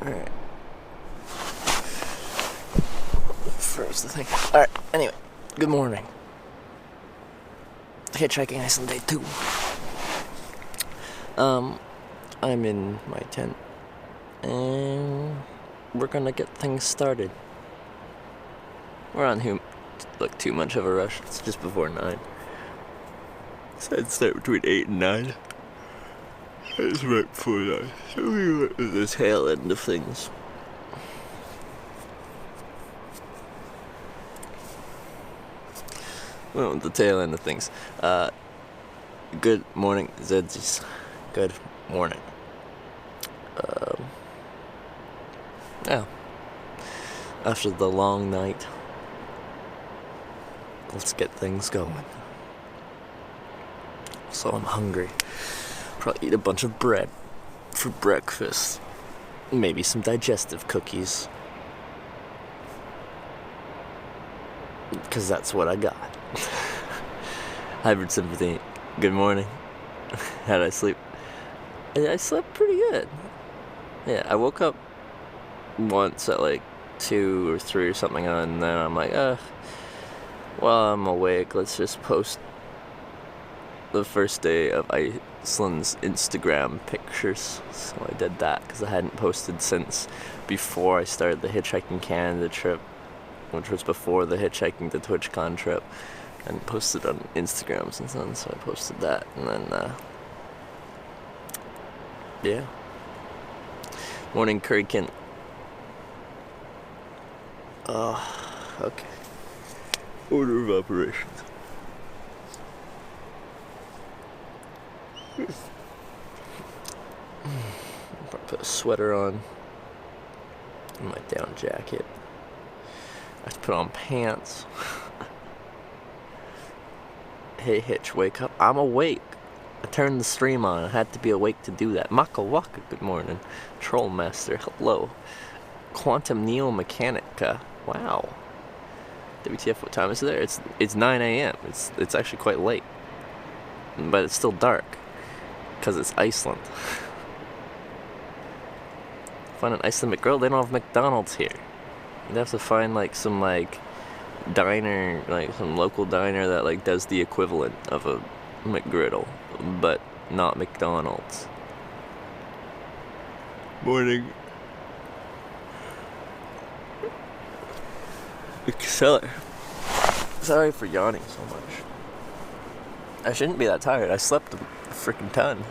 Alright. First the thing. Alright, anyway. Good morning. Hitchhiking Iceland Day 2. I'm in my tent. And we're gonna get things started. We're on too much of a rush. It's just before 9. So I'd start between 8 and 9. It's right before 9. So we went to the tail end of things. Well, the tail end of things. Good morning, Zedsies. Good morning. Yeah. After the long night, let's get things going. So I'm hungry. Probably eat a bunch of bread for breakfast. Maybe some digestive cookies. Because that's what I got. Hybrid sympathy. Good morning. How'd I sleep? I slept pretty good. Yeah, I woke up once at like 2 or 3 or something, and then I'm like, well, I'm awake. Let's just post the first day of Iceland's Instagram pictures. So I did that because I hadn't posted since before I started the Hitchhiking Canada trip, which was before the Hitchhiking to TwitchCon trip, and posted on Instagram since then. So I posted that, and then yeah. Morning, Curry Kent. Okay. Order of operations. Put a sweater on. And my down jacket. I have to put on pants. Hey Hitch, wake up. I'm awake. I turned the stream on. I had to be awake to do that. Maka Waka, good morning. Trollmaster, hello. Quantum Neo Mechanica. Wow. WTF, what time is it there? It's 9 a.m. It's actually quite late. But it's still dark. Because it's Iceland. Find an Iceland McGrill, they don't have McDonald's here. You'd have to find like some like diner, like some local diner that like does the equivalent of a McGriddle, but not McDonald's. Morning. Exceller. Sorry for yawning so much. I shouldn't be that tired. I slept a freaking ton.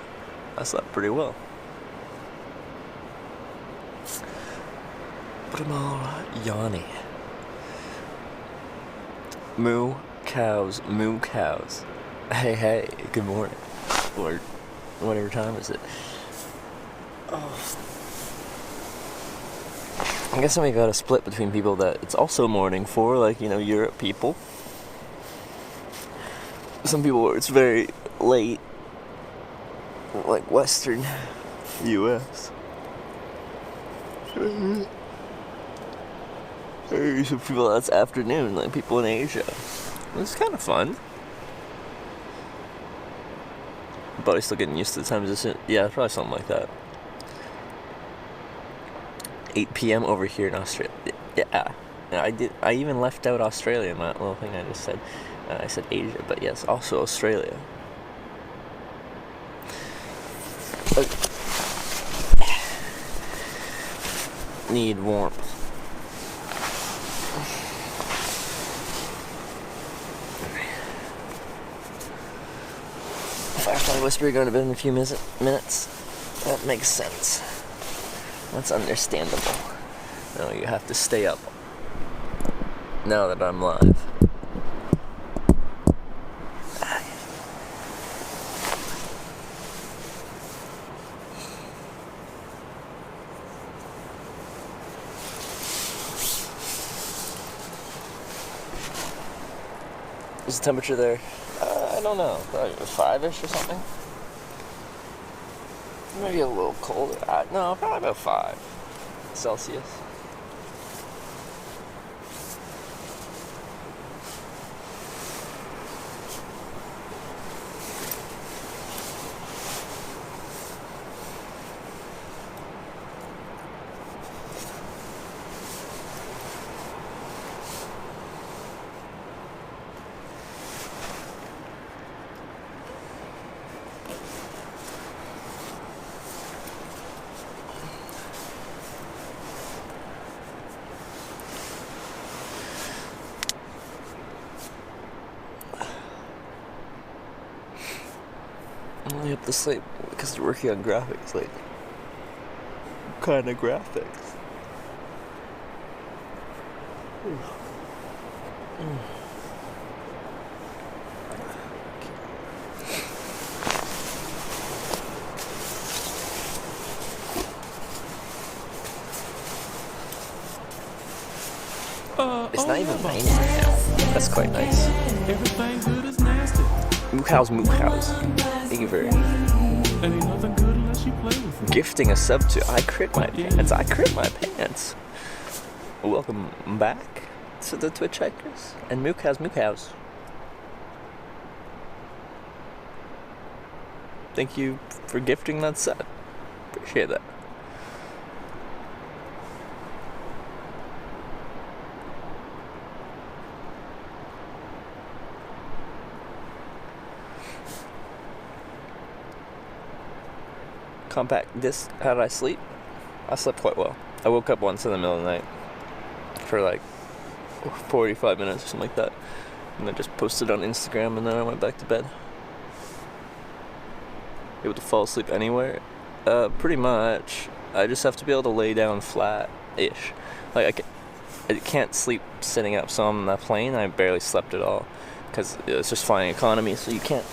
I slept pretty well. But I'm all yawny. Moo cows, moo cows. Hey, good morning. Or whatever time is it. Oh. I guess we got a split between people that it's also morning for, like, Europe people. Some people where it's very late, like Western US. There's some people that's afternoon, like people in Asia. It's kind of fun. But I'm still getting used to the times. Yeah, probably something like that. 8 p.m. over here in Australia. Yeah. I even left out Australia in that little thing I just said. I said Asia, but yes, also Australia. Need warmth. Firefly Whisperer going to bed in a few minutes. That makes sense. That's understandable. No, you have to stay up. Now that I'm live. Is the temperature there? I don't know. Probably 5-ish or something. Maybe a little colder. No, probably about 5 Celsius. put to sleep because you're working on graphics. Like, what kind of graphics? It's not even raining right now. That's quite nice. Mookhouse. Thank you for gifting a sub to I Crit My Pants. Welcome back to the Twitch Hikers and Mookhouse. Thank you for gifting that sub. Appreciate that. Compact disc. How did I sleep? I slept quite well. I woke up once in the middle of the night for like 45 minutes or something like that, and I just posted on Instagram, and then I went back to bed. Able to fall asleep anywhere? Pretty much. I just have to be able to lay down flat-ish. Like I can't sleep sitting up. So on the plane, I barely slept at all because it's just flying economy, so you can't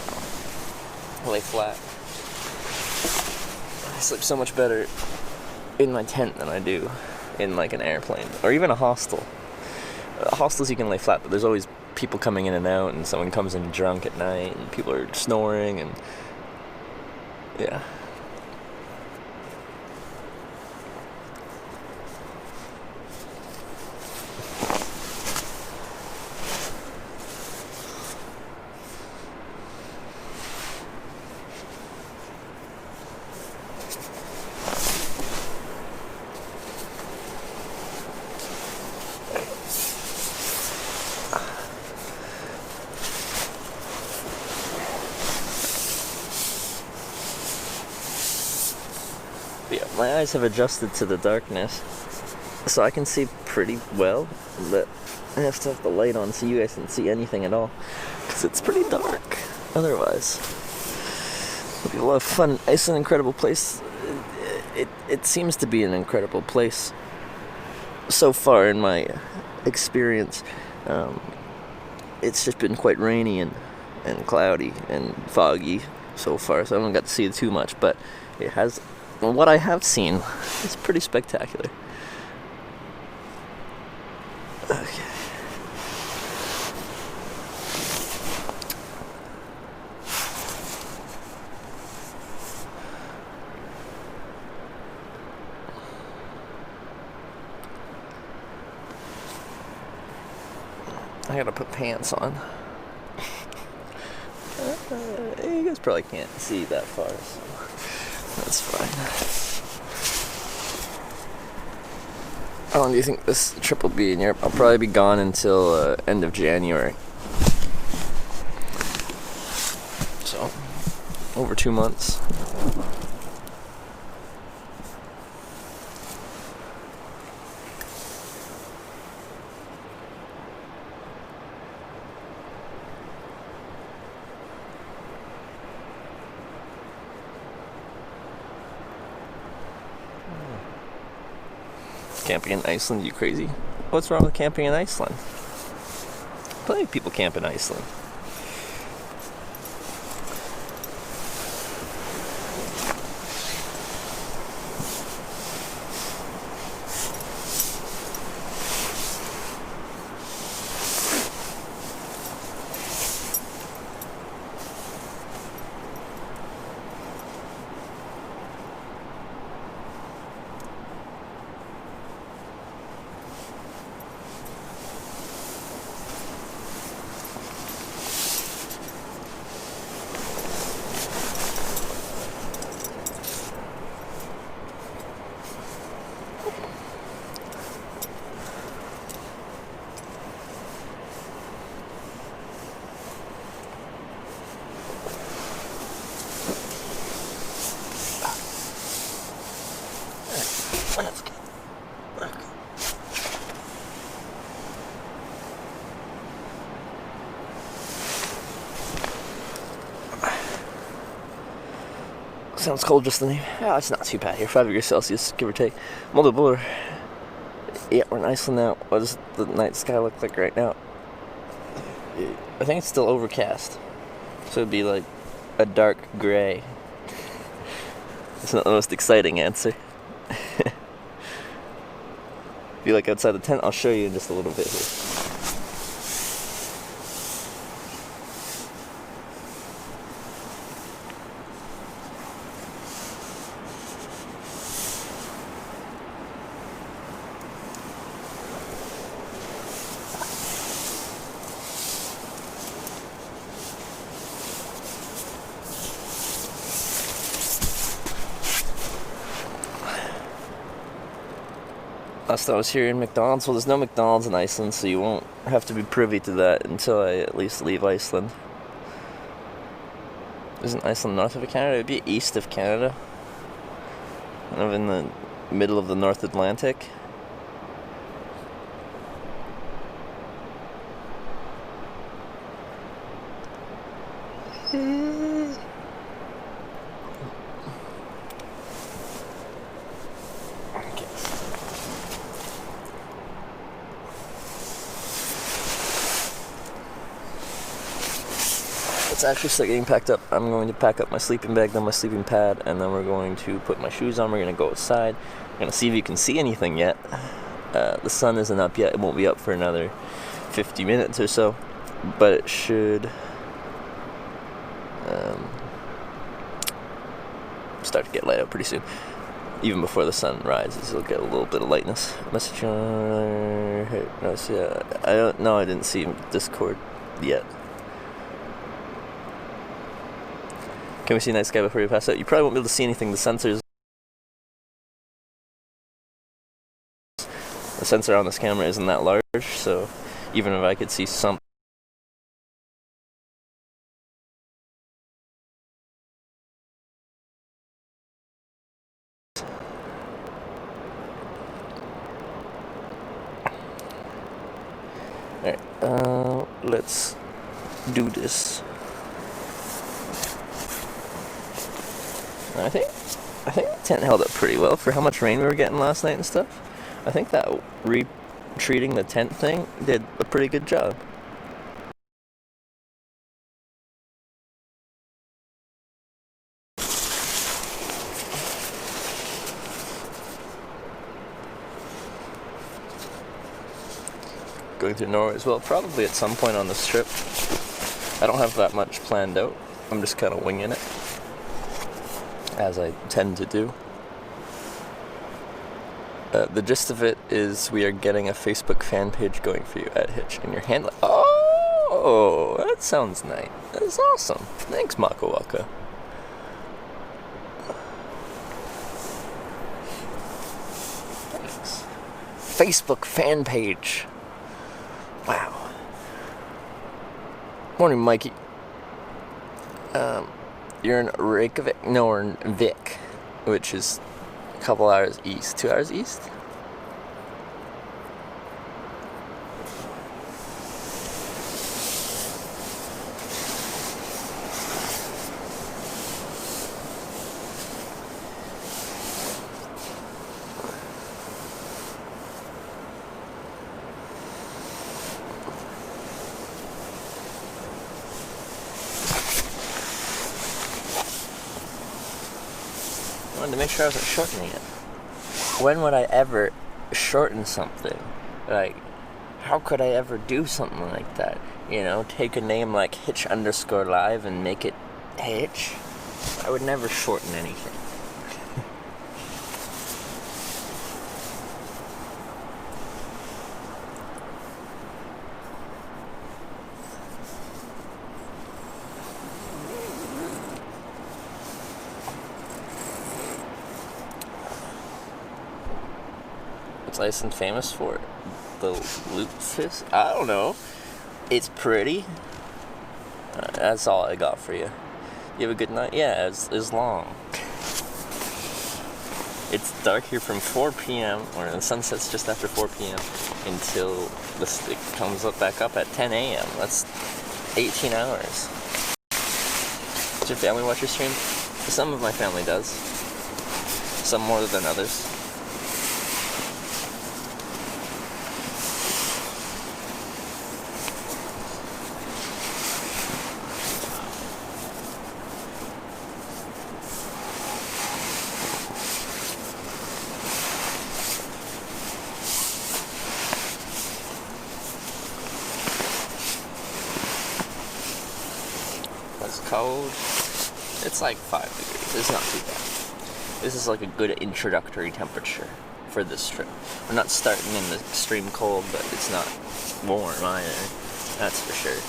lay flat. I sleep so much better in my tent than I do in like an airplane or even a hostel. Hostels you can lay flat, but there's always people coming in and out, and someone comes in drunk at night, and people are snoring, and yeah. My eyes have adjusted to the darkness, so I can see pretty well, but I have to have the light on so you guys can see anything at all, because it's pretty dark otherwise. It'll be a lot of fun. It's an incredible place. It seems to be an incredible place so far in my experience. It's just been quite rainy and cloudy and foggy so far, so I haven't got to see too much, but it has... Well, what I have seen is pretty spectacular. Okay. I gotta put pants on. You guys probably can't see that far, so that's fine. How long do you think this trip will be in Europe? I'll probably be gone until end of January. So, over 2 months. Camping in Iceland, you crazy? What's wrong with camping in Iceland? Plenty of people camp in Iceland. Sounds cold just the name. Oh, it's not too bad here. 5 degrees Celsius, give or take. Multiple. Yeah, we're in Iceland now. What does the night sky look like right now? I think it's still overcast. So it'd be like a dark gray. It's not the most exciting answer. If you look outside the tent, I'll show you in just a little bit here. Last time I was here in McDonald's, well, there's no McDonald's in Iceland, so you won't have to be privy to that until I at least leave Iceland. Isn't Iceland north of Canada? It'd be east of Canada. Kind of in the middle of the North Atlantic. It's actually still getting packed up. I'm going to pack up my sleeping bag, then my sleeping pad, and then we're going to put my shoes on. We're going to go outside. We're going to see if you can see anything yet. The sun isn't up yet. It won't be up for another 50 minutes or so, but it should start to get light out pretty soon. Even before the sun rises, you'll get a little bit of lightness. Message on... I don't know. I didn't see Discord yet. Can we see night sky before you pass out? You probably won't be able to see anything. The sensor on this camera isn't that large, so even if I could see some. Alright, let's do this. I think the tent held up pretty well for how much rain we were getting last night and stuff. I think that retreating the tent thing did a pretty good job. Going through Norway as well, probably at some point on this trip. I don't have that much planned out. I'm just kind of winging it, as I tend to do. The gist of it is we are getting a Facebook fan page going for you at Hitch, and your handle. Oh, that sounds nice. That's awesome. Thanks, Makawaka. Thanks. Facebook fan page. Wow. Morning, Mikey. You're in Reykjavik? No, we're in Vik, which is a couple hours east. 2 hours east? I wanted to make sure I wasn't shortening it. When would I ever shorten something? Like, how could I ever do something like that? You know, take a name like Hitch_Live and make it Hitch? I would never shorten anything. What's Iceland famous for? The lutefisk? I don't know. It's pretty. That's all I got for you. You have a good night? Yeah, it's long. It's dark here from 4 p.m. or the sun sets just after 4 p.m. until it comes back up at 10 a.m. That's 18 hours. Did your family watch your stream? Some of my family does. Some more than others. It's cold. It's like 5 degrees. It's not too bad. This is like a good introductory temperature for this trip. We're not starting in the extreme cold, but it's not warm either. That's for sure.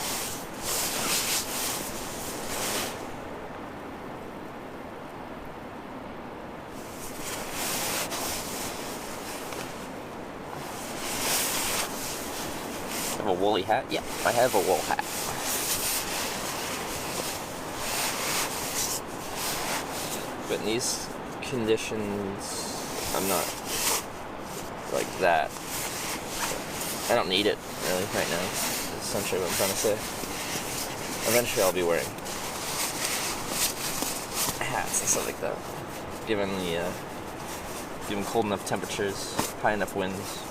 Have a woolly hat? Yeah, I have a wool hat. But in these conditions, I'm not like that. I don't need it really right now. That's essentially what I'm trying to say. Eventually I'll be wearing hats and stuff like that. Given cold enough temperatures, high enough winds.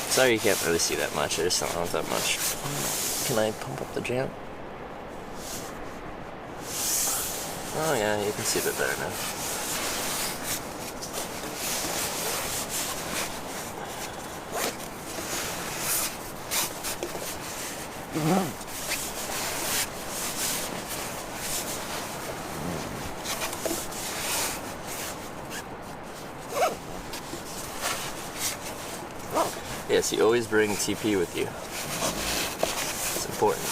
Sorry you can't really see that much, I just don't want that much. Can I pump up the jam? Oh yeah, you can see a bit better now. Yes, you always bring TP with you. It's important.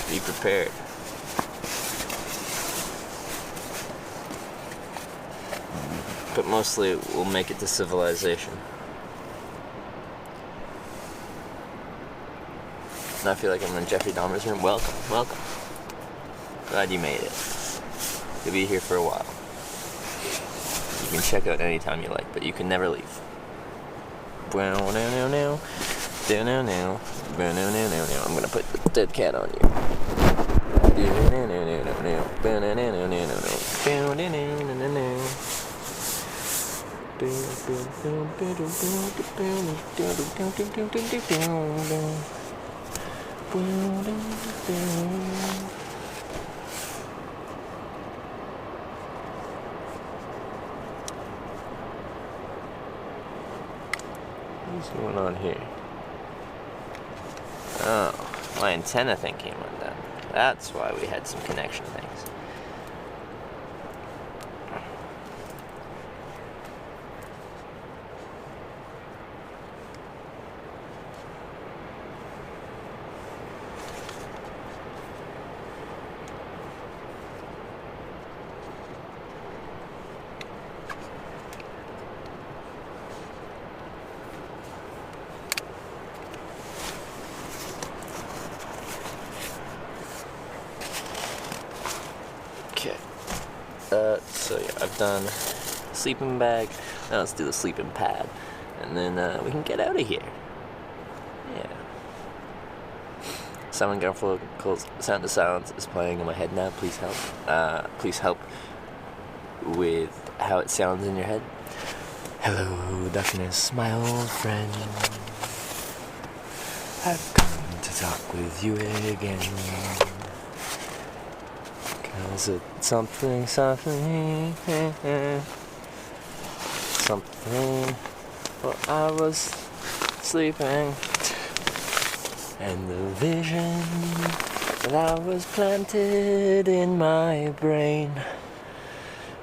Be prepared. But mostly, we'll make it to civilization. And I feel like I'm in Jeffrey Dahmer's room. Welcome, welcome. Glad you made it. You'll be here for a while. You can check out anytime you like, but you can never leave. I'm gonna put the dead cat on you. What's going on here? Oh, my antenna thing came undone. That's why we had some connection things. Okay. So yeah, I've done sleeping bag. Now let's do the sleeping pad, and then we can get out of here. Yeah. Sound Garfunkel's Sound of Silence is playing in my head now. Please help. Please help with how it sounds in your head. Hello, darkness, my old friend. I've come to talk with you again. Cause it's something, well, I was sleeping, and the vision that was planted in my brain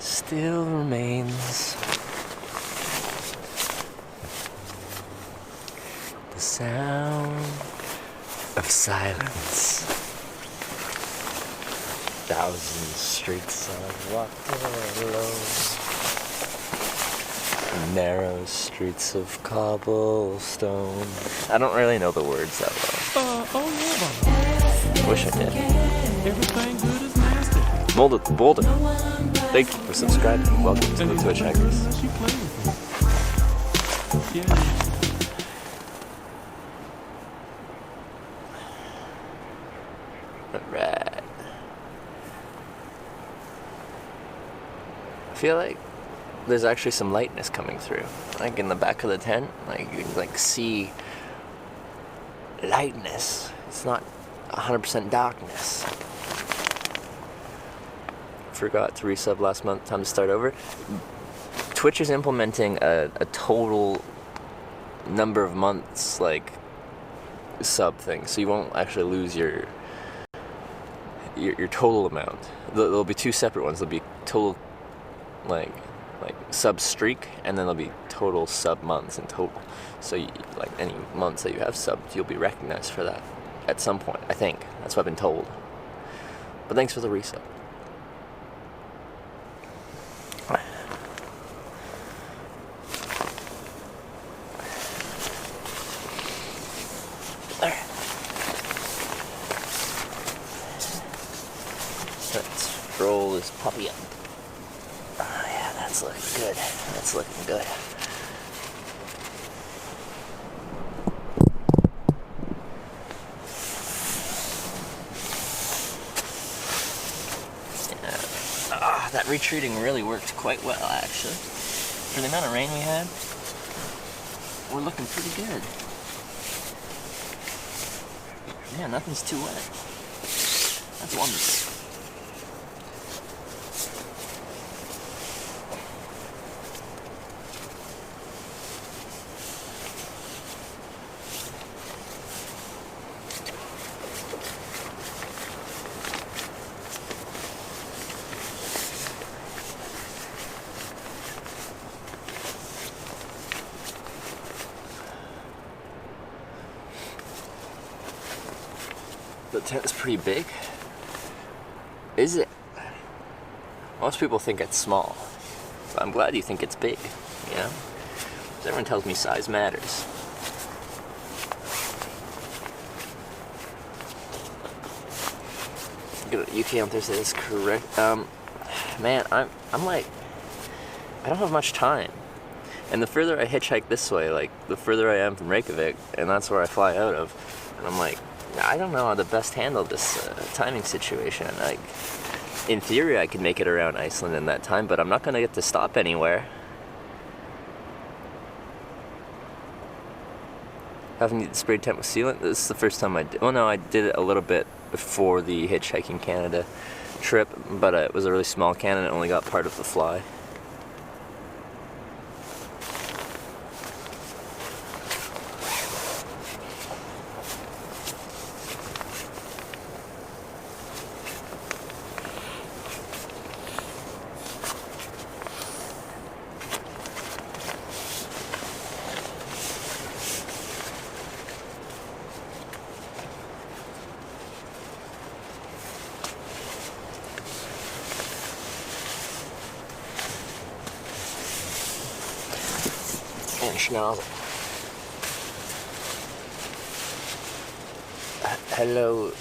still remains. The sound of silence. Thousand streets I've walked alone. Narrow streets of cobblestone. I don't really know the words that well. Wish I did. Everything good is nasty. Boulder. Thank you for subscribing. Welcome to the Hitchhikers. She played with me. Yeah. Alright. I feel like there's actually some lightness coming through. Like in the back of the tent, like you can like see lightness. It's not 100% darkness. Forgot to resub last month, time to start over. Twitch is implementing a total number of months like sub thing, so you won't actually lose your total amount. There'll be two separate ones. There'll be total like sub streak, and then there'll be total sub months in total. So like any months that you have subbed, you'll be recognized for that at some point. I think that's what I've been told. But thanks for the resub. Let's roll this puppy up. Oh, yeah, that's looking good. That's looking good. Yeah. That retreating really worked quite well, actually. For the amount of rain we had, we're looking pretty good. Yeah, nothing's too wet. That's wonderful. The tent's pretty big. Is it? Most people think it's small, but I'm glad you think it's big, you know? Because everyone tells me size matters. UK on Thursday is correct. Man, I'm like, I don't have much time. And the further I hitchhike this way, like, the further I am from Reykjavik, and that's where I fly out of, and I'm like, I don't know how to best handle this timing situation. Like, in theory, I could make it around Iceland in that time, but I'm not gonna get to stop anywhere. Haven't sprayed tent with sealant. This is the first time I did. Well, no, I did it a little bit before the Hitchhiking Canada trip, but it was a really small can and it only got part of the fly. And schnozzle. Hello,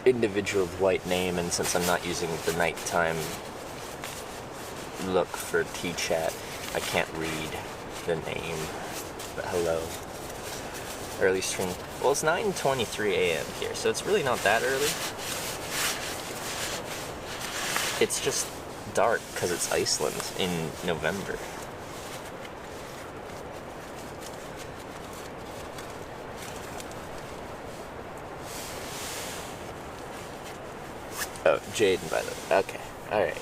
individual white name, and since I'm not using the nighttime look for T-chat, I can't read the name, but hello. Early stream. Well, it's 9:23 a.m. here, so it's really not that early. It's just dark because it's Iceland in November. Oh, Jaden, by the way. Okay, alright.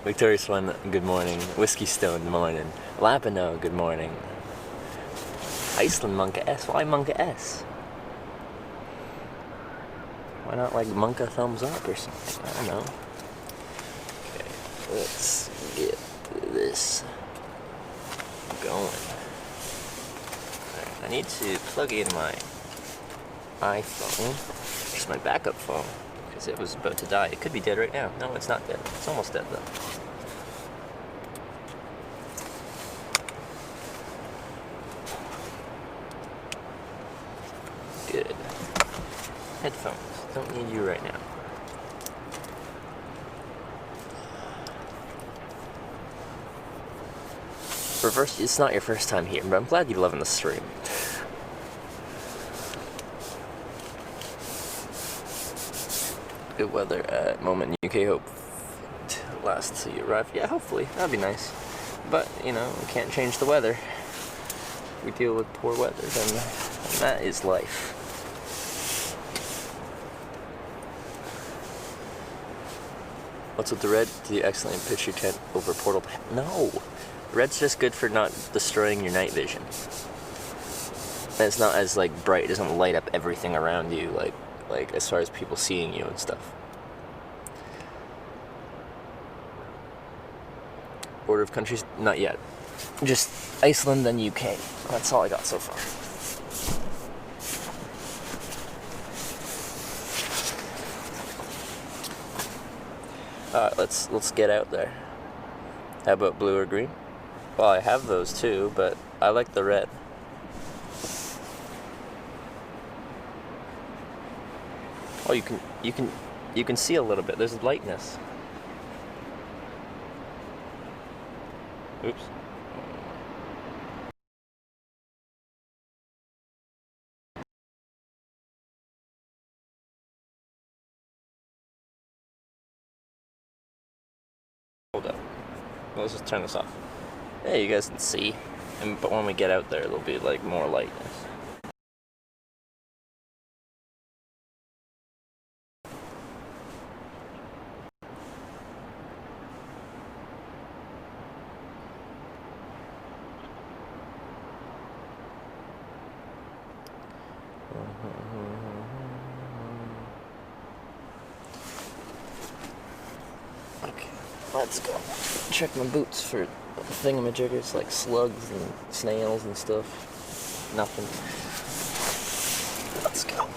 Victorious One, good morning. Whiskey Stone, good morning. Lapino, good morning. Iceland Monka S. Why Monka S? Why not like Monka thumbs up or something? I don't know. Okay, let's get this going. Right, I need to plug in my iPhone, just my backup phone, because it was about to die. It could be dead right now. No, it's not dead. It's almost dead though. Headphones. Don't need you right now. It's not your first time here, but I'm glad you're loving the stream. Good weather at moment in UK. Hope to last till you arrive. Yeah, hopefully. That'd be nice. But, you know, we can't change the weather. We deal with poor weather, and that is life. What's with the red? Do you accidentally pitch your tent over portal? No! Red's just good for not destroying your night vision. And it's not as, like, bright. It doesn't light up everything around you, like as far as people seeing you and stuff. Order of countries? Not yet. Just Iceland and UK. That's all I got so far. Alright, let's get out there. How about blue or green? Well, I have those too, but I like the red. Oh, you can see a little bit. There's lightness. Oops. Hold up. Let's just turn this off. Yeah, you guys can see. But when we get out there, there'll be like more lightness. Okay, let's go. Check my boots for thingamajiggers like slugs and snails and stuff. Nothing. Let's go.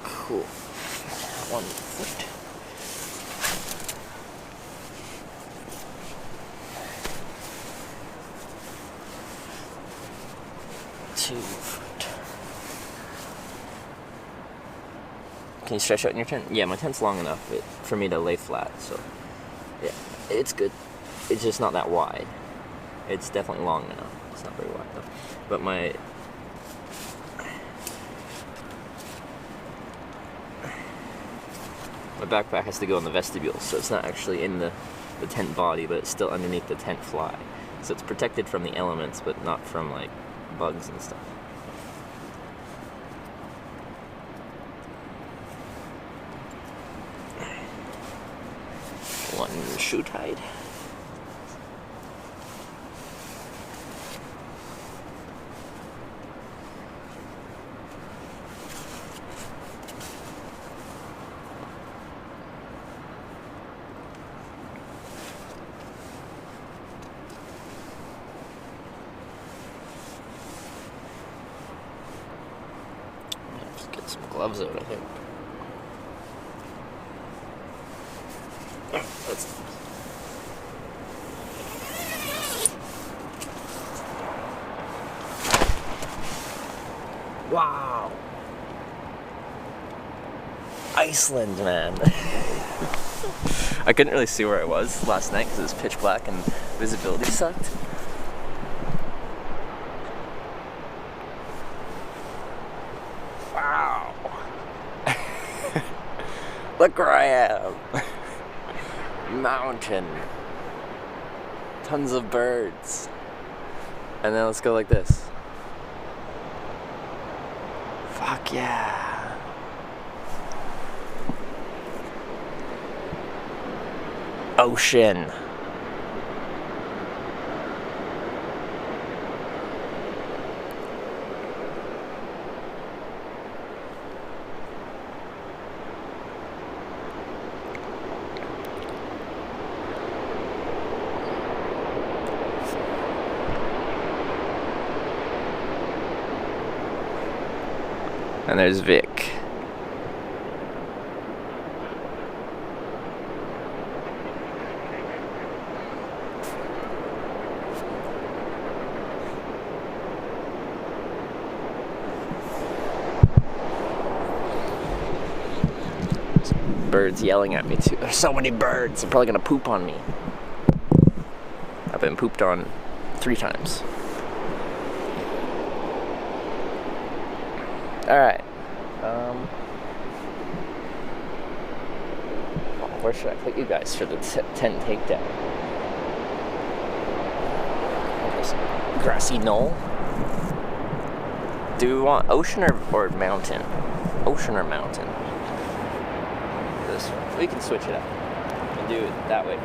Cool. 1 foot. Can you stretch out in your tent? Yeah, my tent's long enough for me to lay flat, so yeah, it's good. It's just not that wide. It's definitely long enough. It's not very wide though. But my backpack has to go in the vestibule, so it's not actually in the tent body, but it's still underneath the tent fly. So it's protected from the elements, but not from like bugs and stuff. One shoe tied. Let's get some gloves out, I think. Wow. Iceland, man. I couldn't really see where I was last night because it was pitch black and visibility sucked. Wow. Look where I am. Mountain. Tons of birds. And then let's go like this. Fuck yeah. Ocean. And there's Vic. birds yelling at me too. There's so many birds. They're probably gonna poop on me. I've been pooped on 3 times. All right. Where should I put you guys for the tent takedown? This grassy knoll. Do we want ocean or mountain? Ocean or mountain? This one. We can switch it up and do it that way.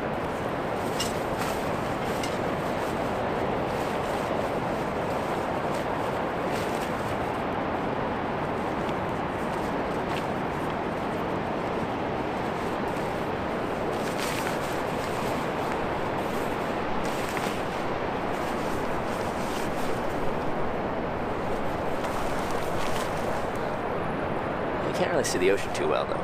You can't really see the ocean too well, though.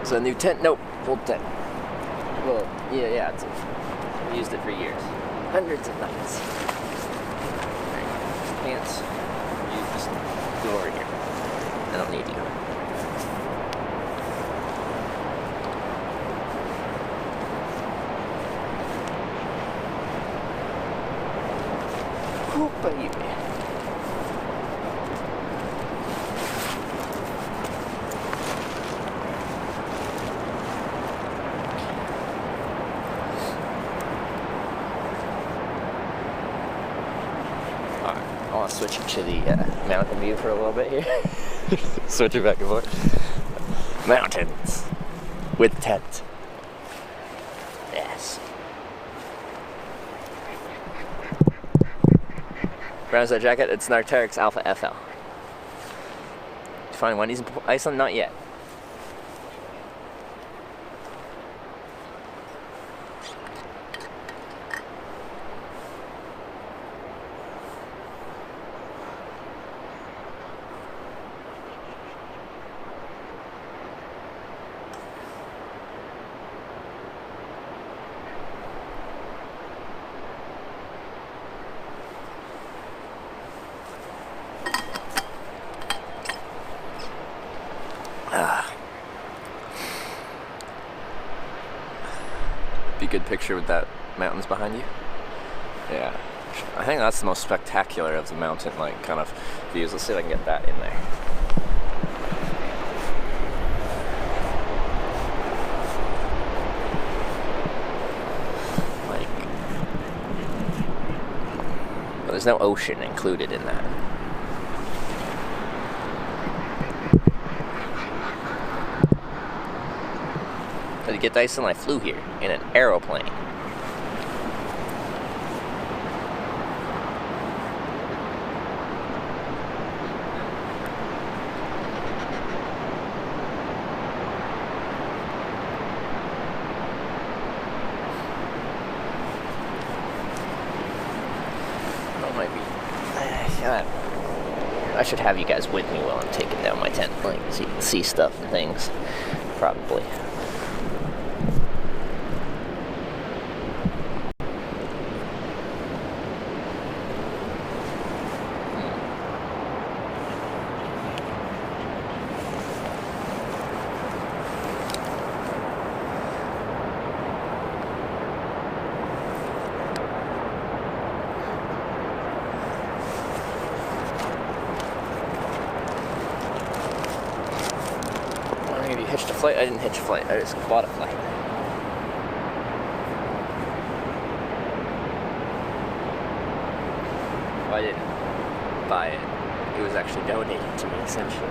So a new tent? Nope, old tent. Well, yeah, we used it for years. Hundreds of nights. Right. Pants. You just go over here. I don't need you. Oh, baby. I want to switch to the mountain view for a little bit here. Switch it back and forth. Mountains with tent. Yes. Brown's that jacket? It's an Arc'teryx Alpha FL. Did you find Wendy's in Iceland? Not yet. Be a good picture with that mountains behind you. Yeah, I think that's the most spectacular of the mountain like kind of views. Let's see if I can get that in there. But there's no ocean included in that. To get to Iceland, I flew here in an aeroplane. That might be. I should have you guys with me while I'm taking down my tent, like so you can see stuff and things. Probably. Maybe hitched a flight. I didn't hitch a flight. I just bought a flight. Well, I didn't buy it. It was actually donated to me, essentially.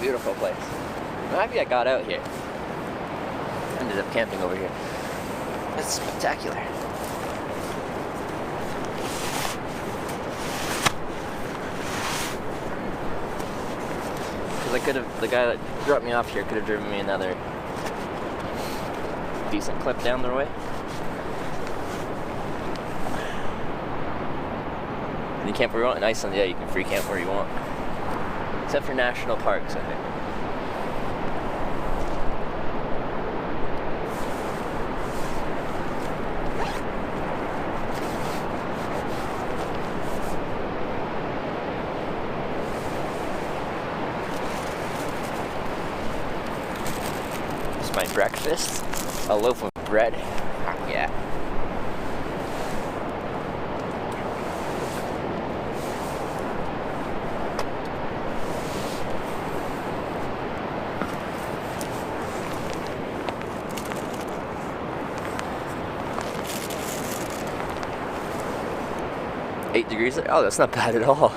Beautiful place. I'm happy I got out here. Ended up camping over here. It's spectacular. Because the guy that dropped me off here could have driven me another decent clip down the way. And you camp where you want in Iceland. Yeah, you can free camp where you want, except for national parks, I think. It's my breakfast, a loaf of bread. Yeah. $8 degrees. Oh, that's not bad at all.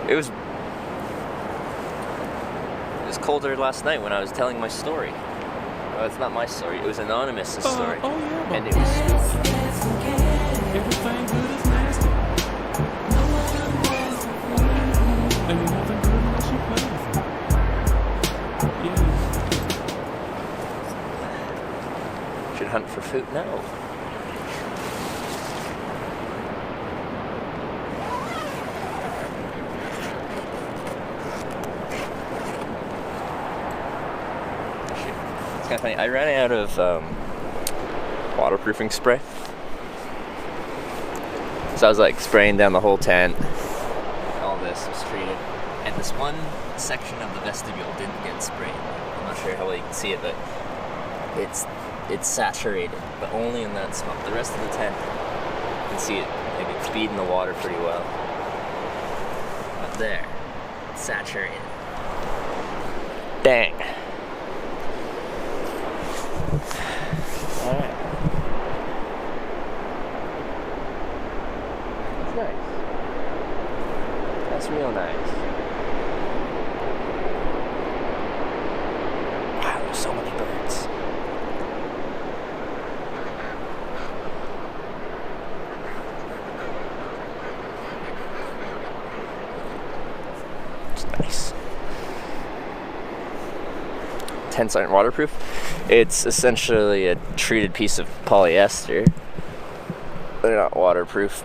It was colder last night when I was telling my story. Well, it's not my story. It was Anonymous' story. Oh yeah, And it was everything good is nasty. And you're nothing good unless you play with it. Yeah. Should hunt for food now. It's kind of funny. I ran out of waterproofing spray, so I was like spraying down the whole tent. All this was treated, and this one section of the vestibule didn't get sprayed. I'm not sure how well you can see it, but it's saturated, but only in that spot. The rest of the tent, you can see it, like it's beading the water pretty well. But there, it's saturated. Dang. Alright. That's nice. That's real nice. Wow, there's so many birds. It's nice. Tents aren't waterproof. It's essentially a treated piece of polyester. They're not waterproof.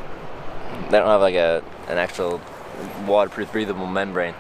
They don't have like an actual waterproof breathable membrane.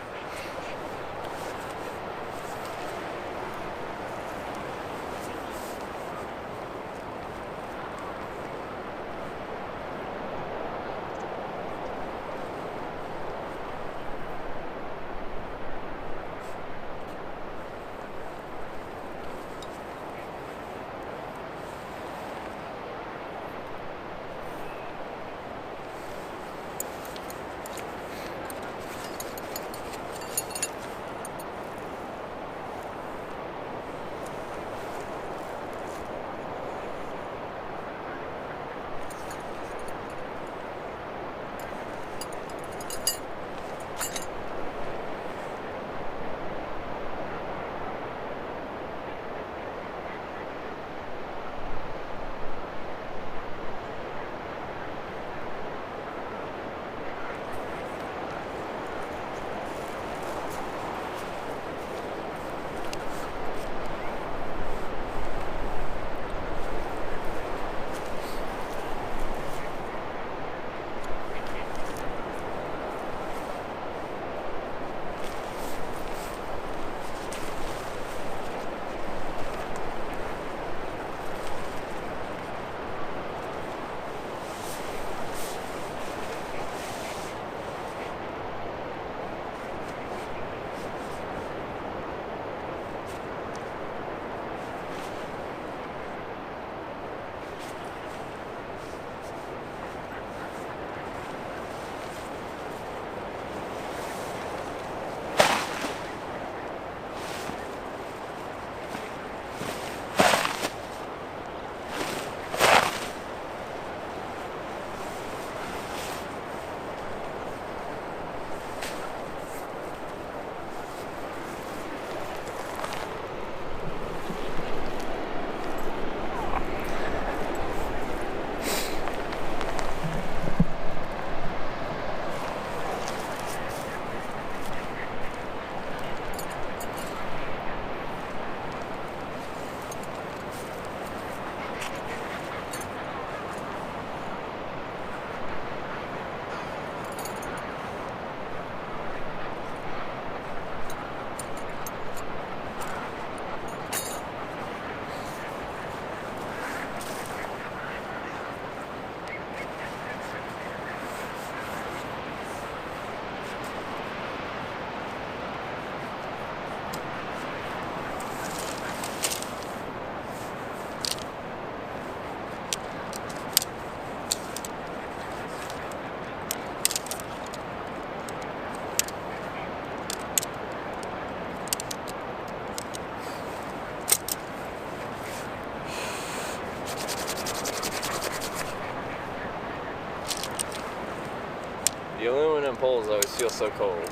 The aluminum poles always feel so cold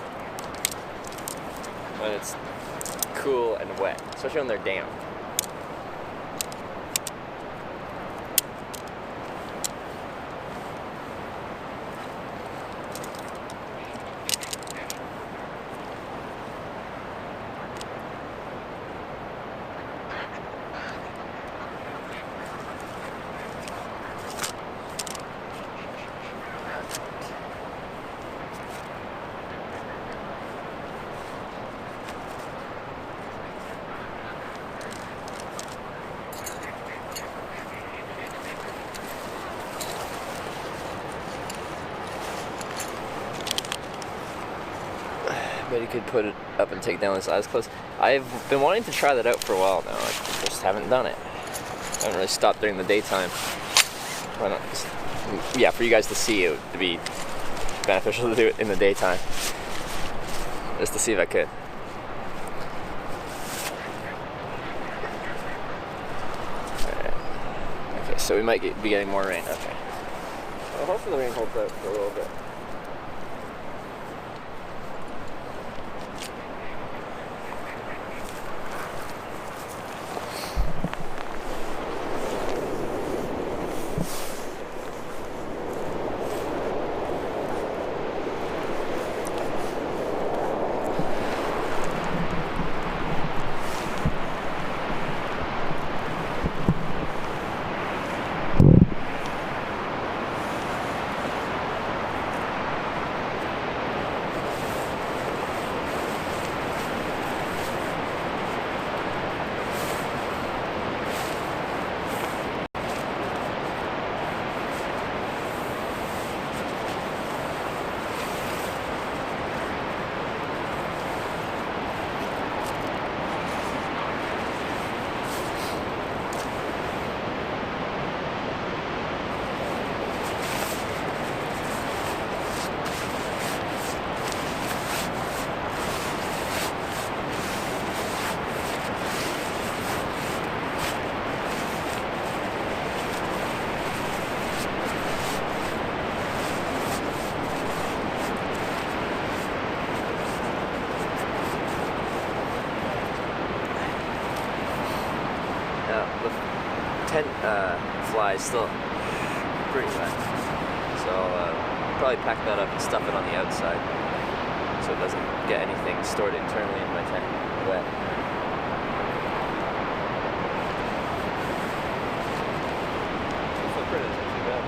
when it's cool and wet, especially when they're damp. But you could put it up and take down the eyes closed. I've been wanting to try that out for a while now. I just haven't done it. I haven't really stopped during the daytime. Why not? Yeah, for you guys to see, it would be beneficial to do it in the daytime. Just to see if I could. Alright. Okay, so we might be getting more rain. Okay. Well, hopefully the rain holds out for a little bit. The tent fly is still pretty wet, so I'll probably pack that up and stuff it on the outside so it doesn't get anything stored internally in my tent wet. Footprint isn't too bad.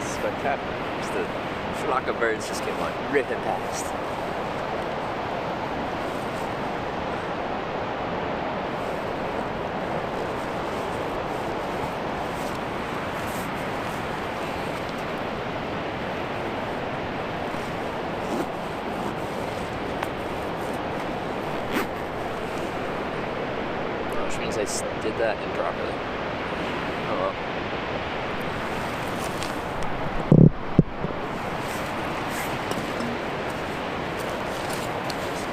Spectacular. Just a flock of birds just came on ripping past. Which means I did that improperly. Oh well.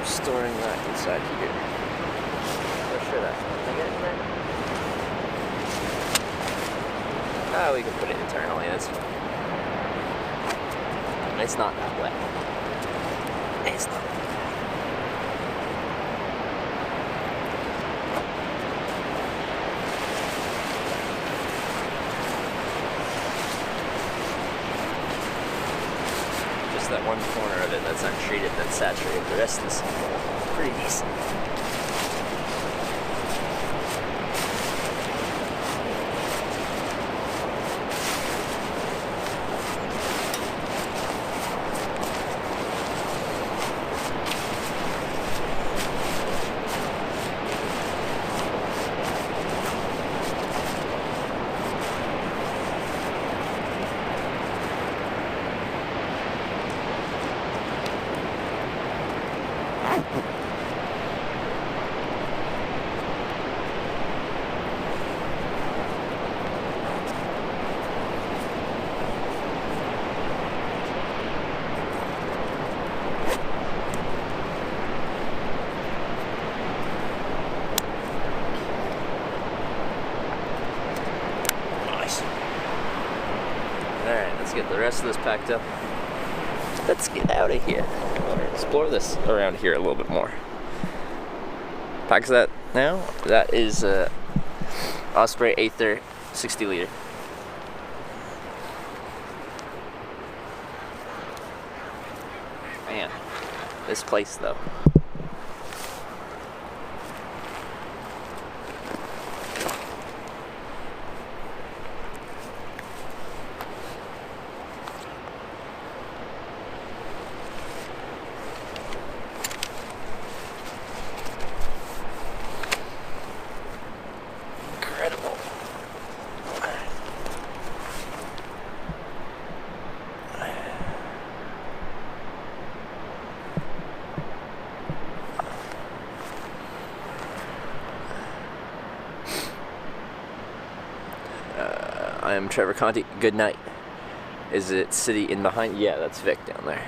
Storing that inside here. Or should I? Can I get it in there? Oh, we can put it internally, that's fine. It's not that wet. It's not. Just that one corner of it that's untreated, that's saturated. The rest is pretty decent. Let's get the rest of this packed up. Let's get out of here. I want to explore this around here a little bit more. Packs that now. That is Osprey Aether 60 liter. Man, this place though. Incredible. I am Trevor Conti. Good night. Is it city in behind? Yeah, that's Vic down there.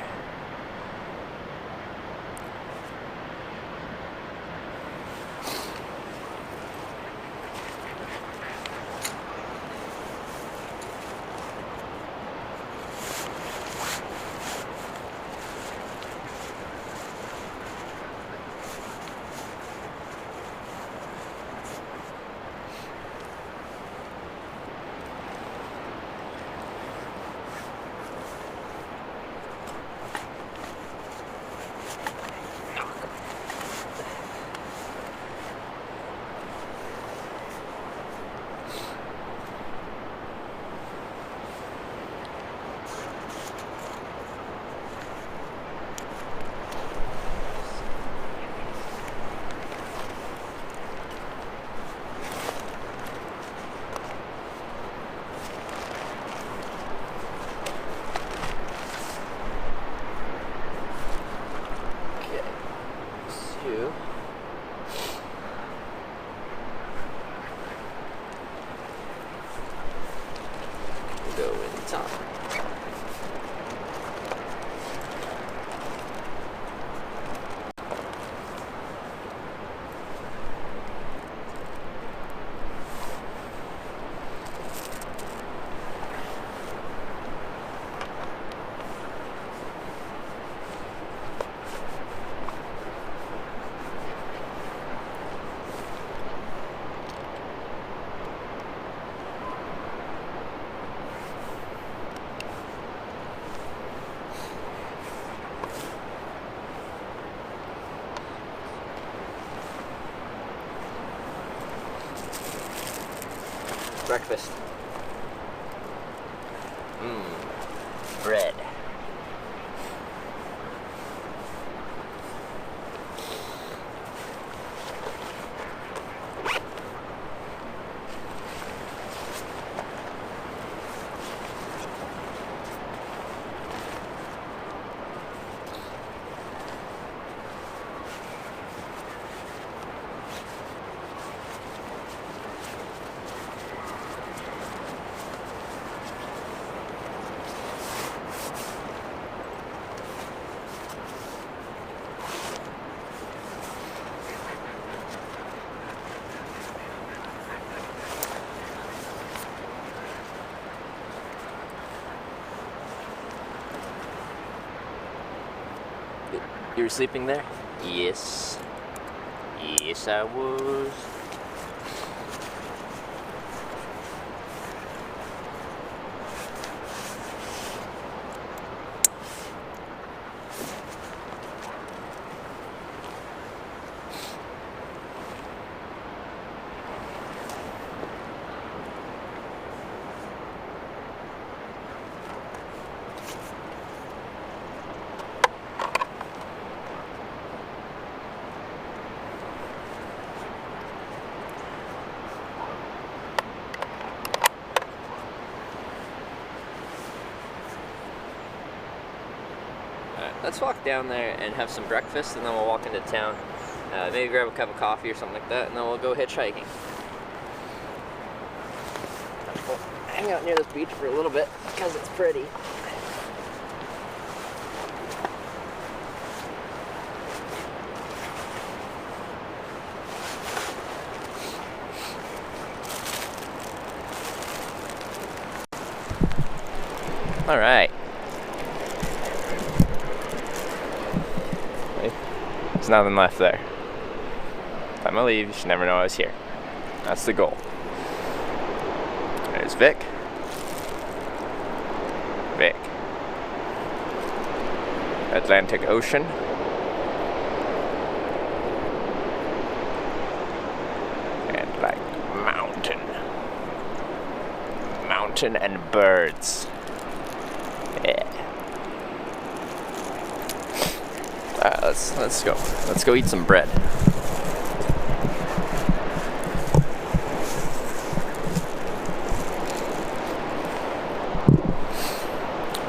Go in top. Breakfast. Bread. You were sleeping there? Yes. Yes, I was. Let's walk down there and have some breakfast, and then we'll walk into town. Maybe grab a cup of coffee or something like that, and then we'll go hitchhiking. We'll hang out near this beach for a little bit because it's pretty. All right. There's nothing left there. Time I leave, you should never know I was here. That's the goal. There's Vic. Vic. Atlantic Ocean. And like mountain. Mountain and birds. Yeah. Let's go. Let's go eat some bread.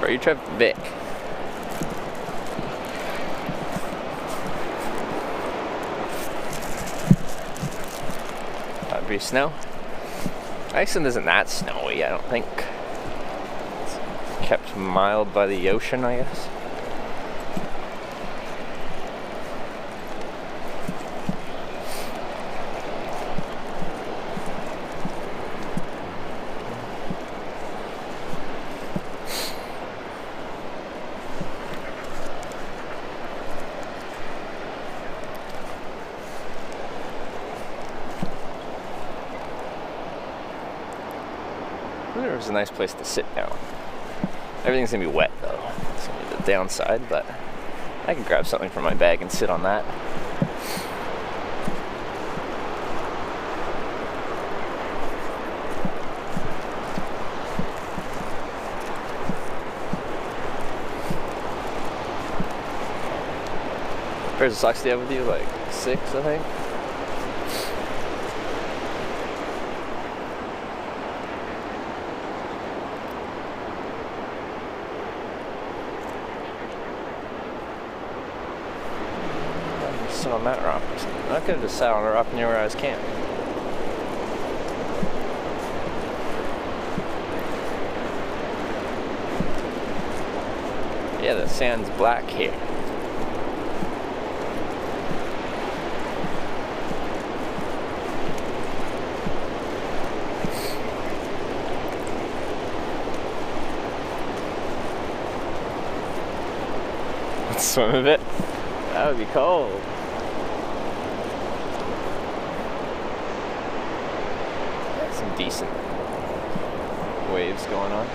Road trip, Vic. That'd be snow. Iceland isn't that snowy, I don't think. It's kept mild by the ocean, I guess. There's a nice place to sit down. Everything's gonna be wet though. It's gonna be the downside, but I can grab something from my bag and sit on that. What pairs of socks do you have with you? Like 6, I think. On that rock. I could have just sat on a rock near where I was camping. Yeah, the sand's black here. Let's swim a bit. That would be cold. Decent waves going on.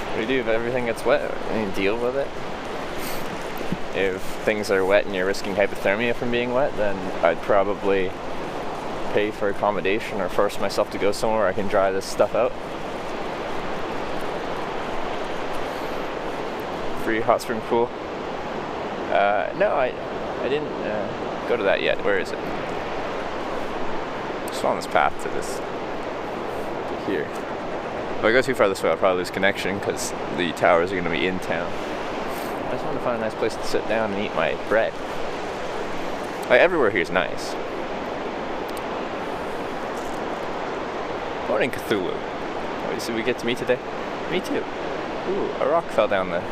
What do you do if everything gets wet? You deal with it. If things are wet and you're risking hypothermia from being wet, then I'd probably pay for accommodation or force myself to go somewhere where I can dry this stuff out. Free hot spring pool. No, I didn't go to that yet. Where is it? Just on this path to here. If I go too far this way, I'll probably lose connection because the towers are going to be in town. I just want to find a nice place to sit down and eat my bread. Like, everywhere here is nice. Morning, Cthulhu. Oh, you see we get to meet today? Me too. Ooh, a rock fell down there.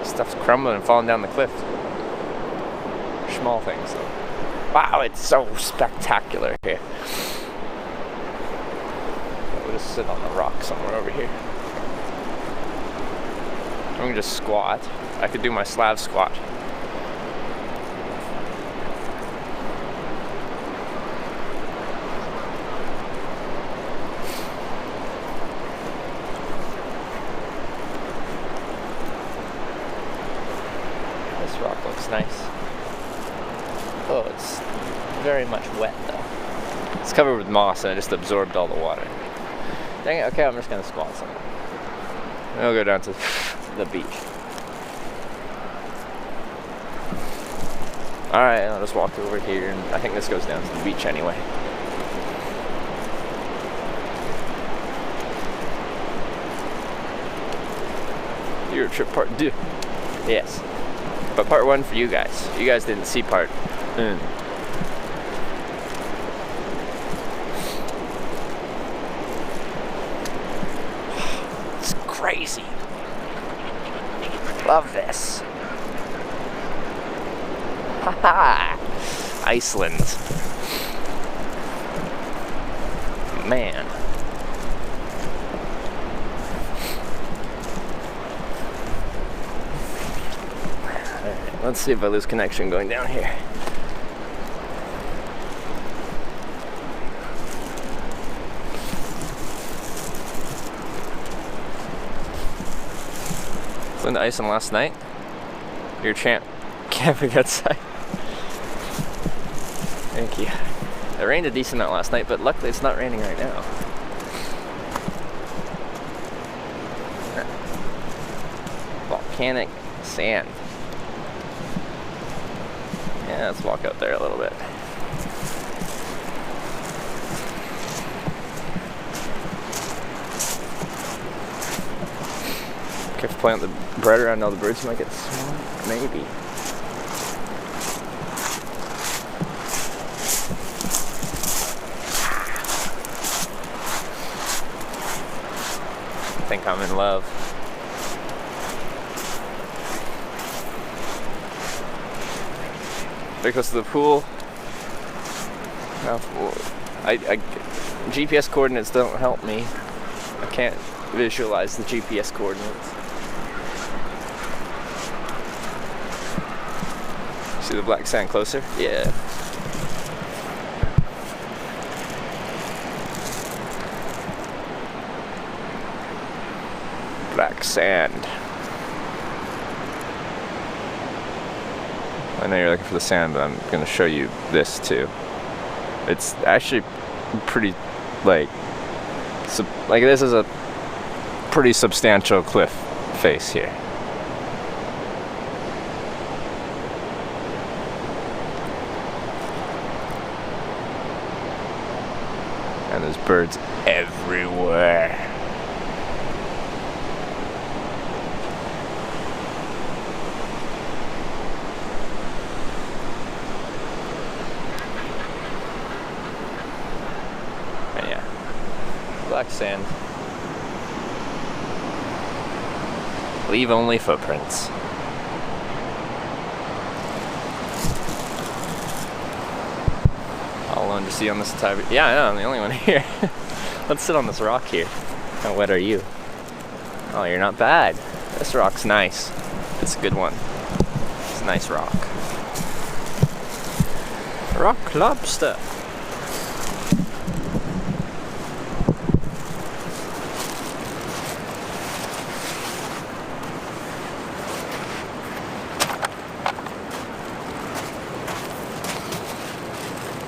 Stuff's crumbling and falling down the cliff. Small things though. Wow, it's so spectacular here. We'll just sit on the rock somewhere over here. I'm gonna just squat. I could do my Slav squat. Rock looks nice. Oh, it's very much wet though. It's covered with moss and it just absorbed all the water. Dang it, okay, I'm just gonna squat somewhere. And I'll go down to the beach. Alright, I'll just walk over here and I think this goes down to the beach anyway. Euro trip part 2. Yes. But part 1 for you guys. You guys didn't see part. It's crazy. Love this. Haha! Iceland. Man. Alright, let's see if I lose connection going down here. Flew into Iceland last night. Your champ camping outside. Thank you. It rained a decent amount last night, but luckily it's not raining right now. Volcanic sand. Yeah, let's walk out there a little bit. Careful playing with the bread around, all the birds might get swamped. Maybe. I think I'm in love. Because of the pool. GPS coordinates don't help me. I can't visualize the GPS coordinates. See the black sand closer? Yeah. Black sand. I know you're looking for the sand, but I'm going to show you this too. It's actually pretty, like this is a pretty substantial cliff face here. And there's birds everywhere. And yeah, black sand. Leave only footprints. All alone to see on this entire. Yeah, I know, I'm the only one here. Let's sit on this rock here. How wet are you? Oh, you're not bad. This rock's nice. It's a good one. It's a nice rock. Rock lobster.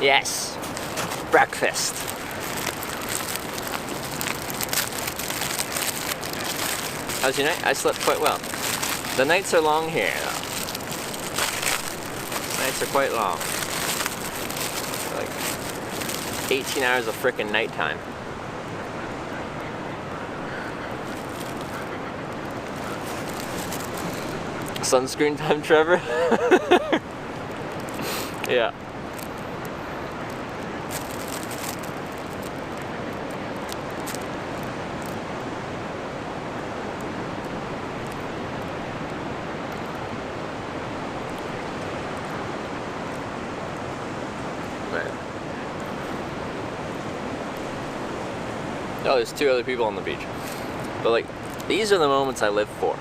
Yes, breakfast. How's your night? I slept quite well. The nights are long here, though. Nights are quite long. Like 18 hours of frickin' nighttime. Sunscreen time, Trevor? Yeah. Oh, there's 2 other people on the beach. But like, these are the moments I live for.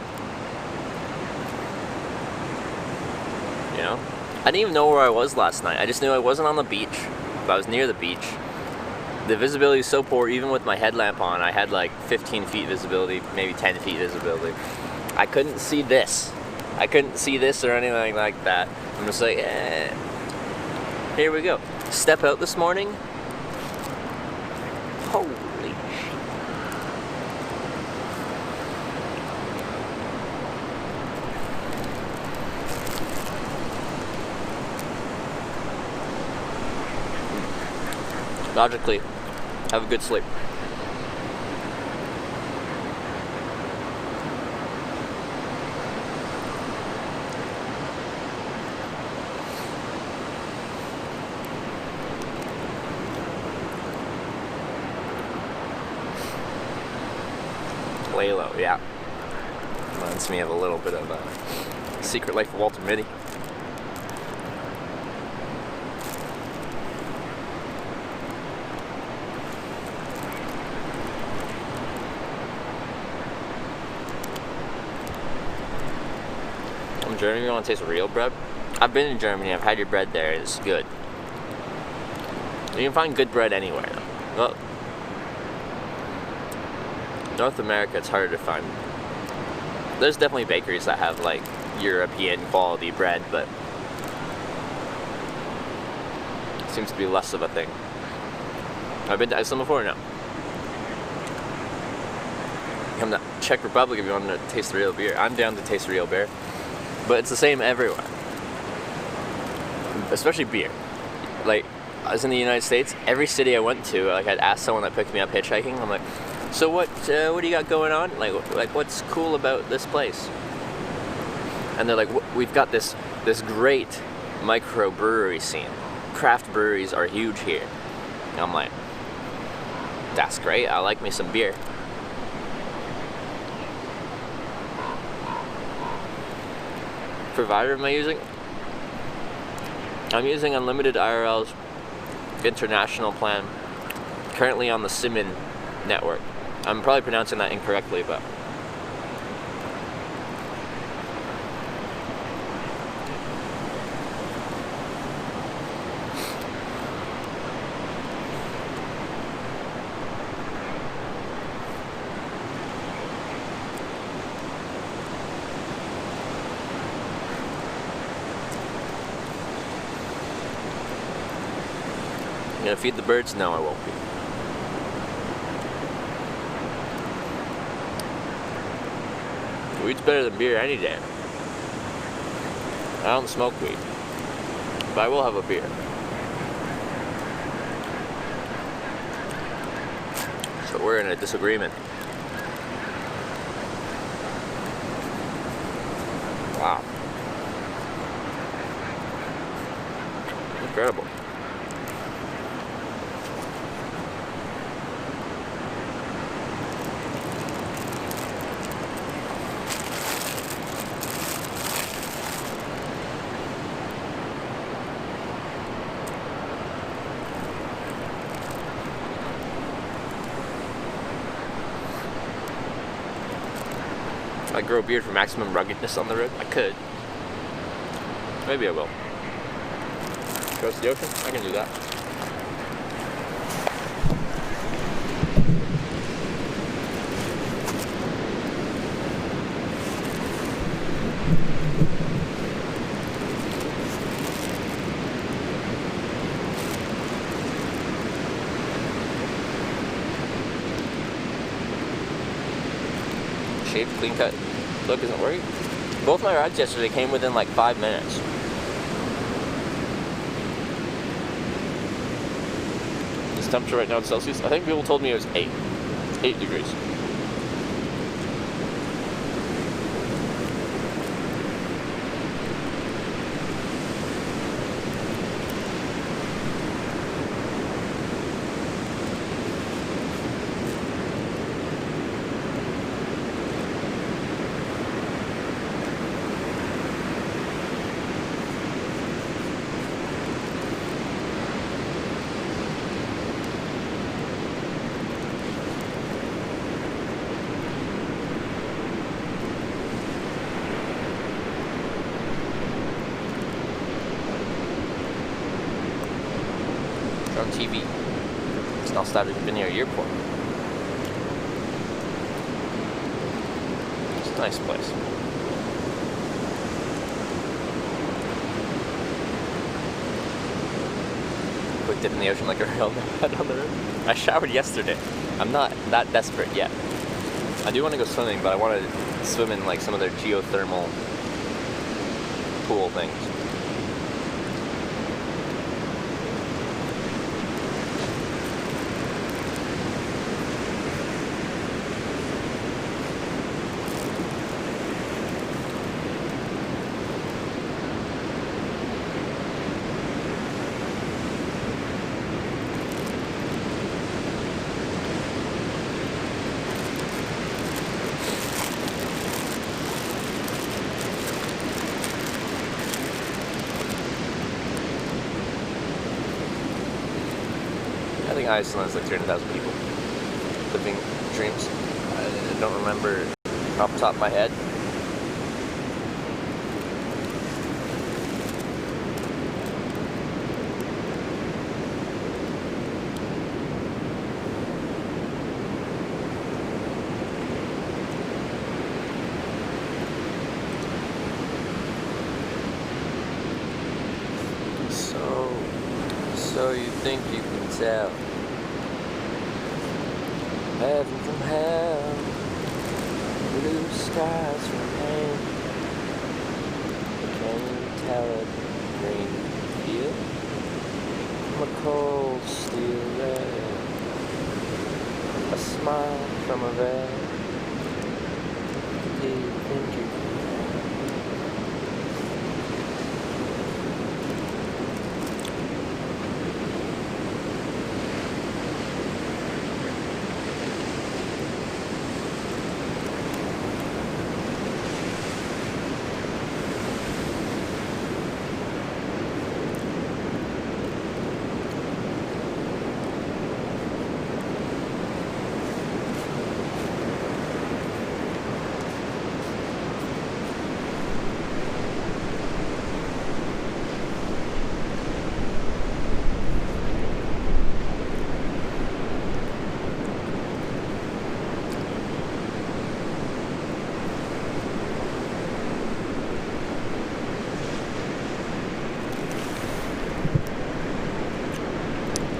You know? I didn't even know where I was last night. I just knew I wasn't on the beach, but I was near the beach. The visibility is so poor, even with my headlamp on, I had like 15 feet visibility, maybe 10 feet visibility. I couldn't see this. I couldn't see this or anything like that. I'm just like, eh. Here we go. Step out this morning. Holy shit. Logically, have a good sleep. Lay low, yeah. Reminds me of a little bit of a Secret Life of Walter Mitty. In Germany, you want to taste real bread? I've been in Germany. I've had your bread there. It's good. You can find good bread anywhere. Well, North America, it's harder to find. There's definitely bakeries that have like European quality bread, but it seems to be less of a thing. I've been to Iceland before now. Come to Czech Republic if you want to taste real beer. I'm down to taste real beer, but it's the same everywhere. Especially beer. Like, I was in the United States. Every city I went to, like, I'd ask someone that picked me up hitchhiking. I'm like, so what do you got going on? Like what's cool about this place? And they're like, we've got this great microbrewery scene. Craft breweries are huge here. And I'm like, that's great. I like me some beer. Provider am I using? I'm using Unlimited IRL's international plan, currently on the Simin network. I'm probably pronouncing that incorrectly, but I'm gonna feed the birds? No, I won't be. Weed's better than beer any day. I don't smoke weed, but I will have a beer. So we're in a disagreement. Wow. Incredible. I grow a beard for maximum ruggedness on the road. I could. Maybe I will. Go to the ocean? I can do that. Shape, clean cut look isn't working. Both my rides yesterday came within like 5 minutes. This temperature right now in Celsius, I think people told me it was 8. It's 8 degrees. On TV. It's now started to be near airport. It's a nice place. Quick dip in the ocean like a real man on the road. I showered yesterday. I'm not that desperate yet. I do want to go swimming, but I want to swim in like some of their geothermal pool things. I think Iceland has like 300,000 people living dreams. I don't remember off the top of my head. So you think you can tell heaven from hell, blue skies from rain? Can you tell a green field from a cold steel rail? A smile from a veil. Do you think you can?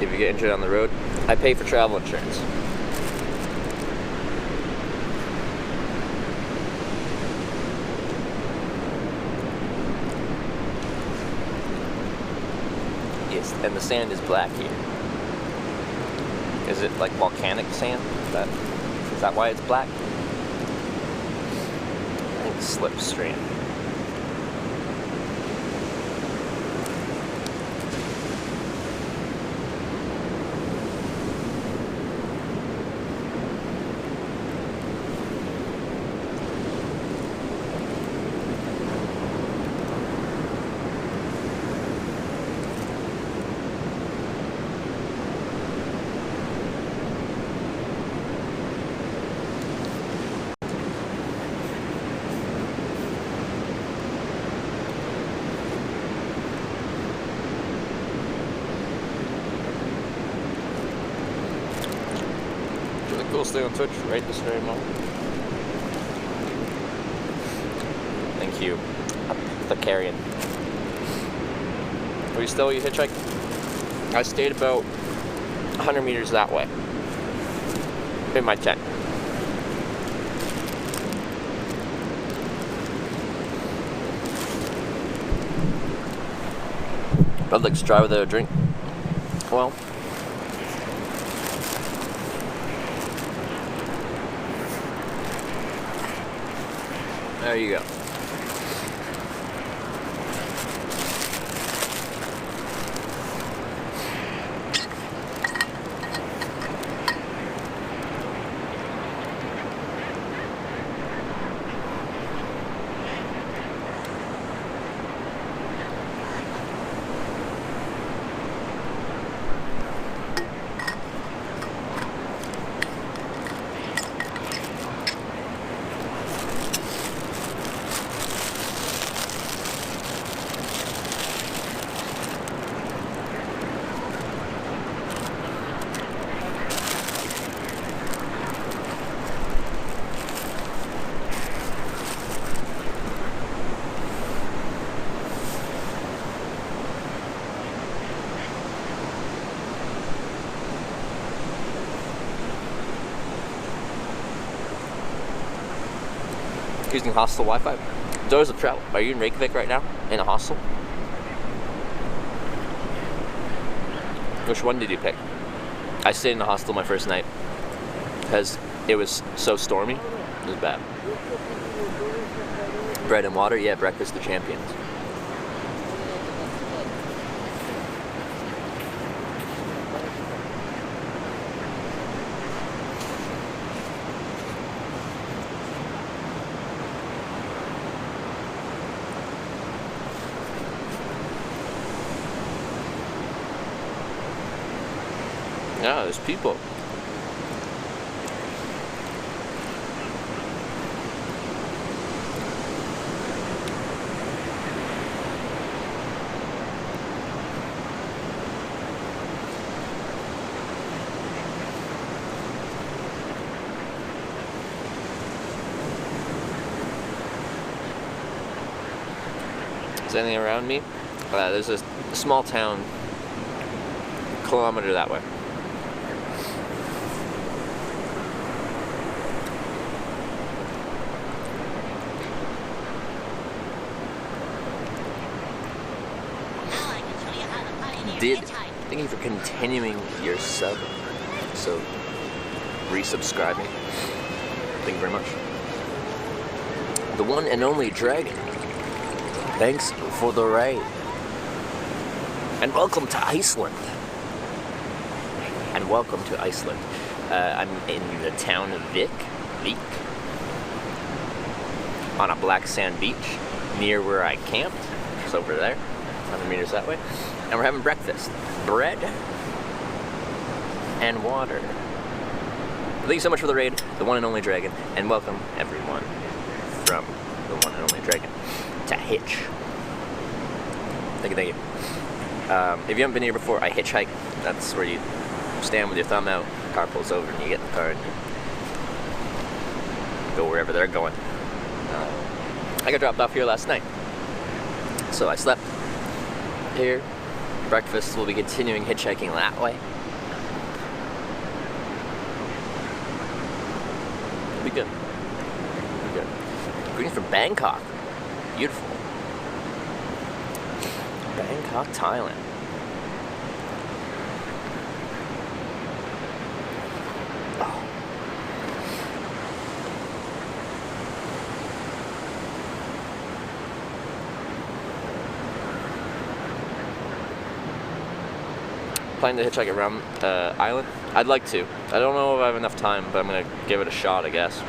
If you get injured on the road, I pay for travel insurance. Yes, and the sand is black here. Is it like volcanic sand? Is that why it's black? I think it's slipstream. Cool, stay on Twitch right this very moment. Thank you. The carrion. Are you still hitchhiking? I stayed about 100 meters that way. In my tent. I'd like to try without a drink. Well, there you go. Using hostel Wi-Fi. Doors of travel. Are you in Reykjavik right now? In a hostel? Which one did you pick? I stayed in a hostel my first night because it was so stormy. It was bad. Bread and water. Yeah, breakfast of champions. Yeah, there's people. Is anything around me? There's a small town kilometer that way. Thank you for continuing your sub. So, resubscribing. Thank you very much. The one and only Dragon. Thanks for the raid. And welcome to Iceland. And welcome to Iceland. I'm in the town of Vik, on a black sand beach near where I camped. It's over there, 100 meters that way. And we're having breakfast. Bread and water. Thank you so much for the raid, the one and only Dragon. And welcome everyone from the one and only Dragon to Hitch. Thank you. If you haven't been here before, I hitchhike. That's where you stand with your thumb out, car pulls over, and you get in the car and you go wherever they're going. I got dropped off here last night, so I slept here. Breakfast, we'll be continuing hitchhiking that way. It'll be good. Greetings from Bangkok. Beautiful. Bangkok, Thailand. Oh. Planning to hitchhike around Island? I'd like to. I don't know if I have enough time, but I'm going to give it a shot, I guess.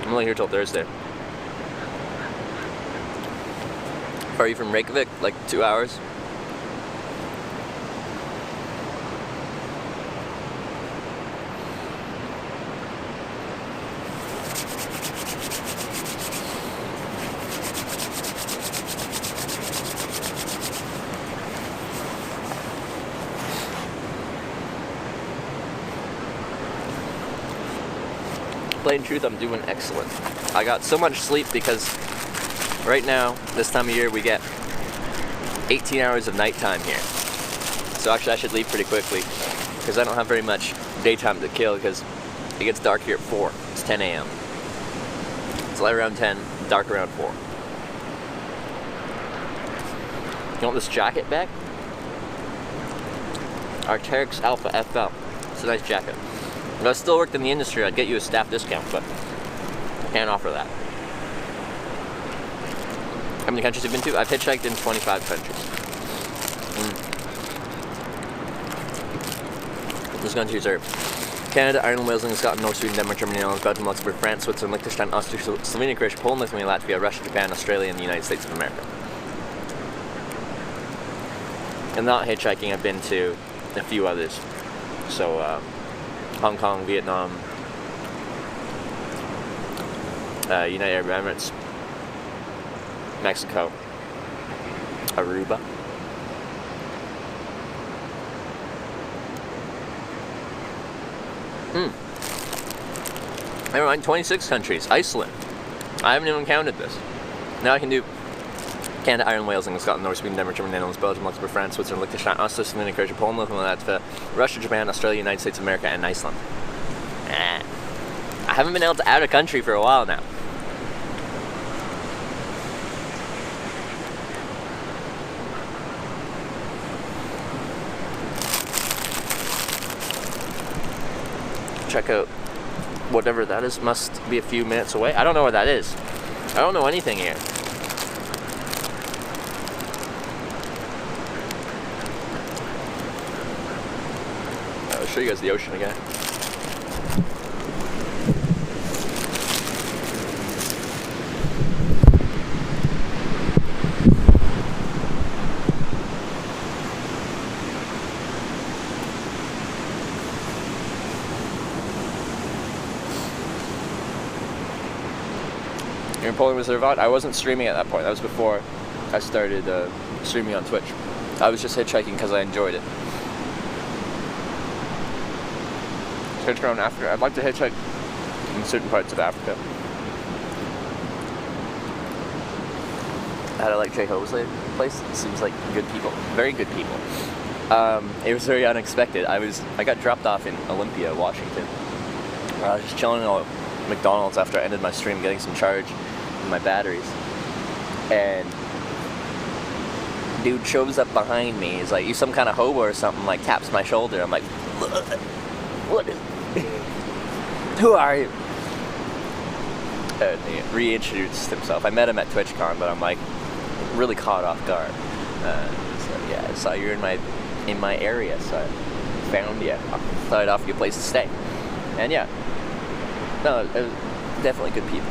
I'm only here till Thursday. Are you from Reykjavik? Like 2 hours? Plain truth, I'm doing excellent. I got so much sleep because right now, this time of year, we get 18 hours of nighttime here. So actually I should leave pretty quickly because I don't have very much daytime to kill because it gets dark here at 4. It's 10 a.m. It's light around 10, dark around 4. You want this jacket back? Arc'teryx Alpha FL. It's a nice jacket. If I still worked in the industry, I'd get you a staff discount, but I can't offer that. How many countries have you been to? I've hitchhiked in 25 countries. Those countries are Canada, Ireland, Wales, England, Scotland, North Sweden, Denmark, Germany, Netherlands, Belgium, Luxembourg, France, Switzerland, Liechtenstein, Austria, Slovenia, Croatia, Poland, Lithuania, Latvia, Russia, Japan, Australia, and the United States of America. And not hitchhiking, I've been to a few others. So, Hong Kong, Vietnam, United Arab Emirates, Mexico, Aruba. Never mind, 26 countries. Iceland. I haven't even counted this. Now I can do Canada, Ireland, Wales, England, Scotland, North Sweden, Denmark, Germany, Netherlands, Belgium, Luxembourg, France, Switzerland, Liechtenstein, Austria, Slovenia, Croatia, Poland, Lithuania, Latvia, Russia, Japan, Australia, United States of America, and Iceland. I haven't been able to out of country for a while now. Check out whatever that is. Must be a few minutes away. I don't know where that is. I don't know anything here. I'll show you guys the ocean again. You're in Poland with Zervat? I wasn't streaming at that point. That was before I started streaming on Twitch. I was just hitchhiking because I enjoyed it. Hitchhike around Africa. I'd like to hitchhike in certain parts of Africa. I like Jay Ho's place. It seems like good people. Very good people. It was very unexpected. I got dropped off in Olympia, Washington. I was just chilling at McDonald's after I ended my stream, getting some charge in my batteries, and dude shows up behind me. He's like, "You some kind of hobo or something?" Like taps my shoulder. I'm like, "What is? Who are you?" And he reintroduced himself. I met him at TwitchCon, but I'm like really caught off guard. So yeah, I saw you're in my area, so I found you. I thought I'd offer you a place to stay. And yeah, no, it was definitely good people.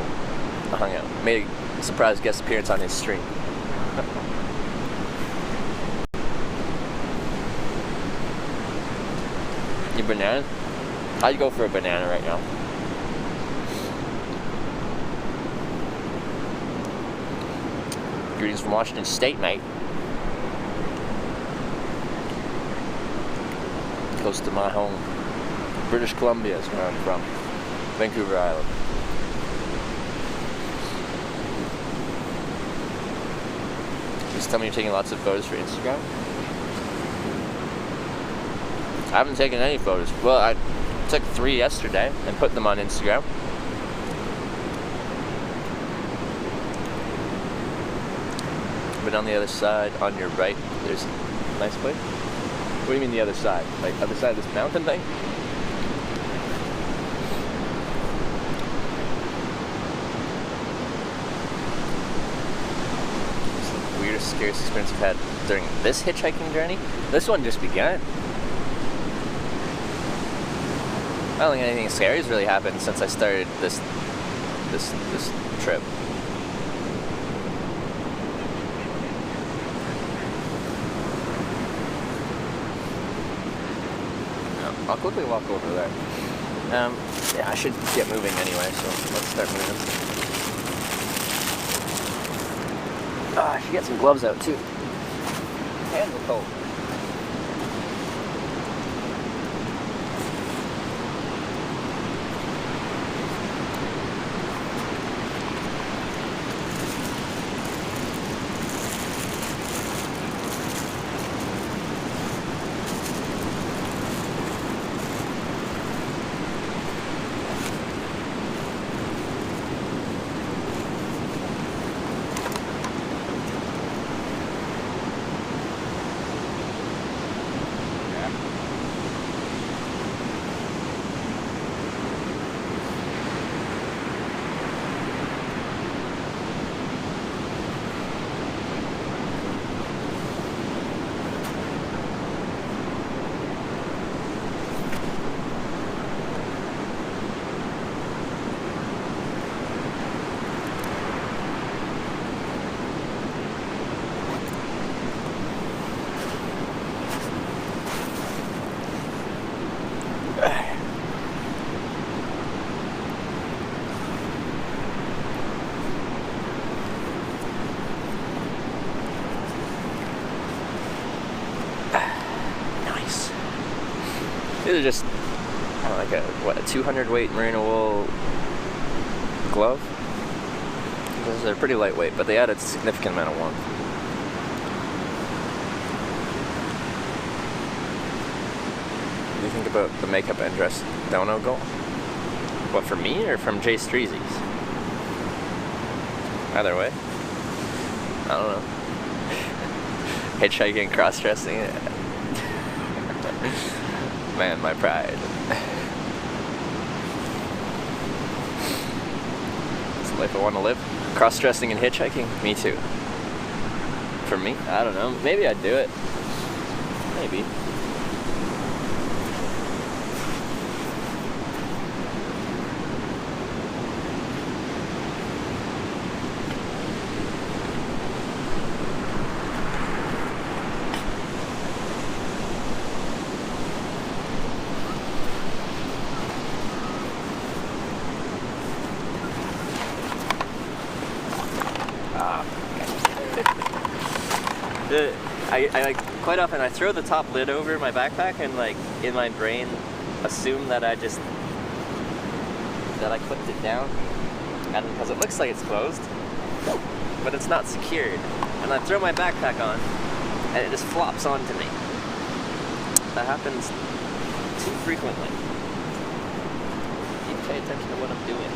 I hung out, made a surprise guest appearance on his stream. You banana? I'd go for a banana right now. Greetings from Washington State, mate. Close to my home. British Columbia is where I'm from. Vancouver Island. Just tell me you're taking lots of photos for Instagram? I haven't taken any photos. Well, I took 3 yesterday and put them on Instagram. But on the other side, on your right, there's a nice place. What do you mean the other side? Like, other side of this mountain thing? It's the weirdest, scariest experience I've had during this hitchhiking journey. This one just began. I don't think anything scary has really happened since I started this trip. I'll quickly walk over there. Yeah, I should get moving anyway, so let's start moving. I should get some gloves out too. Hands are cold. These are just like a 200 weight merino wool glove. They're pretty lightweight, but they add a significant amount of warmth. What do you think about the makeup and dress dono goal? What, for me or from Jay Streezy's? Either way. I don't know. Hitchhiking, cross-dressing. Man, my pride. It's the life I want to live. Cross-dressing and hitchhiking? Me too. For me? I don't know. Maybe I'd do it. Maybe. I like quite often I throw the top lid over my backpack and like in my brain assume that I clipped it down, and because it looks like it's closed, but it's not secured, and I throw my backpack on and it just flops onto me. That happens too frequently. You pay attention to what I'm doing.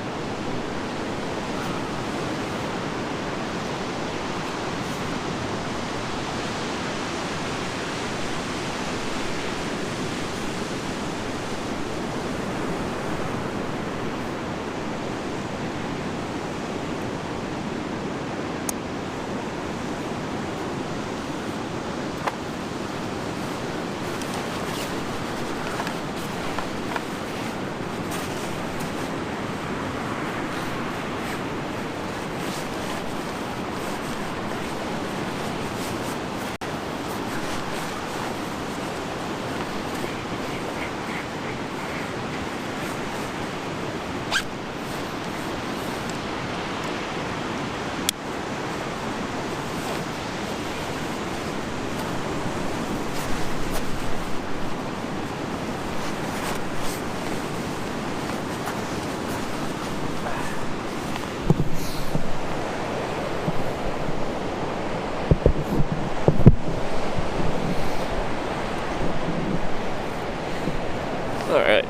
Alright.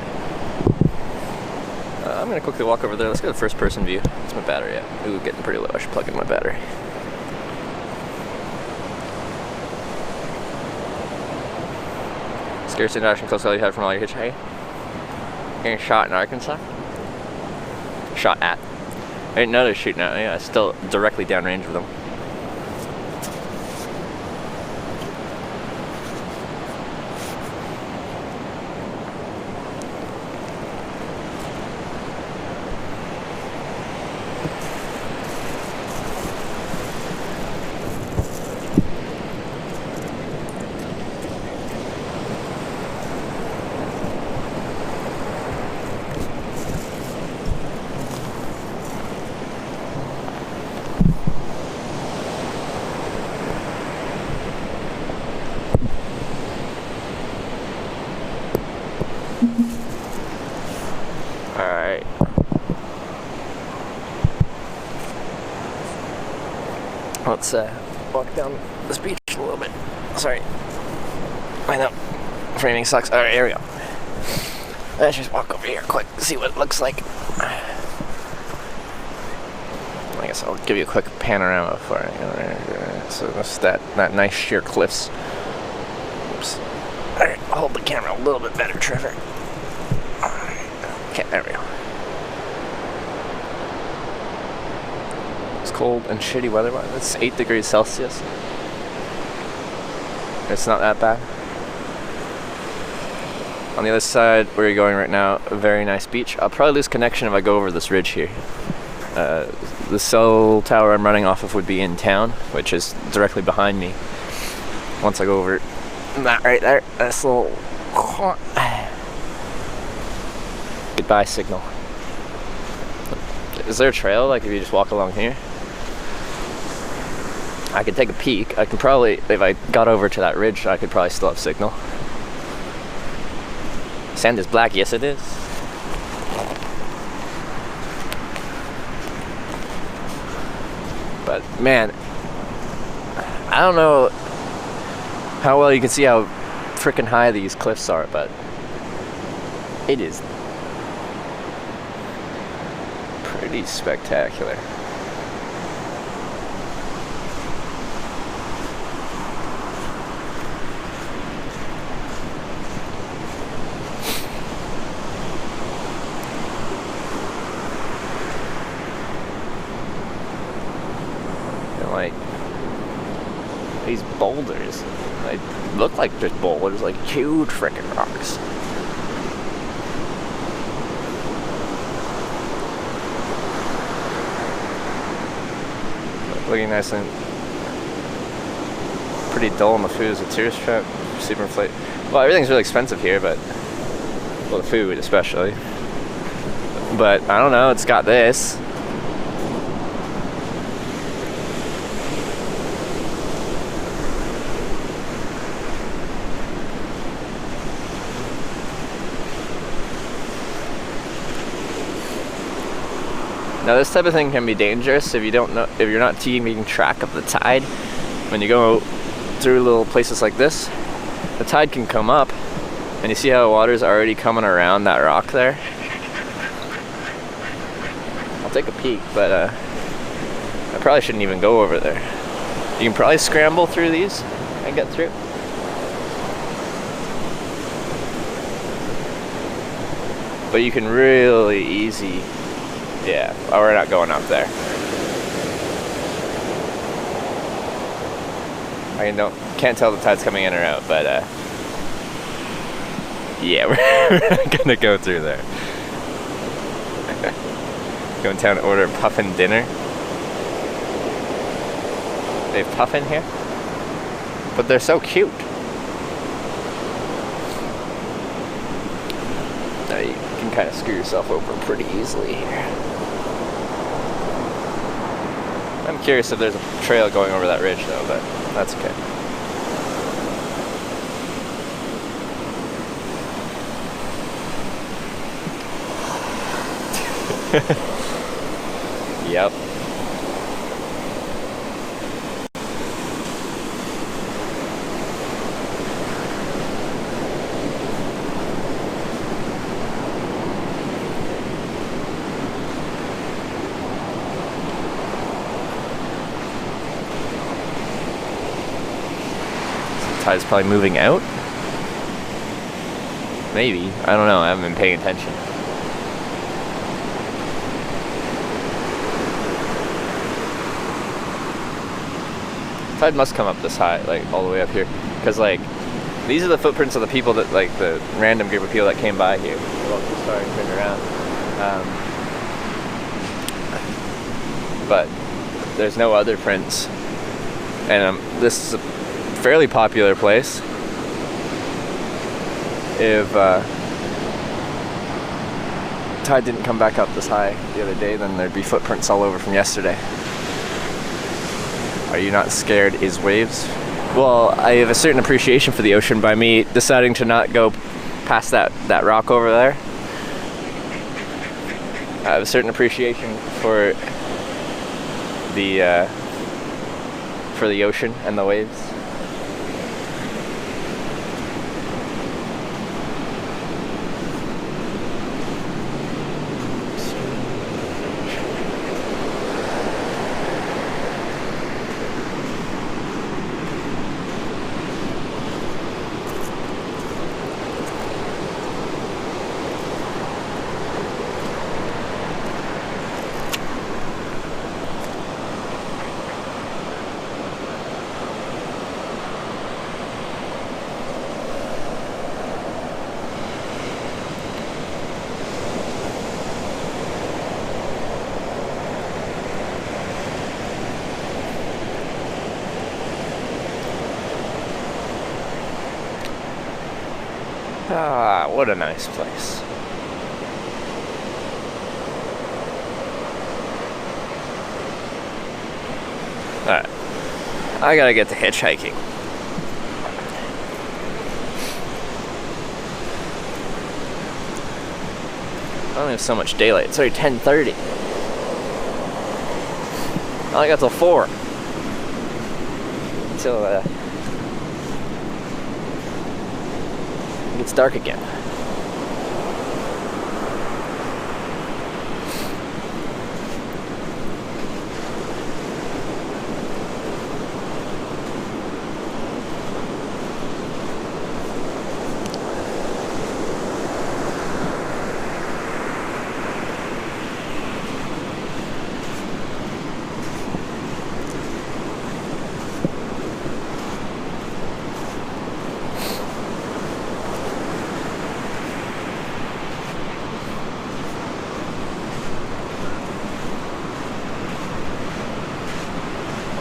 I'm gonna quickly walk over there. Let's go to the first person view. It's my battery at. Ooh, getting pretty low. I should plug in my battery. Scariest interaction close call you had from all your hitchhiking? Getting shot in Arkansas? Shot at. I didn't know they were shooting at me. Yeah, still directly downrange of them. Alright. Let's walk down this beach a little bit. Sorry. I know. Framing sucks. Alright, here we go. Let's just walk over here quick, see what it looks like. I guess I'll give you a quick panorama for it. So that's that nice sheer cliffs. Oops. Alright, I'll hold the camera a little bit better, Trevor. Okay, there we go. It's cold and shitty weather. It's 8 degrees Celsius. It's not that bad. On the other side, where you're going right now, a very nice beach. I'll probably lose connection if I go over this ridge here. The cell tower I'm running off of would be in town, which is directly behind me. Once I go over that right there, this little goodbye signal. Is there a trail, like if you just walk along here? I could take a peek. I can probably, if I got over to that ridge, I could probably still have signal. Sand is black, yes it is. But man, I don't know how well you can see how freaking high these cliffs are, but it is pretty spectacular. And like these boulders, they look like just boulders, like huge freaking rocks. Looking nice and pretty dull on the food. Is a tourist trap, super inflated. Well, everything's really expensive here, but well, the food especially. But I don't know. It's got this. Now this type of thing can be dangerous if you don't know, if you're not keeping track of the tide. When you go through little places like this, the tide can come up And you see how the water's already coming around that rock there? I'll take a peek, but I probably shouldn't even go over there. You can probably scramble through these and get through. But you can really easy, yeah, oh, we're not going up there. I can't tell the tide's coming in or out, but yeah, we're not gonna go through there. Go in town and order puffin dinner. They have puffin here, but they're so cute. You can kind of screw yourself over pretty easily here. I'm curious if there's a trail going over that ridge though, but that's okay. Yep. Tide's probably moving out. Maybe. I don't know. I haven't been paying attention. Tide must come up this high, like all the way up here, because like these are the footprints of the people that, like, the random group of people that came by here. Well, just starting to turn around. But there's no other prints, and this is a fairly popular place. If tide didn't come back up this high the other day, then there'd be footprints all over from yesterday. Are you not scared is waves? Well, I have a certain appreciation for the ocean by me deciding to not go past that rock over there. I have a certain appreciation for the ocean and the waves. Ah, what a nice place. Alright, I gotta get to hitchhiking. I don't have so much daylight. It's already 10:30. I only got till 4. Until it gets dark again.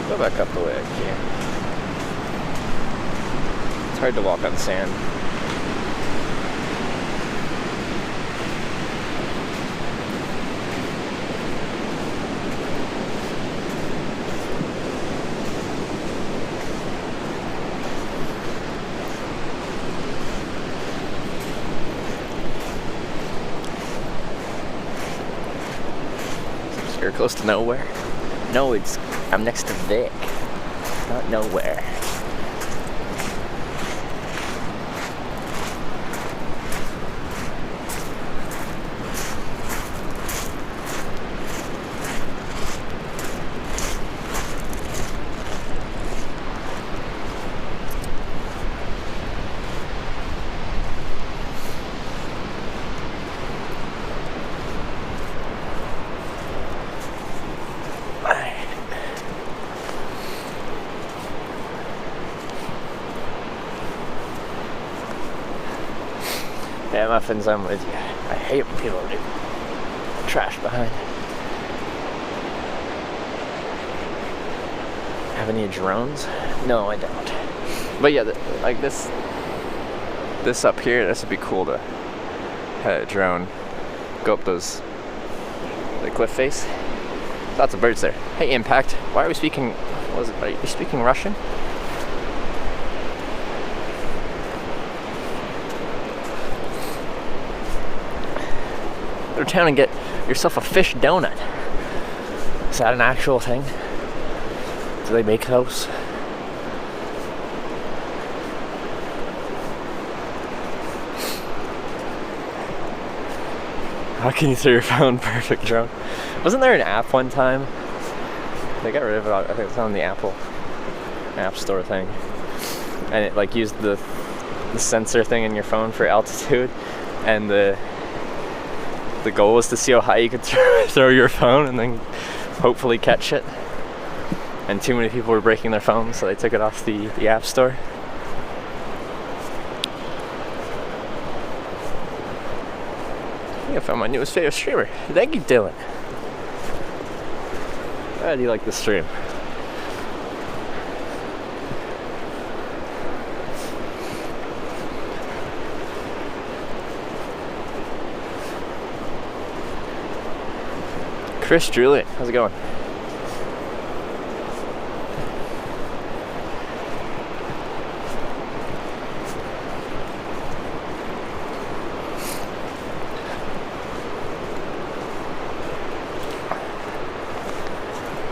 Go back up the way I can. It's hard to walk on sand. You're close to nowhere? No, I'm next to Vic, not nowhere. Yeah, muffins, I'm with you. I hate when people leave trash behind. Have any drones? No, I don't. But yeah, like this up here, this would be cool to have a drone go up the cliff face. Lots of birds there. Hey, Impact, why are we speaking, are you speaking Russian? Go to town and get yourself a fish donut. Is that an actual thing? Do they make those? How can you throw your phone perfect drone? Wasn't there an app one time? They got rid of it. I think it's on the Apple App Store thing, and it like used the sensor thing in your phone for altitude, and the goal was to see how high you could throw your phone and then hopefully catch it. And too many people were breaking their phones, so they took it off the App Store. I found my newest favorite streamer. Thank you, Dylan. How do you like the stream? Chris Julian, how's it going?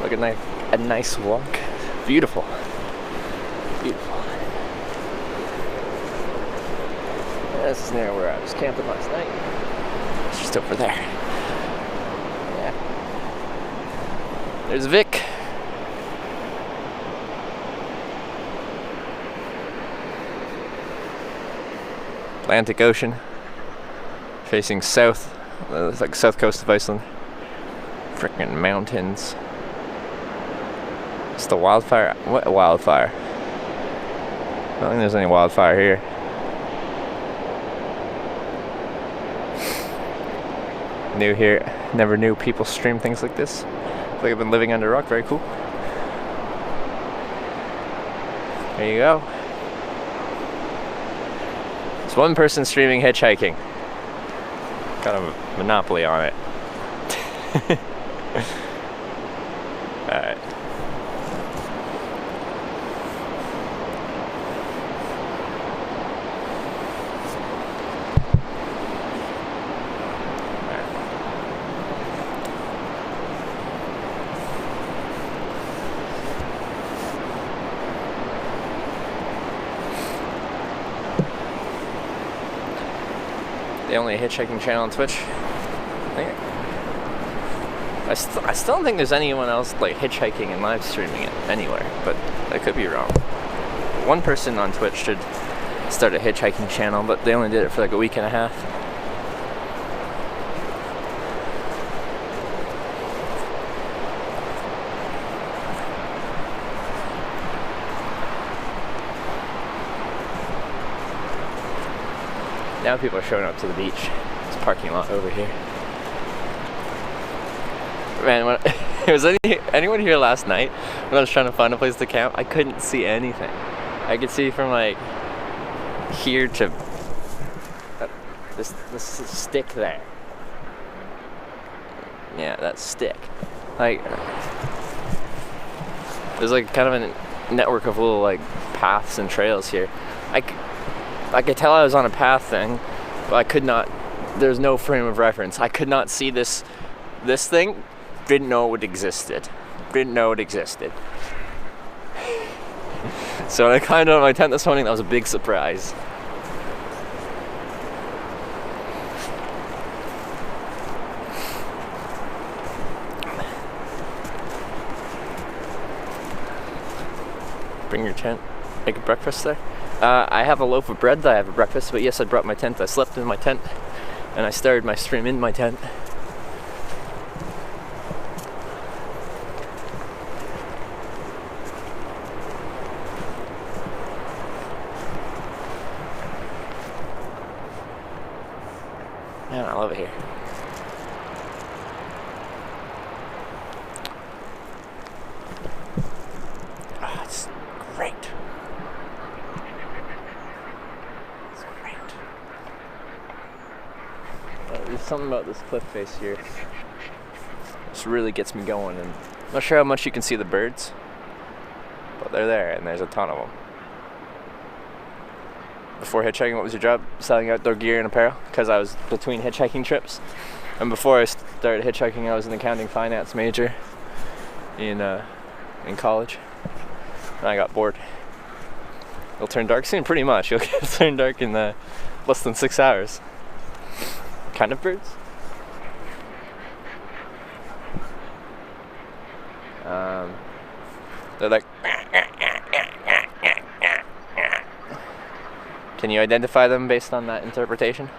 Look at a nice walk. Beautiful. Beautiful. This is near where I was camping last night. It's just over there. Yeah. There's Vic. Atlantic Ocean. Facing south. It's like south coast of Iceland. Freaking mountains. It's the wildfire. What wildfire? I don't think there's any wildfire here. New here. Never knew people stream things like this. I feel like I've been living under a rock. Very cool. There you go. It's one person streaming hitchhiking. Got a monopoly on it. Alright. The only hitchhiking channel on Twitch. I still don't think there's anyone else like hitchhiking and live streaming it anywhere, but I could be wrong. One person on Twitch should start a hitchhiking channel, but they only did it for like a week and a half. Now people are showing up to the beach. It's a parking lot over here. Man, was anyone here last night when I was trying to find a place to camp? I couldn't see anything. I could see from like here to this stick there. Yeah, that stick. Like there's like kind of a network of little like paths and trails here. I could tell I was on a path thing, but I could not. There's no frame of reference. I could not see this thing. Didn't know it existed. Didn't know it existed. So when I climbed out of my tent this morning, that was a big surprise. Bring your tent. Make a breakfast there. I have a loaf of bread that I have for breakfast, but yes, I brought my tent. I slept in my tent, and I started my stream in my tent. I love it here. Oh, it's great. It's great. There's something about this cliff face here. This really gets me going, and I'm not sure how much you can see the birds, but they're there, and there's a ton of them. Before hitchhiking, what was your job? Selling outdoor gear and apparel? Because I was between hitchhiking trips. And before I started hitchhiking, I was an accounting finance major in college. And I got bored. It'll turn dark soon, pretty much. It'll turn dark in less than 6 hours. Kind of birds? They're like... Can you identify them based on that interpretation?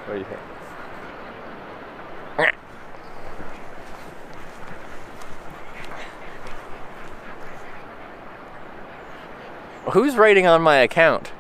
What do you think? Who's writing on my account?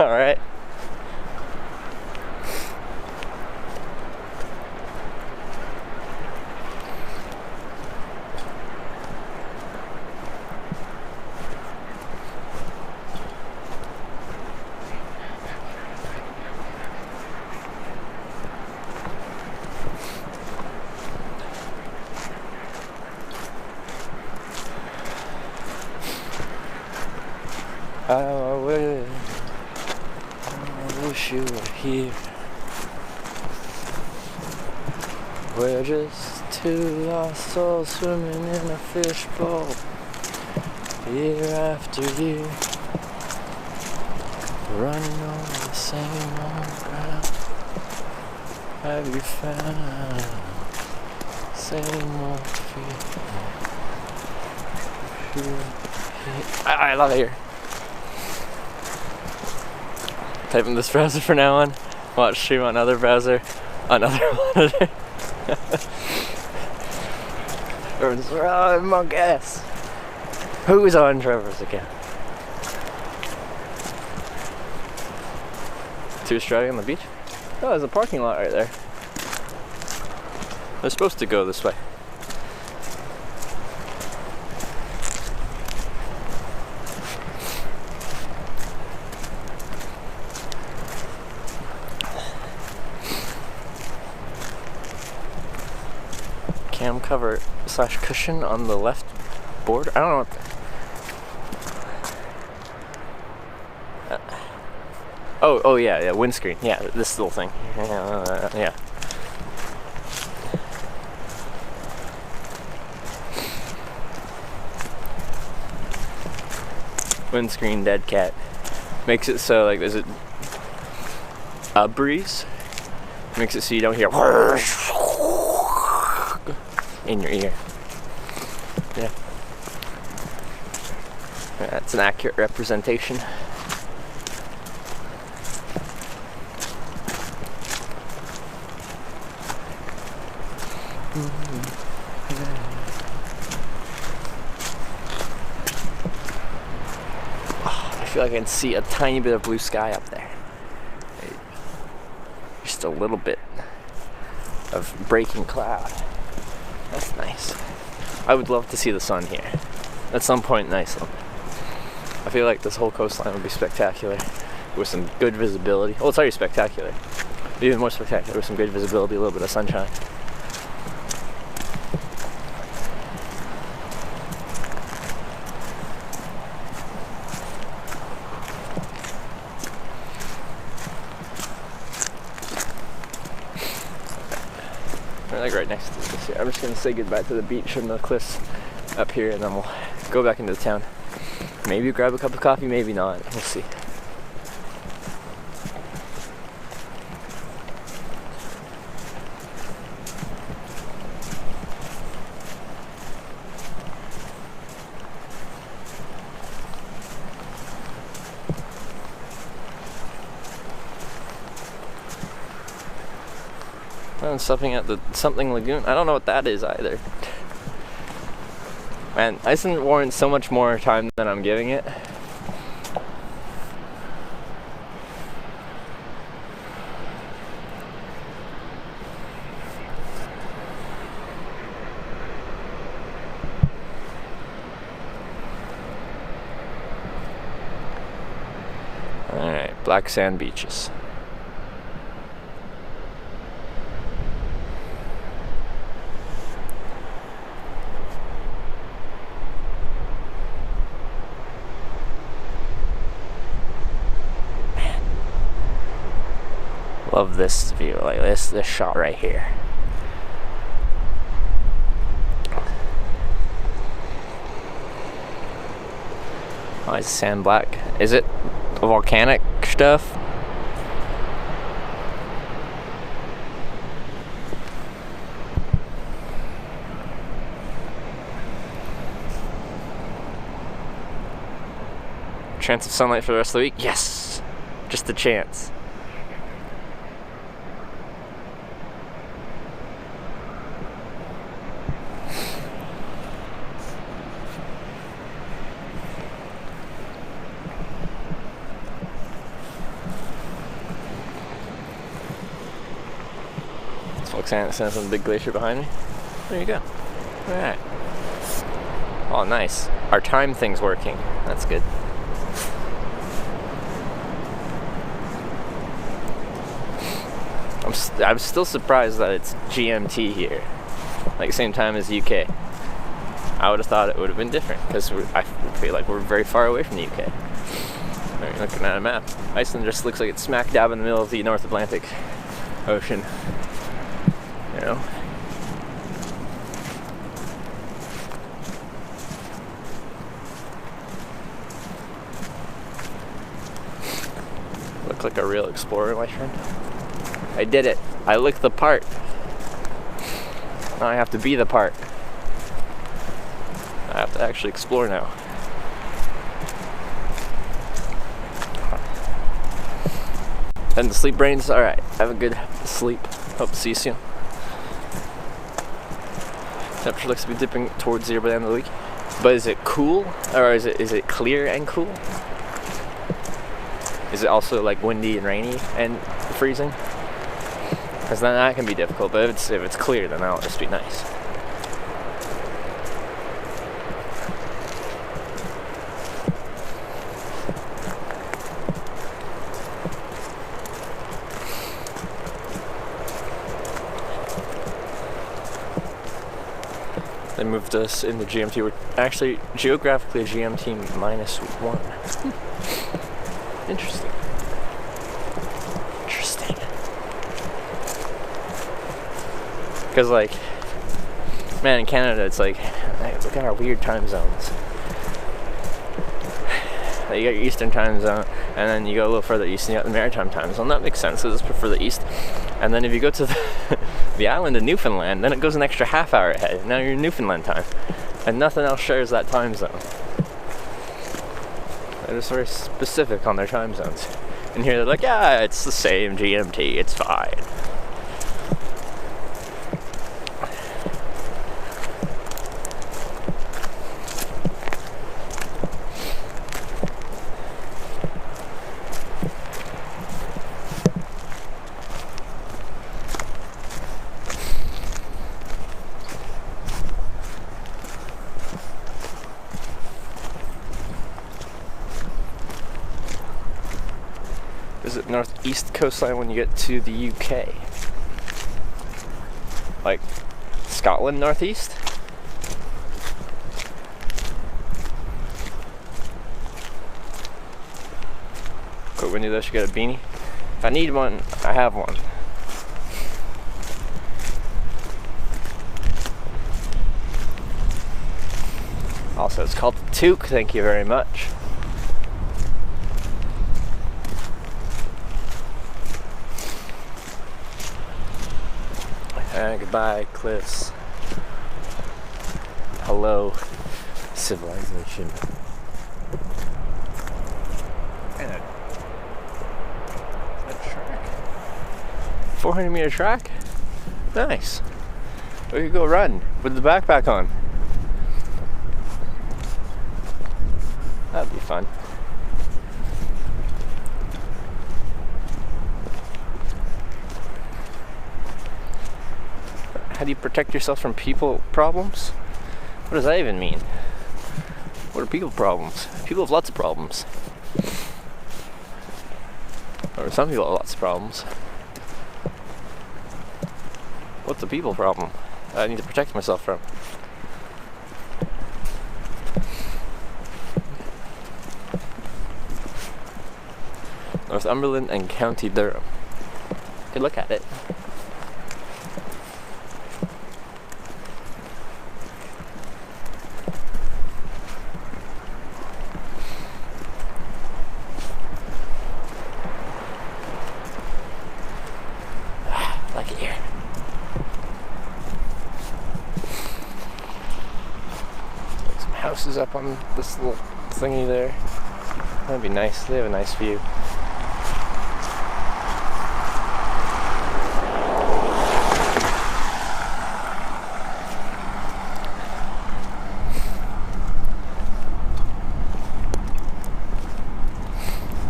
All right. I wish you were here. We're just two lost souls swimming in a fishbowl, year after year, running over the same old ground. Have you found same old fear? I love it here. Type in this browser from now on. Watch stream on another browser, another monitor. Everyone's oh, monk ass. Who's on Trevor's account? To Australia on the beach? Oh, there's a parking lot right there. They're supposed to go this way. Cam cover / cushion on the left board. I don't know what oh yeah, windscreen. Yeah, this little thing. Yeah. Windscreen dead cat. Makes it so like there's a breeze. Makes it so you don't hear in your ear. Yeah. That's an accurate representation. Oh, I feel like I can see a tiny bit of blue sky up there. Just a little bit of breaking cloud. That's nice. I would love to see the sun here at some point in Iceland. I feel like this whole coastline would be spectacular with some good visibility. Oh, it's already spectacular. But even more spectacular with some good visibility, a little bit of sunshine. We're like right next to this here. I'm just gonna say goodbye to the beach and the cliffs up here, and then we'll go back into the town. Maybe grab a cup of coffee, maybe not. We'll see. I'm sleeping at the something lagoon. I don't know what that is either. Man, Iceland warrants so much more time than I'm giving it. Alright, black sand beaches. Man. Love this view, like this shot right here. Why is the sand black? Is it volcanic stuff? Chance of sunlight for the rest of the week? Yes! Just a chance. Standing on the big glacier behind me. There you go. Alright. Oh, nice. Our time thing's working. That's good. I'm still surprised that it's GMT here. Like same time as UK. I would have thought it would have been different because I feel like we're very far away from the UK. Right, looking at a map. Iceland just looks like it's smack dab in the middle of the North Atlantic Ocean. You know? Look like a real explorer, my friend. I did it. I looked the part. Now I have to be the part. I have to actually explore now. And the sleep brains, alright. Have a good sleep. Hope to see you soon. Temperature looks to be dipping towards 0 by the end of the week. But is it cool? Or is it clear and cool? Is it also like windy and rainy and freezing? Because then that can be difficult, but if it's clear, then that'll just be nice. They moved us in the GMT. We're actually geographically GMT -1. Interesting. Interesting. Because, like, man, in Canada, it's like, look at our weird time zones. You got your Eastern time zone, and then you go a little further east and you got the Maritime time zone. That makes sense, because it's further east. And then if you go to the island of Newfoundland, then it goes an extra half hour ahead. Now you're in Newfoundland time. And nothing else shares that time zone. They're just very specific on their time zones. And here they're like, yeah, it's the same GMT, it's fine. Visit northeast coastline when you get to the UK. Like Scotland northeast? Quick window though, should get a beanie. If I need one, I have one. Also, it's called the toque, thank you very much. Goodbye, cliffs. Hello, civilization. And a track. 400-meter track? Nice. We could go run with the backpack on. That'd be fun. How do you protect yourself from people problems? What does that even mean? What are people problems? People have lots of problems. Or some people have lots of problems. What's the people problem that I need to protect myself from? Northumberland and County Durham. Good look at it. Like it here. Some houses up on this little thingy there. That'd be nice. They have a nice view.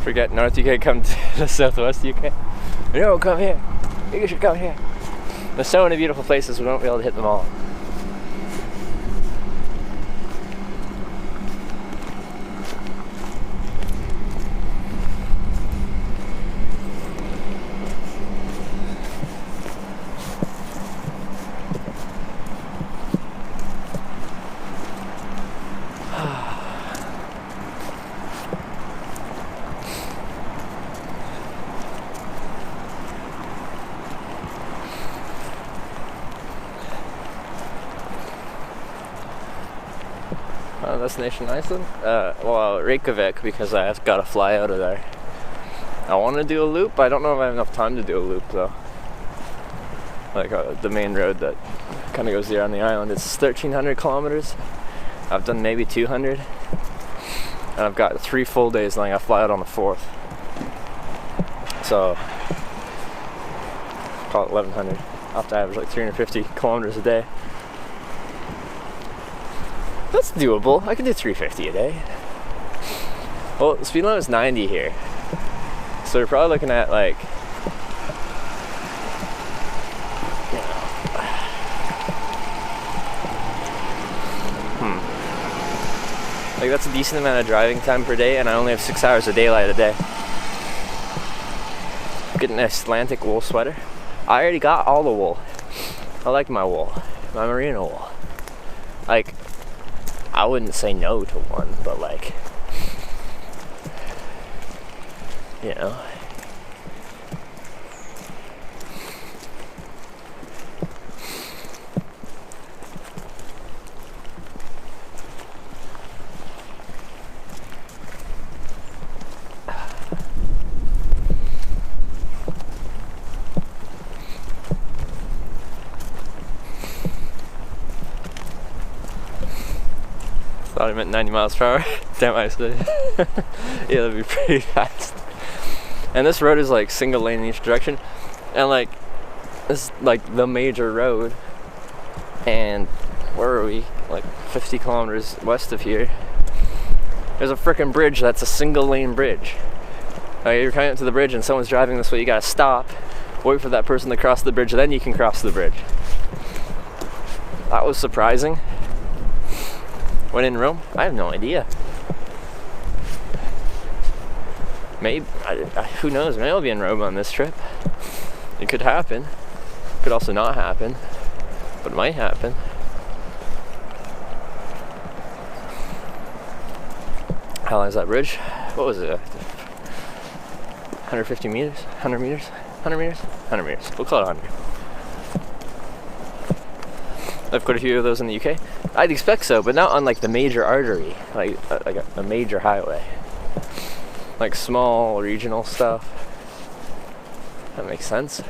Forget North UK, come to the Southwest UK. No, come here. You should come here. There's so many beautiful places, we won't be able to hit them all. Destination Iceland? Well, Reykjavik, because I've got to fly out of there. I want to do a loop. I don't know if I have enough time to do a loop though. Like the main road that kind of goes around the island. It's 1,300 kilometers. I've done maybe 200, and I've got 3 full days, and I got to fly out on the 4th. So call it 1,100. I have to average like 350 kilometers a day. That's doable. I can do 350 a day. Well, the speed limit is 90 here. So we're probably looking at like, like that's a decent amount of driving time per day, and I only have 6 hours of daylight a day. I'm getting an Icelandic wool sweater. I already got all the wool. I like my wool, my merino wool. Like, I wouldn't say no to one, but like, you know. Thought I meant 90 miles per hour. Damn, I said. Yeah, that'd be pretty fast. And this road is like single lane in each direction, and like this is like the major road. And where are we? Like 50 kilometers west of here. There's a frickin' bridge that's a single lane bridge. Like, you're coming up to the bridge and someone's driving this way, you gotta stop, wait for that person to cross the bridge, then you can cross the bridge. That was surprising. When in Rome, I have no idea. Maybe, who knows, maybe I'll be in Rome on this trip. It could happen. It could also not happen. But it might happen. How long is that bridge? What was it? 150 meters? 100 meters? 100 meters? 100 meters. We'll call it 100. I've quite a few of those in the UK. I'd expect so, but not on like the major artery, like a major highway. Like small regional stuff. That makes sense.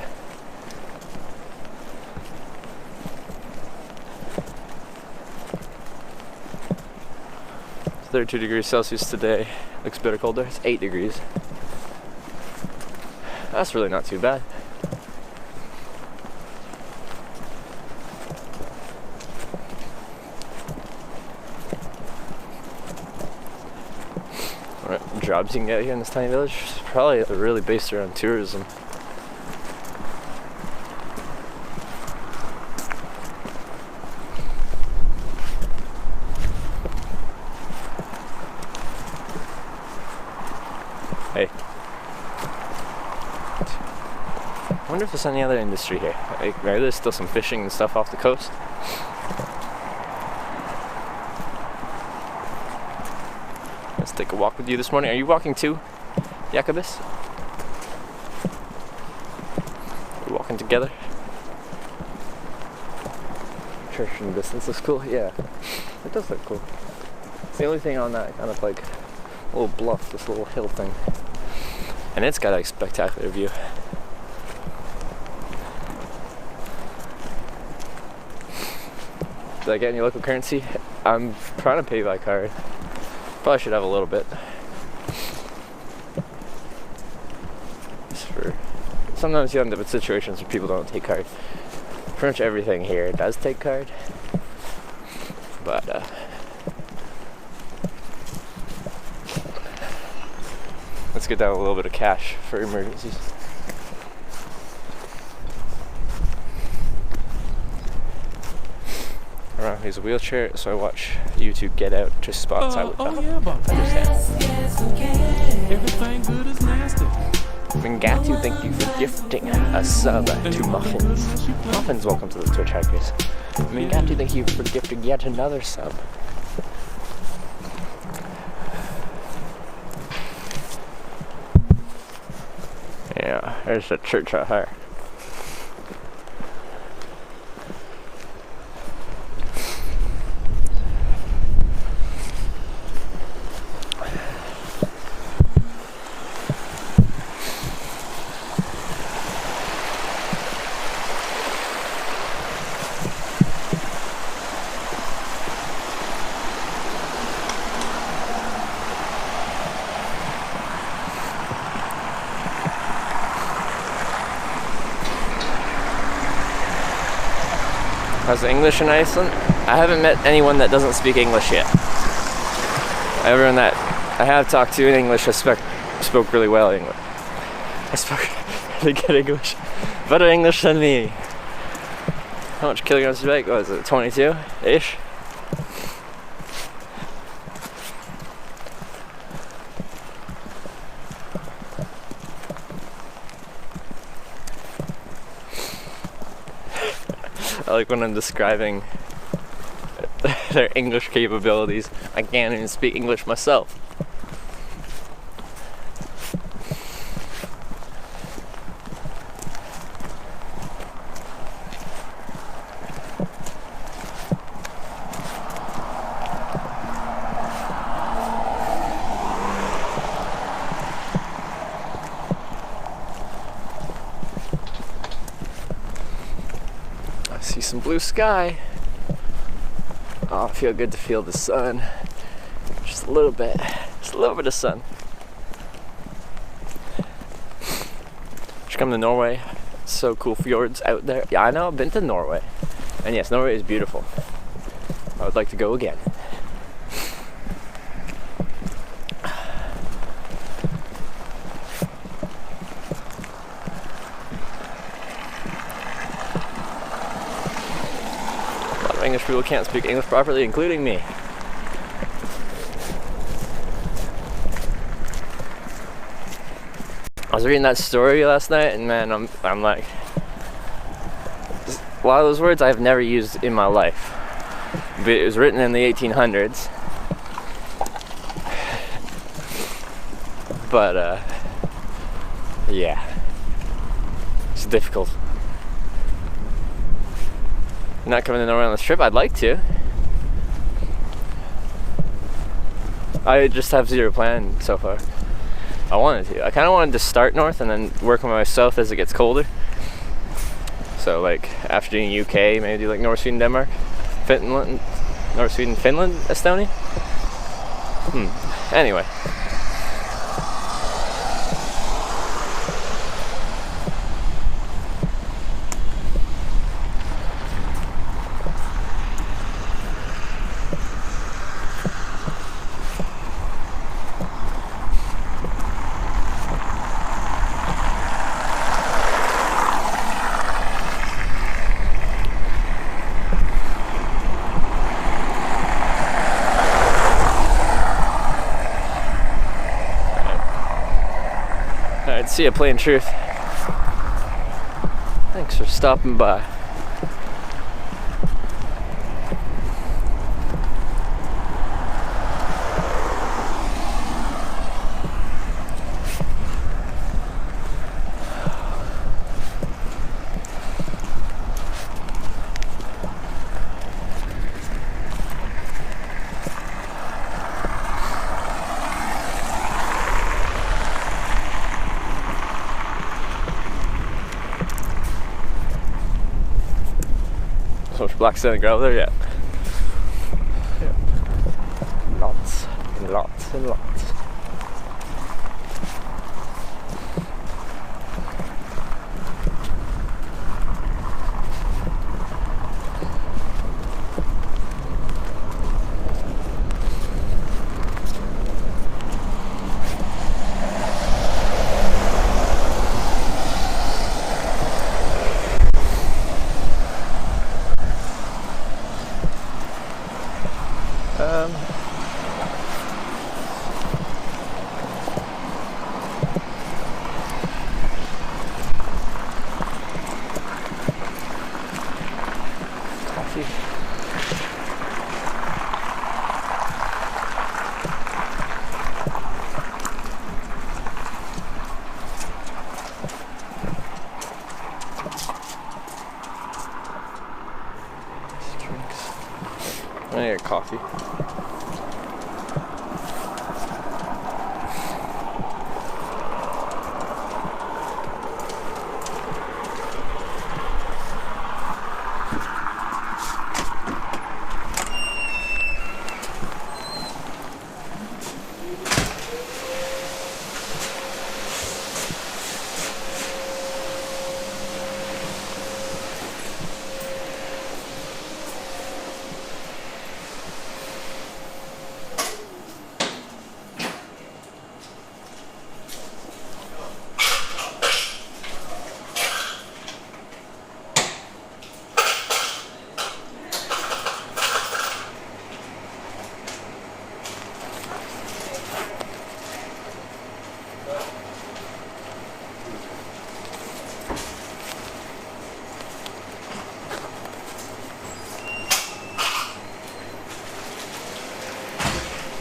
32 degrees Celsius today. Looks a bit colder. It's 8 degrees. That's really not too bad. What jobs you can get here in this tiny village? Probably really based around tourism. Hey. I wonder if there's any other industry here. Like, maybe there's still some fishing and stuff off the coast. Let's take a walk with you this morning. Are you walking too, Jacobus? We're walking together. Church in the distance looks cool. Yeah, it does look cool. It's the only thing on that kind of like little bluff, this little hill thing. And it's got a spectacular view. Did I get any local currency? I'm trying to pay by card. Probably should have a little bit. Just for sometimes you end up in situations where people don't take card. Pretty much everything here does take card. But let's get down a little bit of cash for emergencies. He's a wheelchair, so I watch YouTube Get Out, just spots I would yeah, understand. Everything good is nasty. Mingatu, thank you for gifting a sub to Muffins. Muffins, welcome to the Twitch Hackers. Mingatu, thank you for gifting yet another sub. Yeah, there's the church out here. How's English in Iceland? I haven't met anyone that doesn't speak English yet. Everyone that I have talked to in English has spoke really well English. I spoke really good English. Better English than me. How much kilograms do you make? What is it, 22-ish? I like when I'm describing their English capabilities. I can't even speak English myself. See some blue sky. Oh, I feel good to feel the sun. Just a little bit of sun. Should come to Norway. It's so cool fjords out there. Yeah, I know, I've been to Norway. And yes, Norway is beautiful. I would like to go again. English people can't speak English properly, including me. I was reading that story last night, and man, I'm like, a lot of those words I've never used in my life. But it was written in the 1800s. But yeah, it's difficult. Not coming to Norway on this trip. I'd like to. I just have zero plan so far. I wanted to. I kind of wanted to start north and then work my way south as it gets colder. So like after doing UK, maybe do like North Sweden, Denmark, Finland, North Sweden, Finland, Estonia. Anyway. See ya, Plain Truth. Thanks for stopping by. So much black sand and gravel there, yeah. Lots and lots and lots. Coffee. Drinks. I got coffee.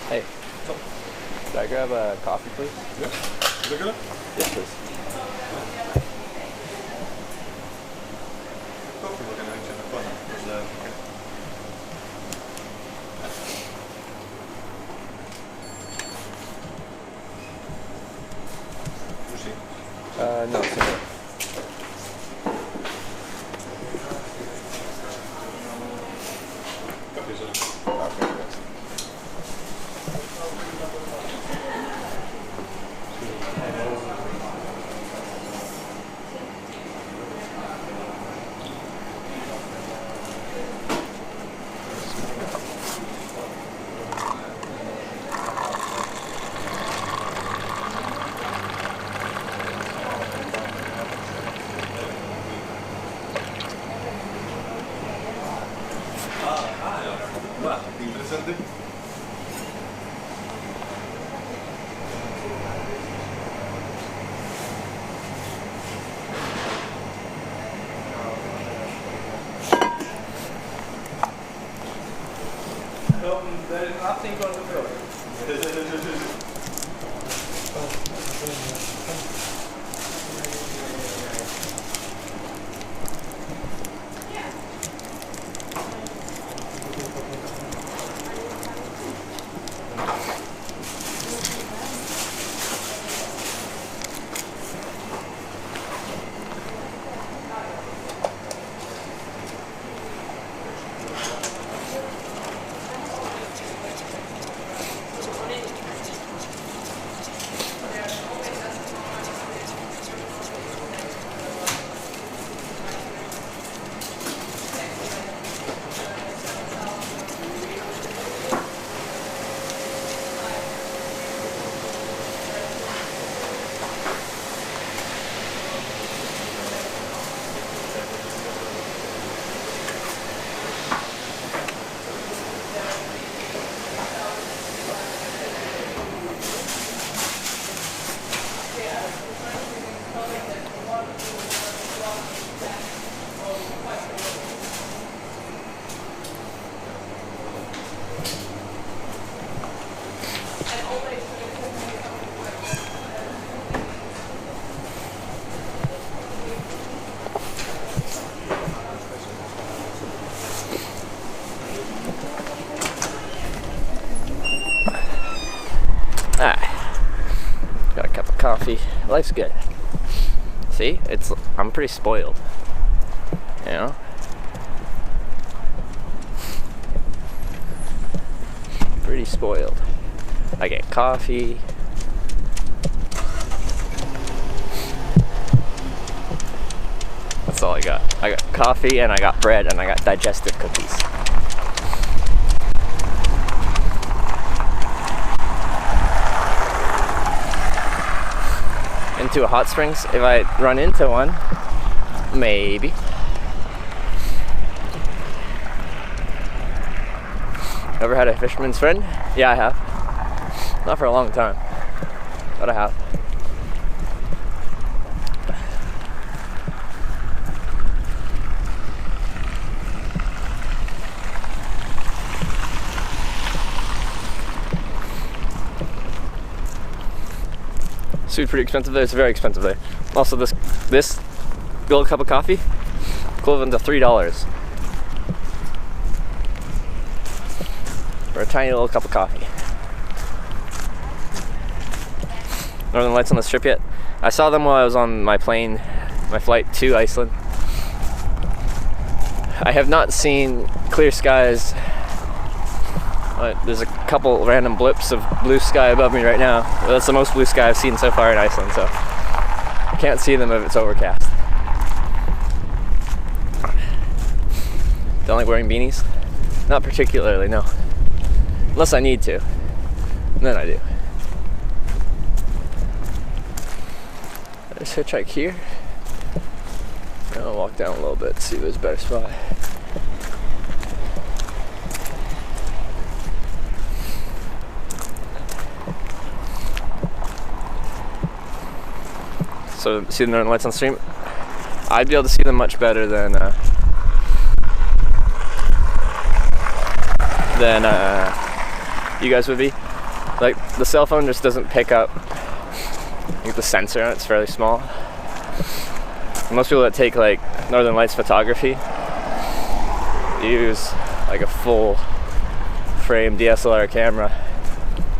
Hey, could I grab a coffee, please? Yeah. Is that good? Yes, please. Coffee var kan jag känna på den. No, sorry. Kaffe så. Okay. Va, interesante. There is nothing on the floor. Got a cup of coffee. Life's good. See, I'm pretty spoiled. You know? Pretty spoiled. I get coffee. That's all I got. I got coffee and I got bread and I got digestive cookies. Into a hot springs, if I run into one, maybe. Ever had a fisherman's friend? Yeah, I have. Not for a long time, but I have. Food pretty expensive there. It's very expensive there. Also, this little cup of coffee, equivalent to $3 for a tiny little cup of coffee. Northern Lights on the Strip yet? I saw them while I was on my flight to Iceland. I have not seen clear skies. There's a couple random blips of blue sky above me right now. That's the most blue sky I've seen so far in Iceland, so I can't see them if it's overcast. Don't like wearing beanies? Not particularly, no. Unless I need to. And then I do. Let's hitchhike here. I'll walk down a little bit, see if there's a better spot. So, see the Northern Lights on stream? I'd be able to see them much better than you guys would be. Like, the cell phone just doesn't pick up. I think the sensor on it's fairly small. Most people that take like Northern Lights photography use like a full frame DSLR camera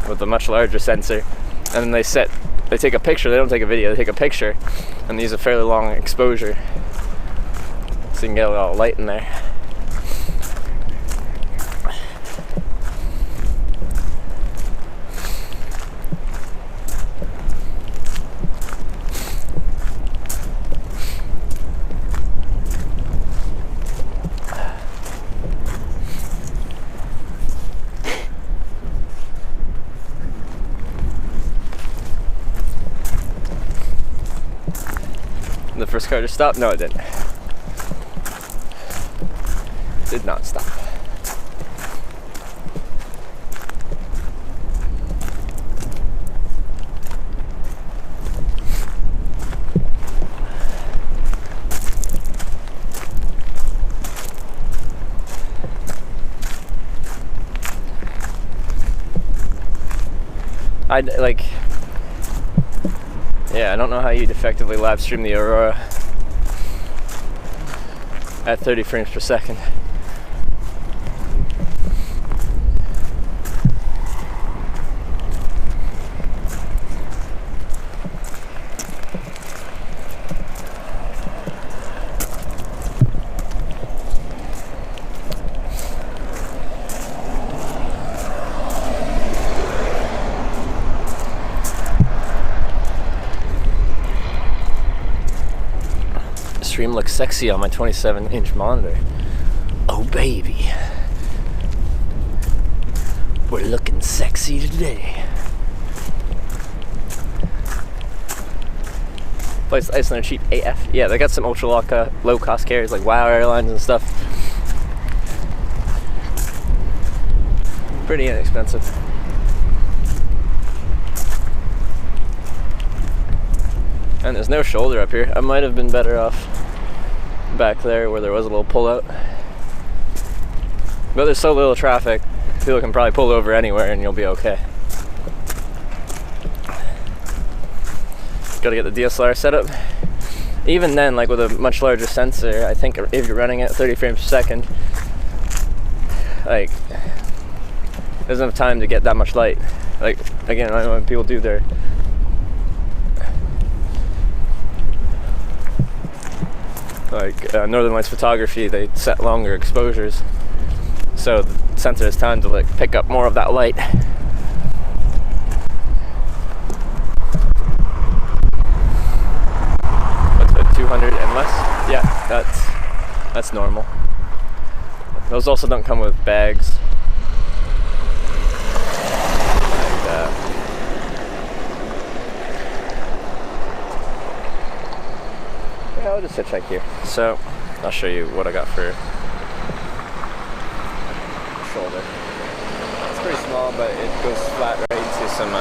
with a much larger sensor, and then they take a picture. They don't take a video, they take a picture and they use a fairly long exposure so you can get a lot of light in there. The first car just stopped? No, it didn't. Did not stop. I don't know how you'd effectively live stream the aurora at 30 frames per second. Stream looks sexy on my 27-inch monitor. Oh baby, we're looking sexy today. Flights to Iceland are cheap AF. Yeah, they got some ultra low cost carriers like WOW Airlines and stuff. Pretty inexpensive. And there's no shoulder up here. I might have been better off back there where there was a little pullout. But there's so little traffic, people can probably pull over anywhere and you'll be okay. Got to get the DSLR set up. Even then, like with a much larger sensor, I think if you're running at 30 frames per second, like there's enough time to get that much light. Like again, I know when people do their Northern Lights photography, they set longer exposures, so the sensor has time to like pick up more of that light. What's that, 200 and less? Yeah, that's normal. Those also don't come with bags. I'll just hitchhike here. So, I'll show you what I got for shoulder. It's pretty small, but it goes flat right into some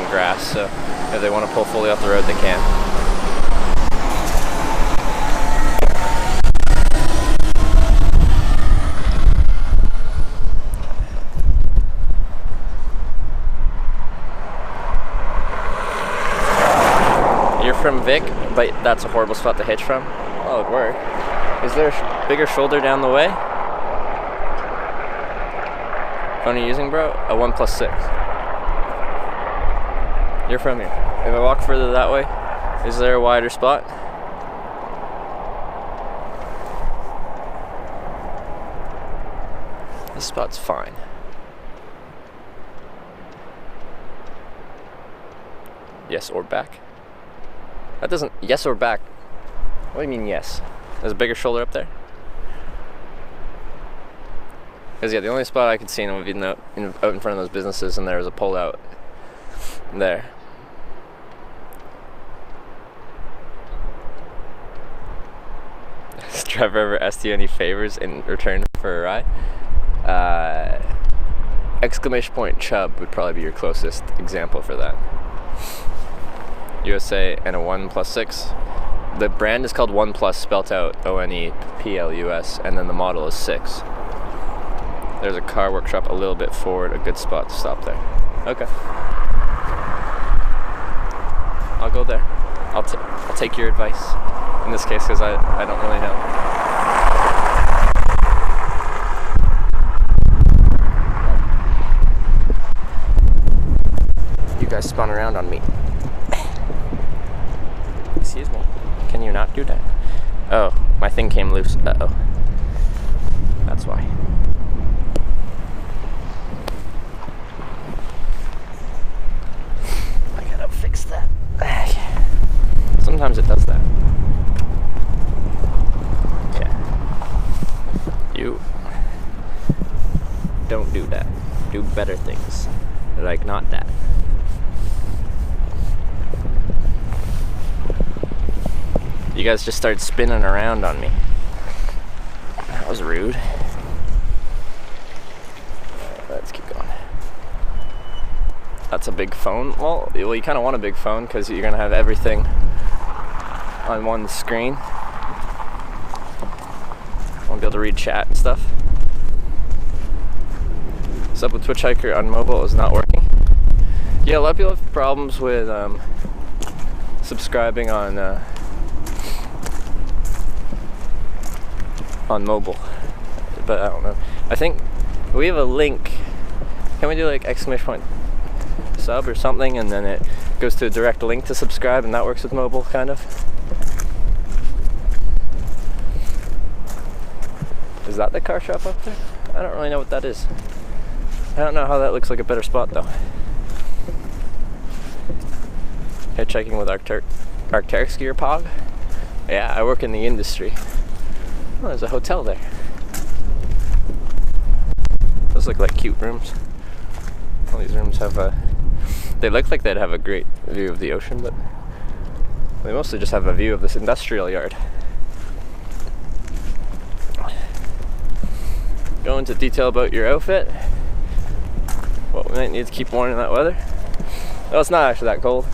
grass, so if they want to pull fully off the road, they can. You're from Vic, but that's a horrible spot to hitch from. Oh, it'd work. Is there a bigger shoulder down the way? Phone are you using, bro? A 1+6. You're from here. If I walk further that way, is there a wider spot? This spot's fine. Yes or back? That doesn't, yes or back? What do you mean yes? There's a bigger shoulder up there? Because yeah, the only spot I could see would be out in front of those businesses, and there was a pull out there. Does Trevor ever ask you any favors in return for a ride? Exclamation point Chubb would probably be your closest example for that. USA and a 1+6. The brand is called OnePlus, spelt out ONEPLUS, and then the model is 6. There's a car workshop a little bit forward, a good spot to stop there. Okay. I'll go there. I'll take your advice in this case, because I don't really know. You guys spun around on me. Excuse me. Can you not do that? Oh, my thing came loose. Uh-oh. That's why. I gotta fix that. Sometimes it does that. Yeah. You don't do that. Do better things. Like not that. You guys just started spinning around on me. That was rude. Let's keep going. That's a big phone. Well, you kind of want a big phone because you're gonna have everything on one screen. Won't be able to read chat and stuff. What's up with Twitch Hiker on mobile is not working. Yeah, a lot of people have problems with subscribing on mobile, but I don't know. I think we have a link. Can we do like exclamation point sub or something, and then it goes to a direct link to subscribe, and that works with mobile, kind of? Is that the car shop up there? I don't really know what that is. I don't know how that looks like a better spot though. Hitchhiking with Arcteryx skier Pog? Yeah, I work in the industry. Oh, there's a hotel there. Those look like cute rooms. All these rooms have they look like they'd have a great view of the ocean, but they mostly just have a view of this industrial yard. Go into detail about your outfit. What we might need to keep warm in that weather. Oh, it's not actually that cold.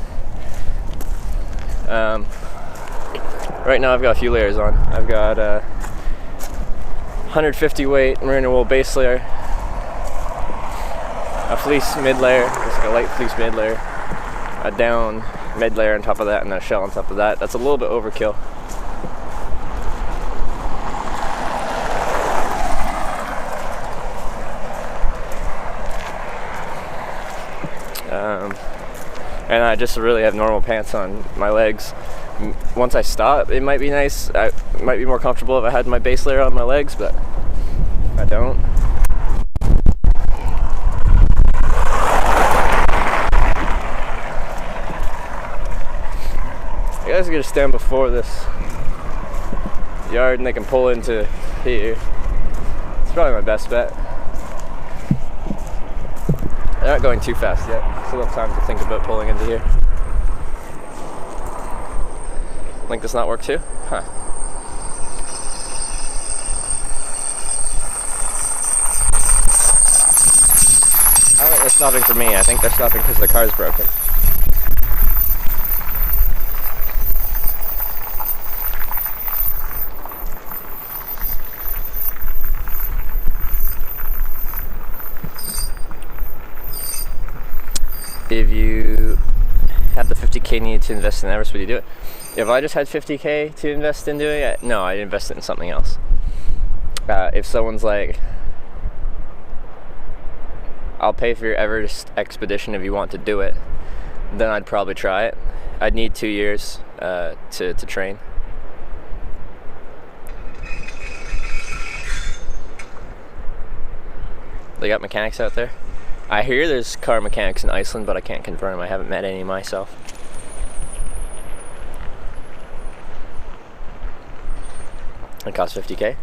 Right now I've got a few layers on. I've got 150 weight merino wool base layer, a fleece mid layer, just like a light fleece mid layer, a down mid layer on top of that and then a shell on top of that. That's a little bit overkill. And I just really have normal pants on my legs. Once I stop, it might be nice. It might be more comfortable if I had my base layer on my legs, but I don't. You guys are gonna stand before this yard and they can pull into here. It's probably my best bet. They're not going too fast yet. Still have time to think about pulling into here. Link does not work too? Huh. I don't think they're stopping for me. I think they're stopping because the car's broken. If you had the 50k needed to invest in Everest, would you do it? If I just had 50k to invest in doing it, no, I'd invest it in something else. If someone's like, I'll pay for your Everest expedition if you want to do it, then I'd probably try it. I'd need 2 years to train. They got mechanics out there. I hear there's car mechanics in Iceland, but I can't confirm. I haven't met any myself. It costs 50k.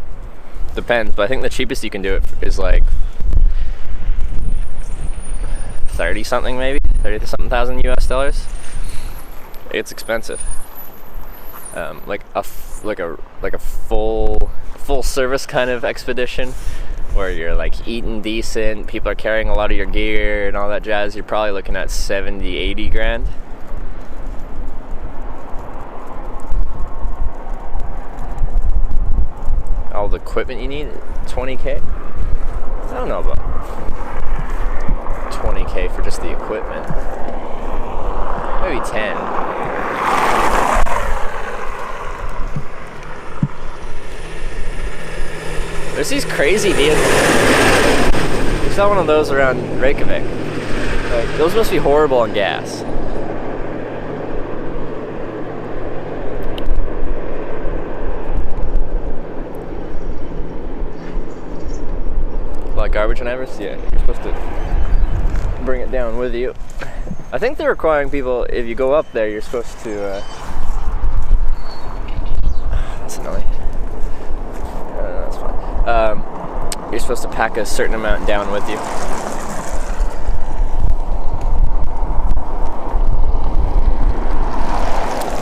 Depends, but I think the cheapest you can do it is like 30 something, maybe 30 something thousand US dollars. It's expensive. Like a full service kind of expedition, where you're like eating decent, people are carrying a lot of your gear and all that jazz, you're probably looking at 70-80 grand. All the equipment you need, 20k? I don't know about 20k for just the equipment. Maybe 10. There's these crazy vehicles. We saw one of those around Reykjavik. Like, those must be horrible on gas. A lot of garbage on Everest? Yeah, you're supposed to bring it down with you. I think they're requiring people, if you go up there, you're supposed to... That's annoying. That's fine. You're supposed to pack a certain amount down with you.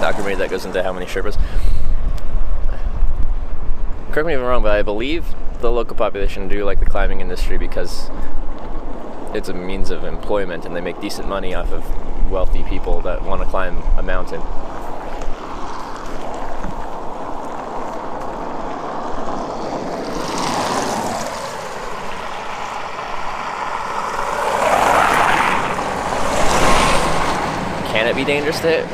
Documentary that goes into how many Sherpas. Correct me if I'm wrong, but I believe the local population do like the climbing industry because it's a means of employment and they make decent money off of wealthy people that want to climb a mountain. Can it be dangerous to hit?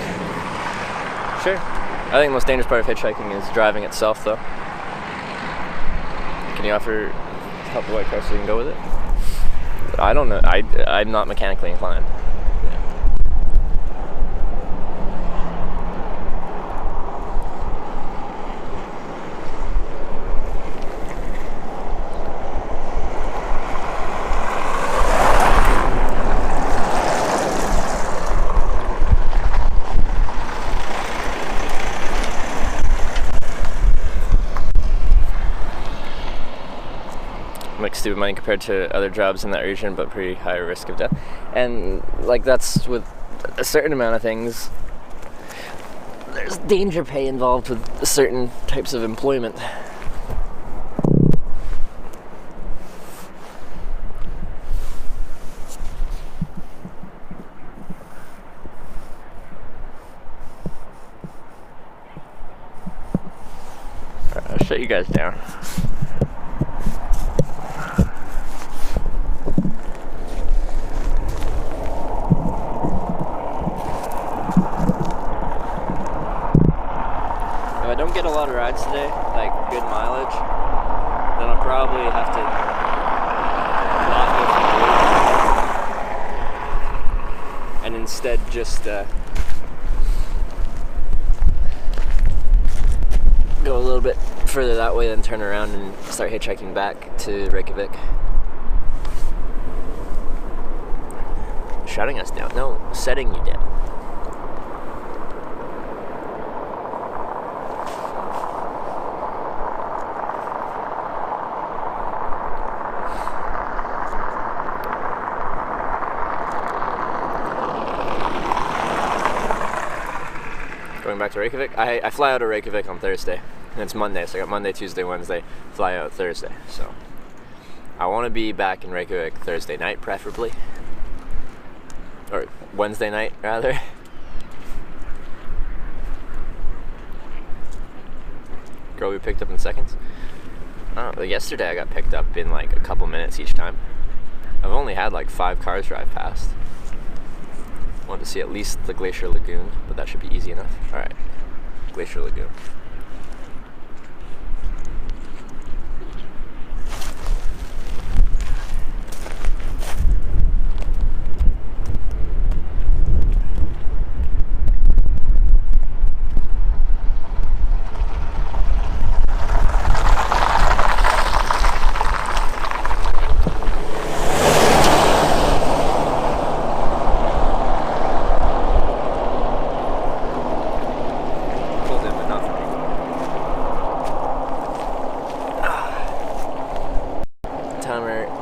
Sure. I think the most dangerous part of hitchhiking is driving itself, though. Can you offer help the white car so you can go with it? I don't know. I'm not mechanically inclined. Like stupid money compared to other jobs in that region, but pretty high risk of death. And like that's with a certain amount of things. There's danger pay involved with certain types of employment. I'll shut you guys down. lot of rides today, like good mileage, then I'll probably have to not go for and instead just go a little bit further that way, then turn around and start hitchhiking back to Reykjavik. Shutting us down? No, setting you down. Going back to Reykjavik. I fly out of Reykjavik on Thursday, and it's Monday, so I got Monday, Tuesday, Wednesday, fly out Thursday. So I want to be back in Reykjavik Thursday night, preferably, or Wednesday night rather. Girl we picked up in seconds. I don't know, yesterday I got picked up in like a couple minutes each time. I've only had like 5 cars drive past. Wanted to see at least the Glacier Lagoon, but that should be easy enough. Alright, Glacier Lagoon.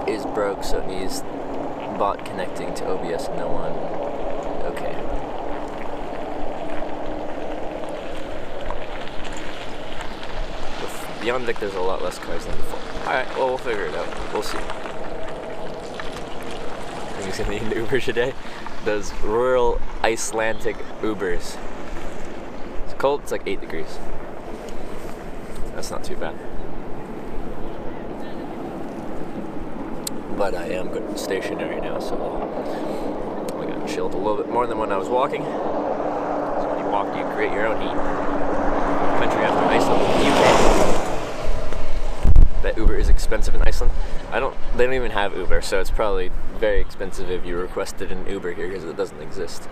Is broke, so it needs bot connecting to OBS and no one. Okay. Beyond Vic, there's a lot less cars than before. Alright, well, we'll figure it out. We'll see. I think he's gonna need an Uber today. Those rural Icelandic Ubers. It's cold, it's like 8 degrees. That's not too bad. But I am good stationary now, so I got chilled a little bit more than when I was walking. So when you walk, you create your own heat. Country after Iceland, UK. That Uber is expensive in Iceland. They don't even have Uber, so it's probably very expensive if you requested an Uber here because it doesn't exist.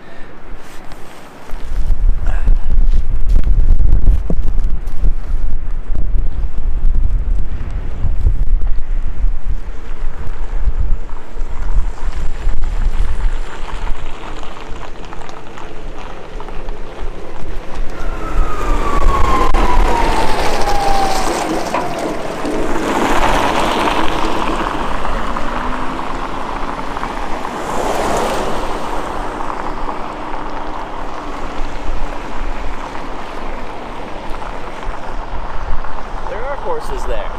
Horses there.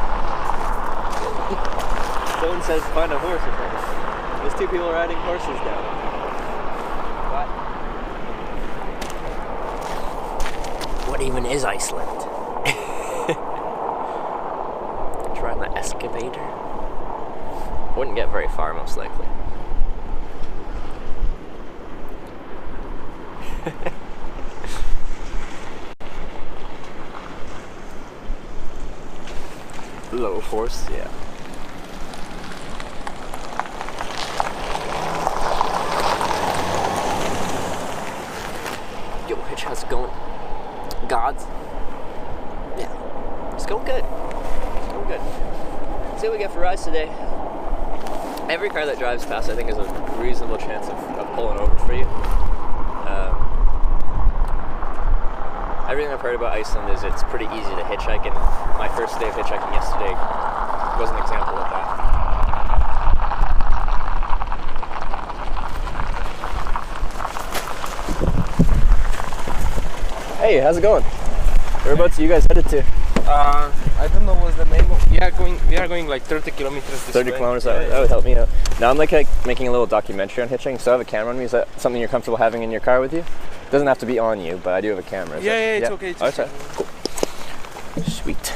Someone says find a horse or something. There's 2 people riding horses down. What even is Iceland? Trying the excavator. Wouldn't get very far, most likely. Low horse, yeah. Yo, Hitch, how's it going? Gods? Yeah. It's going good. It's going good. See what we get for rides today. Every car that drives past, I think, is a reasonable chance of pulling over for you. Everything I've heard about Iceland is it's pretty easy to hitchhike, and my first day of hitchhiking yesterday was an example of that. Hey, how's it going? Whereabouts are you guys headed to? I don't know what's the name of. We are going like 30 kilometers this 30 way. kilometers, that would help me out. Now I'm like making a little documentary on hitching, so I have a camera on me. Is that something you're comfortable having in your car with you? Doesn't have to be on you, but I do have a camera. Yeah, it's okay. It's okay. Cool. Sweet.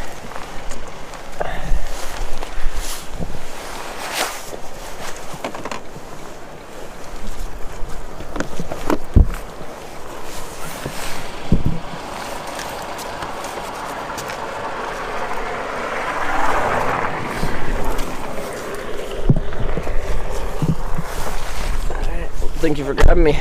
Thank you for grabbing me.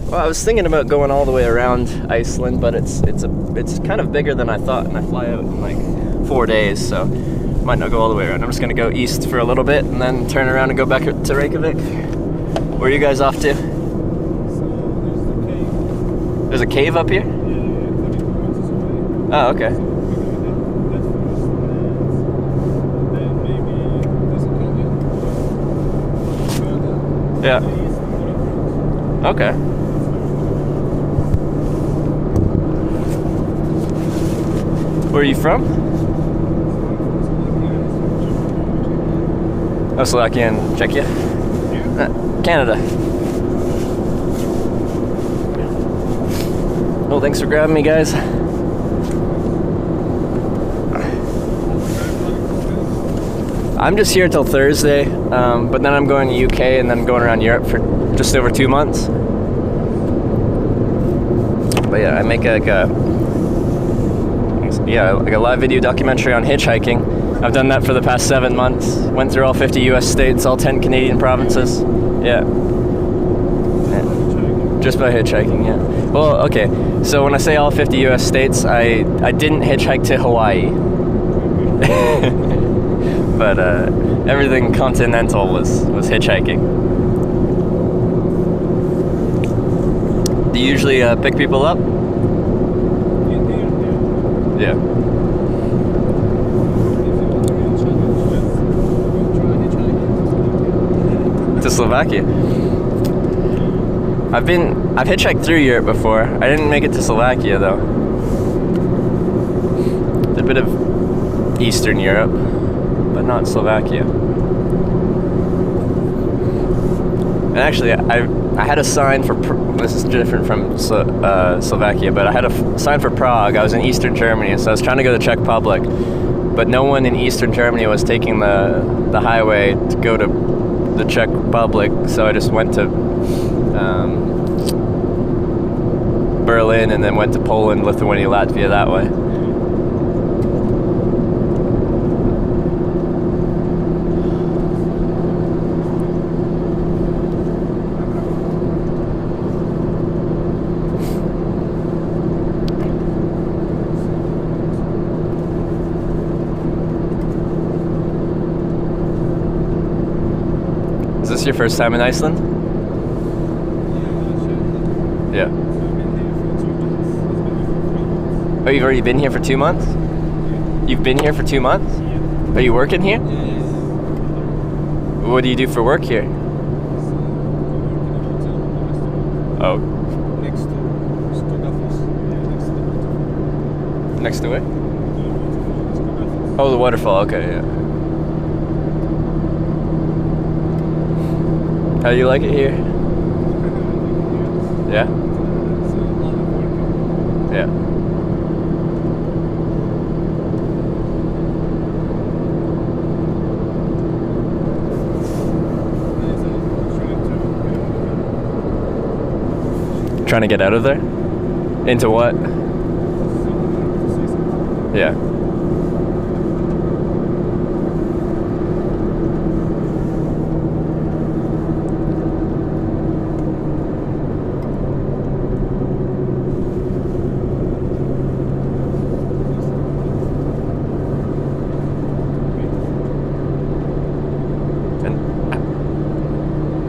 Well, I was thinking about going all the way around Iceland, but it's kind of bigger than I thought, and I fly out in like 4 days, so might not go all the way around. I'm just gonna go east for a little bit and then turn around and go back to Reykjavik. Where are you guys off to? So There's a cave up here? yeah, 30 kilometers away. Oh, okay. So we're gonna head that first, and then maybe there's a canyon. Further. Yeah. To the east, and Okay. Where are you from? Oh, Slovakia and Czechia? Canada. Well, thanks for grabbing me, guys. I'm just here till Thursday, but then I'm going to UK and then going around Europe for just over 2 months. But yeah, I make like a live video documentary on hitchhiking. I've done that for the past 7 months. Went through all 50 US states, all 10 Canadian provinces. Yeah. Just by hitchhiking, yeah. Well, okay. So when I say all 50 US states, I didn't hitchhike to Hawaii. But everything continental was hitchhiking. Do you usually pick people up? Yeah. To Slovakia. I've hitchhiked through Europe before. I didn't make it to Slovakia though. Did a bit of Eastern Europe, but not Slovakia. And actually, I had a sign for this is different from Slovakia, but I had a sign for Prague. I was in Eastern Germany, so I was trying to go to the Czech Republic, but no one in Eastern Germany was taking the highway to go to the Czech Republic, so I just went to Berlin and then went to Poland, Lithuania, Latvia that way. Is this your first time in Iceland? Yeah. Oh, you've already been here for 2 months? You've been here for 2 months? Are you working here? What do you do for work here? Oh. Next to it? Oh, the waterfall. Okay, yeah. How do you like it here? Yeah? Yeah. Trying to get out of there? Into what? Yeah.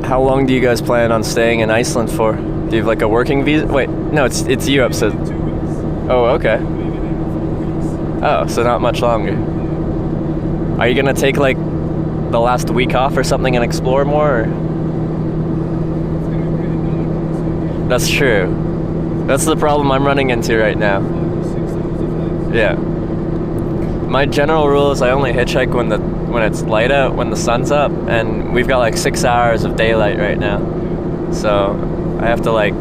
How long do you guys plan on staying in Iceland for? Do you have like a working visa? Wait, no, it's Europe, so... Oh, okay. Oh, so not much longer. Are you gonna take like the last week off or something and explore more? Or? That's true. That's the problem I'm running into right now. Yeah. My general rule is I only hitchhike when it's light out, when the sun's up, and we've got like 6 hours of daylight right now. So I have to like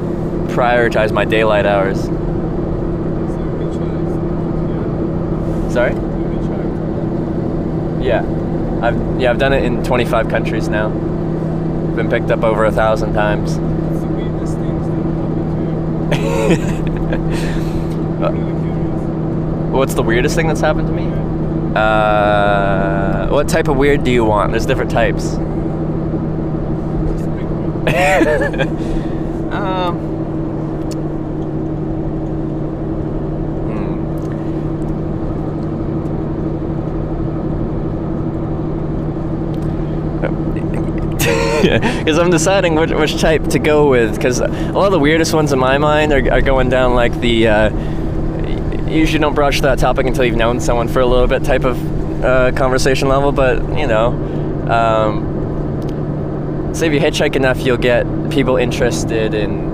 prioritize my daylight hours. Sorry? Yeah. I've done it in 25 countries now. Been picked up over 1,000 times. What's the weirdest things that happened to you? I'm really curious. What's the weirdest thing that's happened to me? What type of weird do you want? There's different types. Because I'm deciding which type to go with, because a lot of the weirdest ones in my mind are going down like the usually don't broach that topic until you've known someone for a little bit type of conversation level, but you know, say if you hitchhike enough, you'll get people interested in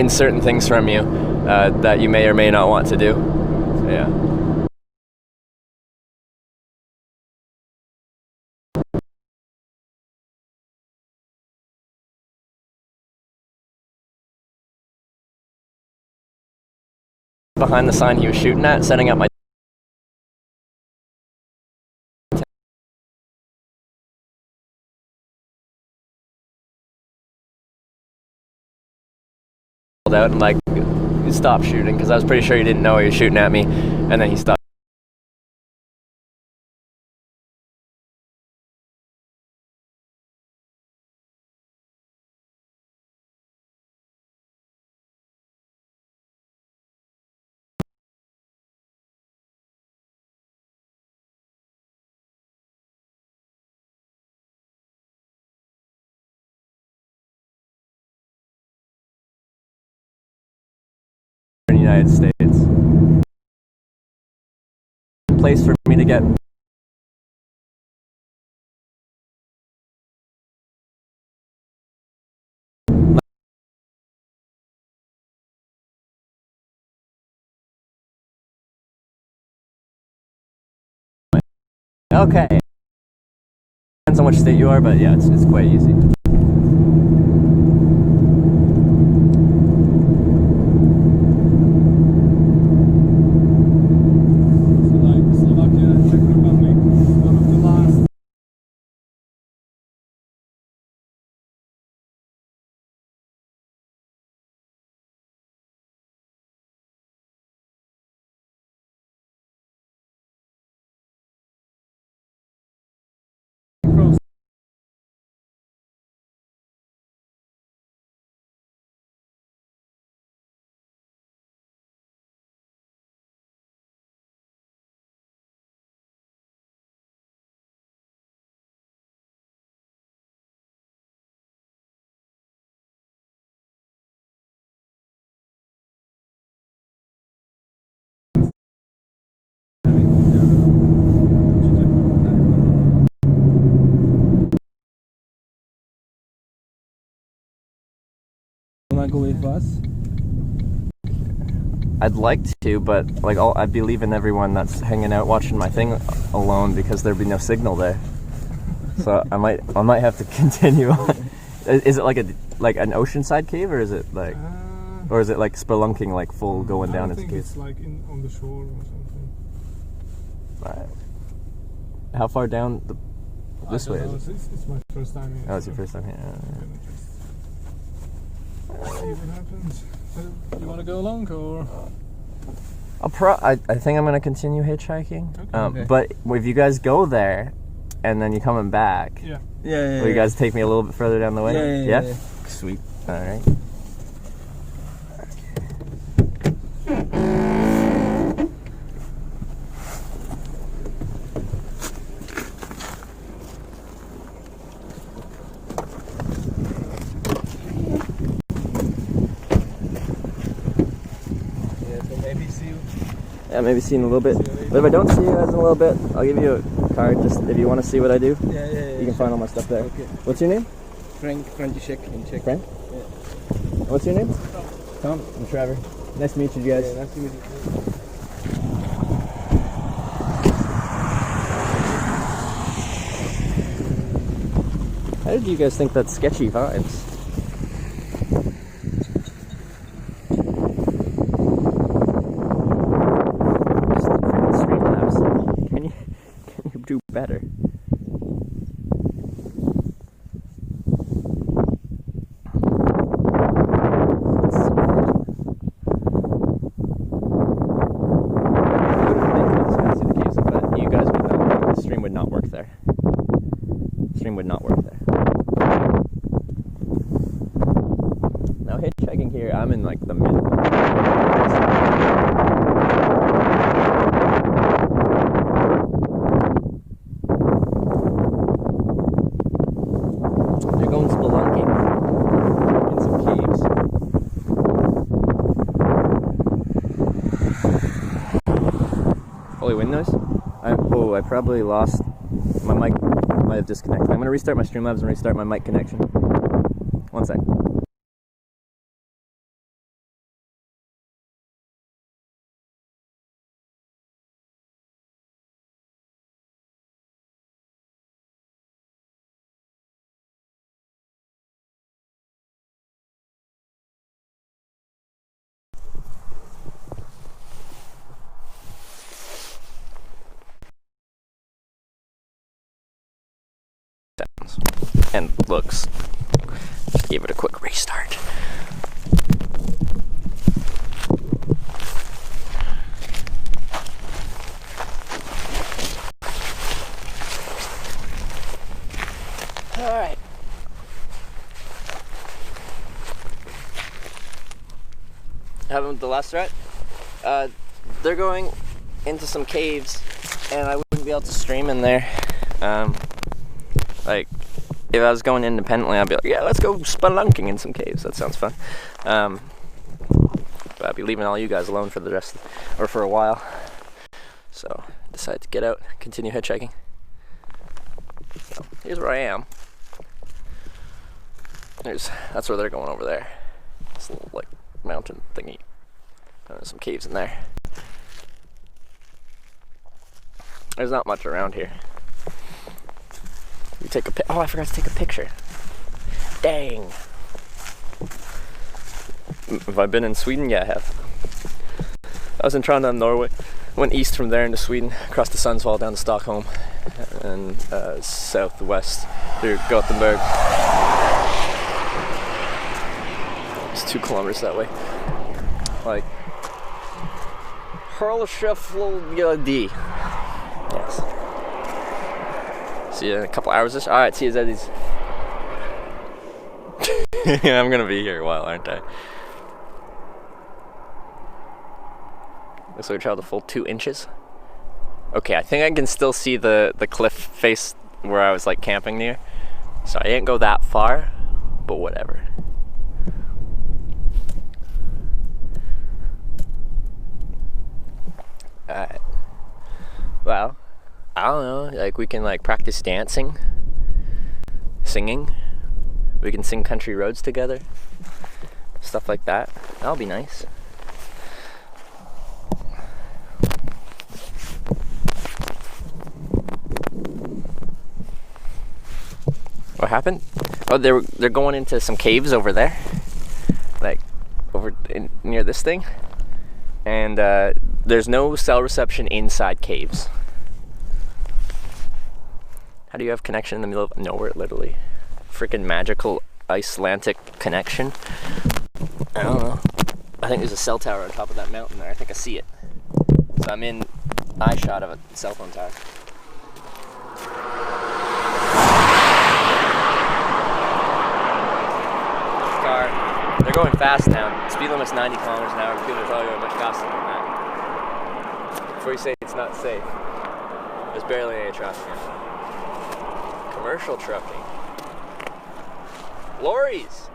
certain things from you that you may or may not want to do. So, yeah. Behind the sign he was shooting at, setting up my out and like stopped shooting because I was pretty sure he didn't know he was shooting at me, and then he stopped. In the United States. Place for me to get okay. Depends on which state you are, but yeah, it's quite easy. Wanna go with us? I'd like to, but like I'd be leaving everyone that's hanging out watching my thing alone because there'd be no signal there. So I might have to continue on. Is it like an oceanside cave, or is it like, or is it like spelunking, like full going down into cave? It's like on the shore or something. Right. How far down this way? Is it? It's my first time here. Oh, it's your first time here. See what happens. You want to go along or? I think I'm gonna continue hitchhiking. Okay. But if you guys go there, and then you're coming back, Yeah. will you guys take me a little bit further down the way? Yeah. Sweet. All right. Yeah, maybe see you in a little bit. But if I don't see you guys in a little bit, I'll give you a card just if you want to see what I do. Yeah. You can find all my stuff there. Okay. What's your name? Frank František in Czech. Frank? Yeah. What's your name? Tom. I'm Trevor. Nice to meet you guys. Yeah, nice to meet you. How did you guys think that's sketchy vibes? Streamlabs. Can you do better? stream would not work there. Now hitchhiking here, I'm in like the middle. They're going spelunking in some caves. Holy wind noise? I probably lost my mic. Might have disconnected. I'm gonna restart my Streamlabs and restart my mic connection. One sec. And looks. Just gave it a quick restart. Alright. Having the last threat? They're going into some caves and I wouldn't be able to stream in there. Like, if I was going independently, I'd be like, yeah, let's go spelunking in some caves. That sounds fun. But I'd be leaving all you guys alone for the rest, or for a while. So, I decided to get out, continue hitchhiking. So, here's where I am. That's where they're going over there. This little, like, mountain thingy. There's some caves in there. There's not much around here. You take a oh, I forgot to take a picture. Dang. Have I been in Sweden? Yeah, I have. I was in Trondheim, Norway. Went east from there into Sweden, across the Sundsvall down to Stockholm, and southwest through Gothenburg. It's 2 kilometers that way. Like Hurlsjöflod. Yes. See you in a couple hours-ish. Alright, see you Zeddies. Yeah, I'm gonna be here a while, aren't I? Looks like I traveled a full 2 inches. Okay, I think I can still see the cliff face where I was like camping near. So I didn't go that far, but whatever. Alright. Well, I don't know, like we can like practice dancing, singing. We can sing Country Roads together. Stuff like that. That'll be nice. What happened? Oh, they're going into some caves over there. Like near this thing. And there's no cell reception inside caves. How do you have connection in the middle of nowhere, literally? Freaking magical Icelandic connection? I don't know. I think there's a cell tower on top of that mountain there. I think I see it. So I'm in eye shot of a cell phone tower. Car. They're going fast now. Speed limit's 90 kilometers an hour. People are probably going much faster than that. Before you say it's not safe, there's barely any traffic in it. Commercial trucking. Lorries.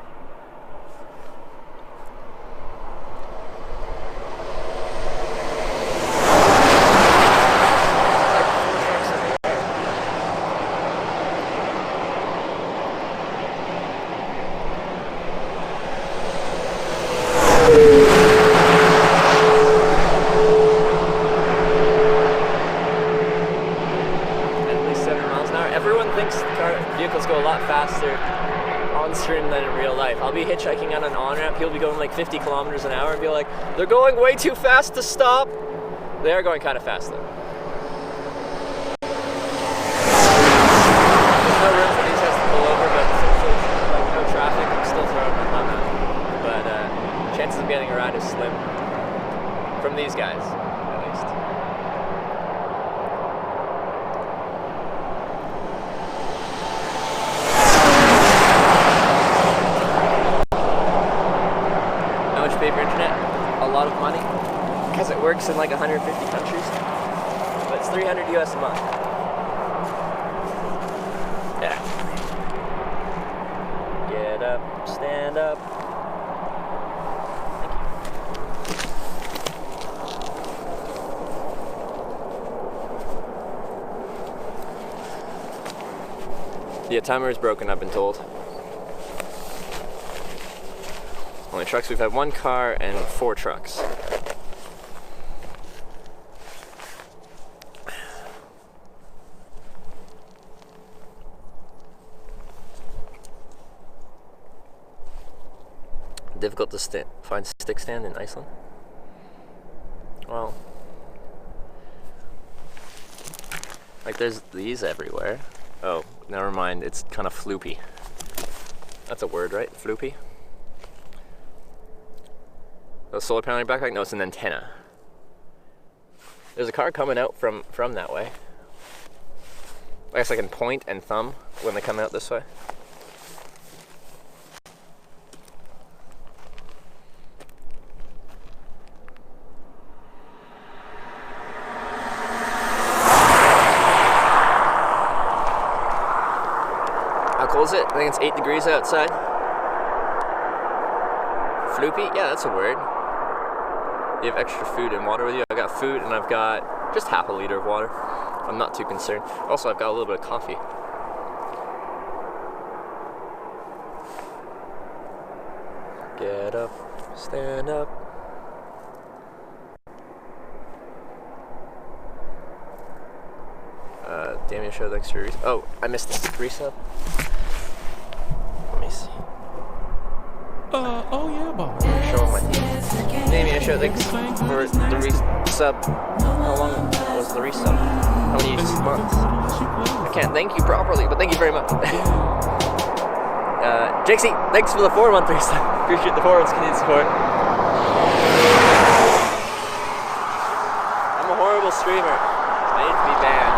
Vehicles go a lot faster on stream than in real life. I'll be hitchhiking on an on-ramp, he'll be going like 50 kilometers an hour and be like, they're going way too fast to stop. They are going kind of fast though. There's no room for these guys to pull over, but since there's like no traffic, I'm still throwing my thumb out. But chances of getting a ride is slim. From these guys, at least. works in like 150 countries, but it's $300 US a month. Yeah. Get up, stand up. Yeah, timer is broken, I've been told. Only trucks, we've had 1 car and 4 trucks. Difficult to find stick stand in Iceland? Well, like there's these everywhere. Oh, never mind, it's kind of floopy. That's a word, right? Floopy? A solar panel on your backpack? No, it's an antenna. There's a car coming out from that way. I guess I can point and thumb when they come out this way. How cold is it? I think it's 8 degrees outside. Floopy? Yeah, that's a word. You have extra food and water with you? I got food and I've got just half a liter of water. I'm not too concerned. Also, I've got a little bit of coffee. Get up, stand up. Damn you, show thanks for resub. Oh, I missed this resub. Let me see. Oh yeah, boss. Showing my damn you, show thanks for the resub. How long was the resub? How many months? I can't thank you properly, but thank you very much. Jixie, thanks for the 4-month resub. Appreciate the 4 months continued support. I'm a horrible streamer. I need to be banned.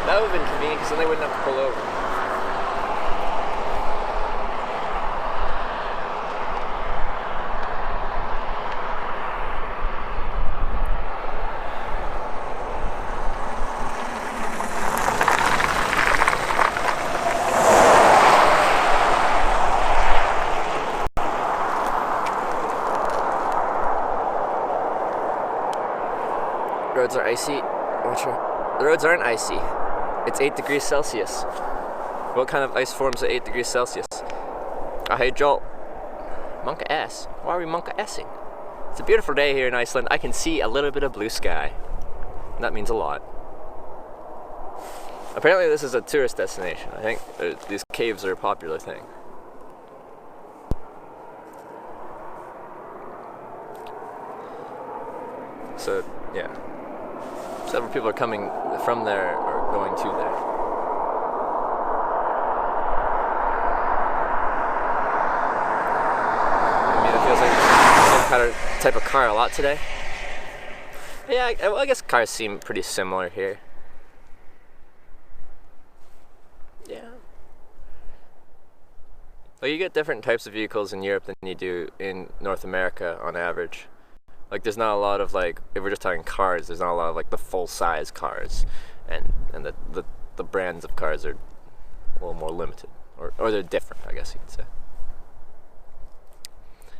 That would have been convenient because then they wouldn't have to pull over. Roads are icy. The roads aren't icy. It's 8 degrees Celsius. What kind of ice forms at 8 degrees Celsius? Oh, hey Joel. Monka S. Why are we Monka S-ing? It's a beautiful day here in Iceland. I can see a little bit of blue sky. And that means a lot. Apparently this is a tourist destination. I think these caves are a popular thing. So, yeah. Several people are coming from there or going to there. I mean, it feels like the same type of car a lot today. Yeah, well, I guess cars seem pretty similar here. Yeah. Well, you get different types of vehicles in Europe than you do in North America on average. Like, there's not a lot of, like, if we're just talking cars, there's not a lot of, like, the full-size cars. And the brands of cars are a little more limited. Or they're different, I guess you could say.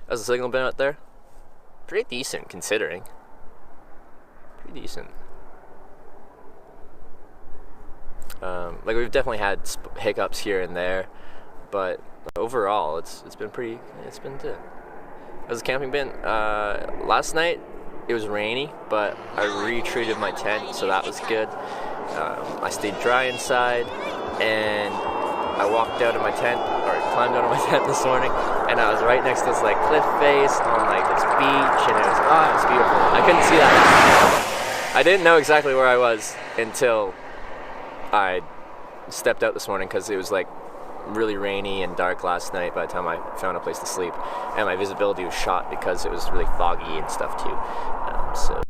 How's the signal been out there? Pretty decent, considering. Pretty decent. Like, we've definitely had hiccups here and there. But overall, it's been good. How's the camping been? Last night it was rainy, but I retreated my tent, so that was good. I stayed dry inside, and I walked out of my tent, or climbed out of my tent this morning, and I was right next to this like cliff face on like this beach, and it was beautiful. I couldn't see that. I didn't know exactly where I was until I stepped out this morning, because it was like really rainy and dark last night by the time I found a place to sleep, and my visibility was shot because it was really foggy and stuff too. So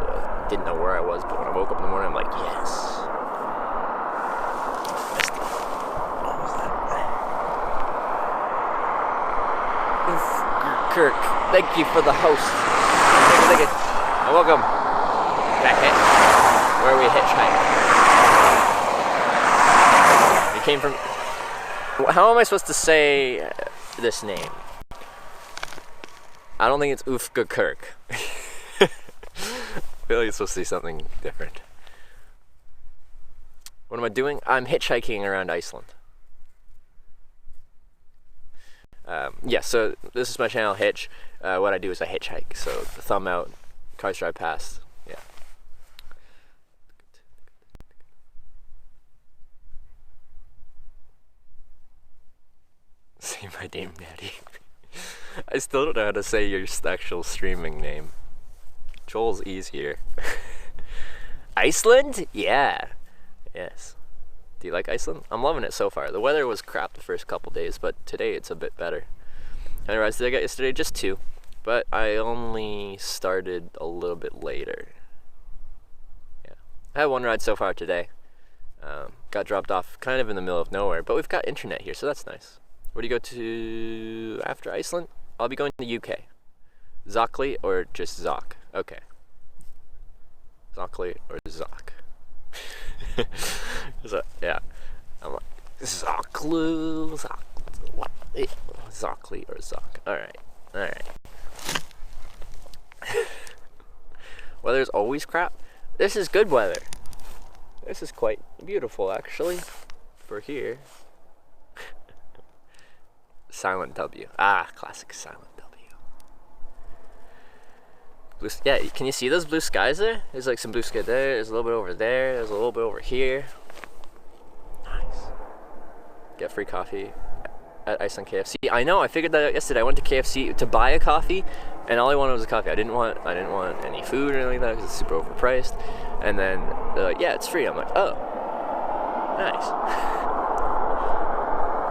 didn't know where I was, but when I woke up in the morning, I'm like, yes. Kirk, thank you for the host. Thank you. And welcome back at where we hitchhike. You came from. How am I supposed to say this name? I don't think it's Ufka Kirk. I feel like it's supposed to be something different. What am I doing? I'm hitchhiking around Iceland. So this is my channel, Hitch. What I do is I hitchhike. So the thumb out, cars drive past. Yeah. Say my name, Daddy. I still don't know how to say your actual streaming name. Joel's easier. Iceland? Yeah. Yes. Do you like Iceland? I'm loving it so far. The weather was crap the first couple days, but today it's a bit better. I realized I got yesterday just 2, but I only started a little bit later. Yeah. I had 1 ride so far today. Got dropped off kind of in the middle of nowhere, but we've got internet here, so that's nice. Where do you go to after Iceland? I'll be going to the UK. Zockley or just Zoc? Okay. Zockley or Zoc? So, yeah. I'm like, Zockley or Zoc. Alright. Weather's always crap. This is good weather. This is quite beautiful, actually, for here. Silent W. Classic silent W. Yeah, can you see those blue skies there? There's like some blue sky there. There's a little bit over there. There's a little bit over here. Nice. Get free coffee at Iceland KFC. I know. I figured that out yesterday. I went to KFC to buy a coffee, and all I wanted was a coffee. I didn't want any food or anything like that because it's super overpriced. And then they're like, "Yeah, it's free." I'm like, "Oh, nice."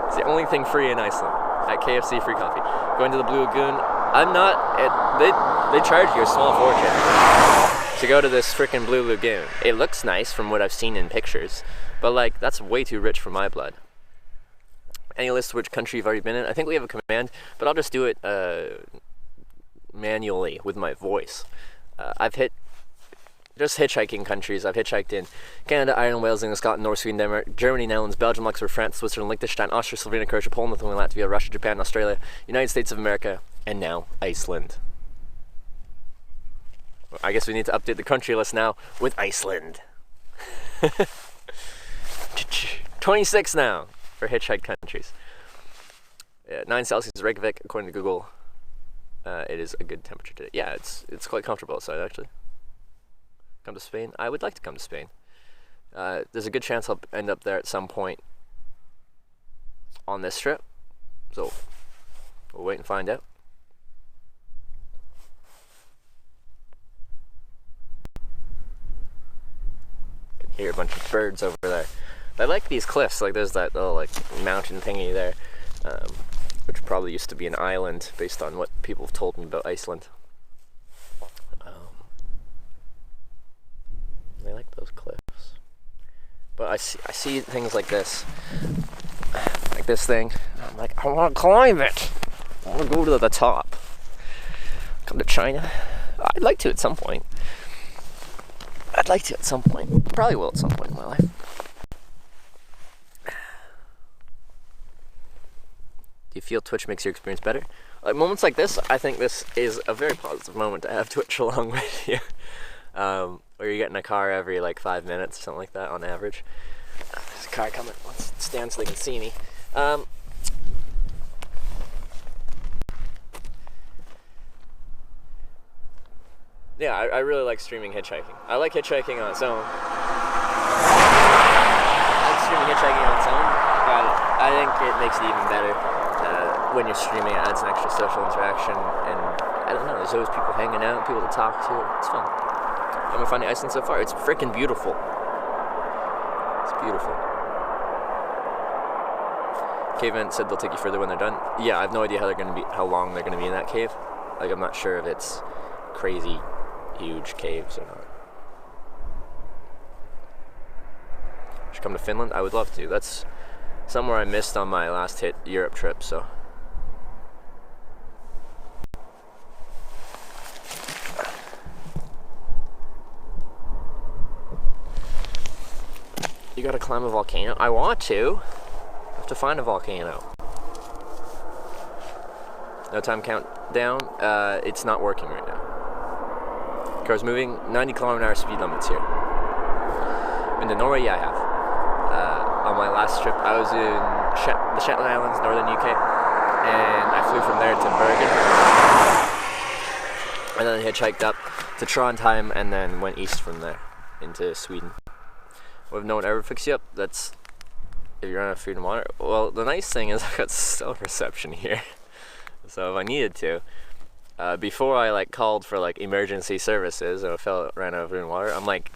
It's the only thing free in Iceland. At KFC, free coffee. Going to the Blue Lagoon. I'm not. They charge you a small fortune to go to this freaking Blue Lagoon. It looks nice from what I've seen in pictures, but like that's way too rich for my blood. Any list of which country you've already been in? I think we have a command, but I'll just do it manually with my voice. I've hit just hitchhiking countries. I've hitchhiked in Canada, Ireland, Wales, England, Scotland, Norway, Sweden, Denmark, Germany, Netherlands, Belgium, Luxembourg, France, Switzerland, Liechtenstein, Austria, Slovenia, Croatia, Poland, Lithuania, Latvia, Russia, Japan, Australia, United States of America, and now Iceland. I guess we need to update the country list now with Iceland. 26 now for hitchhike countries. 9 Celsius Reykjavik, according to Google. It is a good temperature today. Yeah, it's quite comfortable outside, actually. Come to Spain? I would like to come to Spain. There's a good chance I'll end up there at some point on this trip. So we'll wait and find out. Can hear a bunch of birds over there. I like these cliffs. Like there's that little like mountain thingy there, which probably used to be an island based on what people have told me about Iceland. I like those cliffs, but I see things like this thing. And I'm like, I want to climb it. I want to go to the top. Come to China. I'd like to at some point. Probably will at some point in my life. Do you feel Twitch makes your experience better? Like moments like this, I think this is a very positive moment to have Twitch along with you. Where you get in a car every like 5 minutes or something like that on average. There's a car coming. Let's stand so they can see me. Yeah, I really like streaming hitchhiking. I like hitchhiking on its own. I like streaming hitchhiking on its own, but I think it makes it even better when you're streaming, it adds an extra social interaction, and I don't know, there's always people hanging out, people to talk to. It's fun. And we're finding Iceland so far. It's freaking beautiful. It's beautiful. Cave Ant said they'll take you further when they're done. Yeah, I have no idea how long they're gonna be in that cave. Like, I'm not sure if it's crazy huge caves or not. Should come to Finland? I would love to. That's somewhere I missed on my last Europe trip, so. You gotta climb a volcano? I want to. I have to find a volcano. No time countdown. It's not working right now. Car's moving. 90 km/h speed limits here. Been to Norway? Yeah, I have. On my last trip, I was in the Shetland Islands, northern UK, and I flew from there to Bergen, and then hitchhiked up to Trondheim, and then went east from there into Sweden. Well, if no one ever picks you up, that's if you're out of food and water. Well, the nice thing is I've got cell reception here, so if I needed to, before I called for emergency services or ran out of food and water, I'm like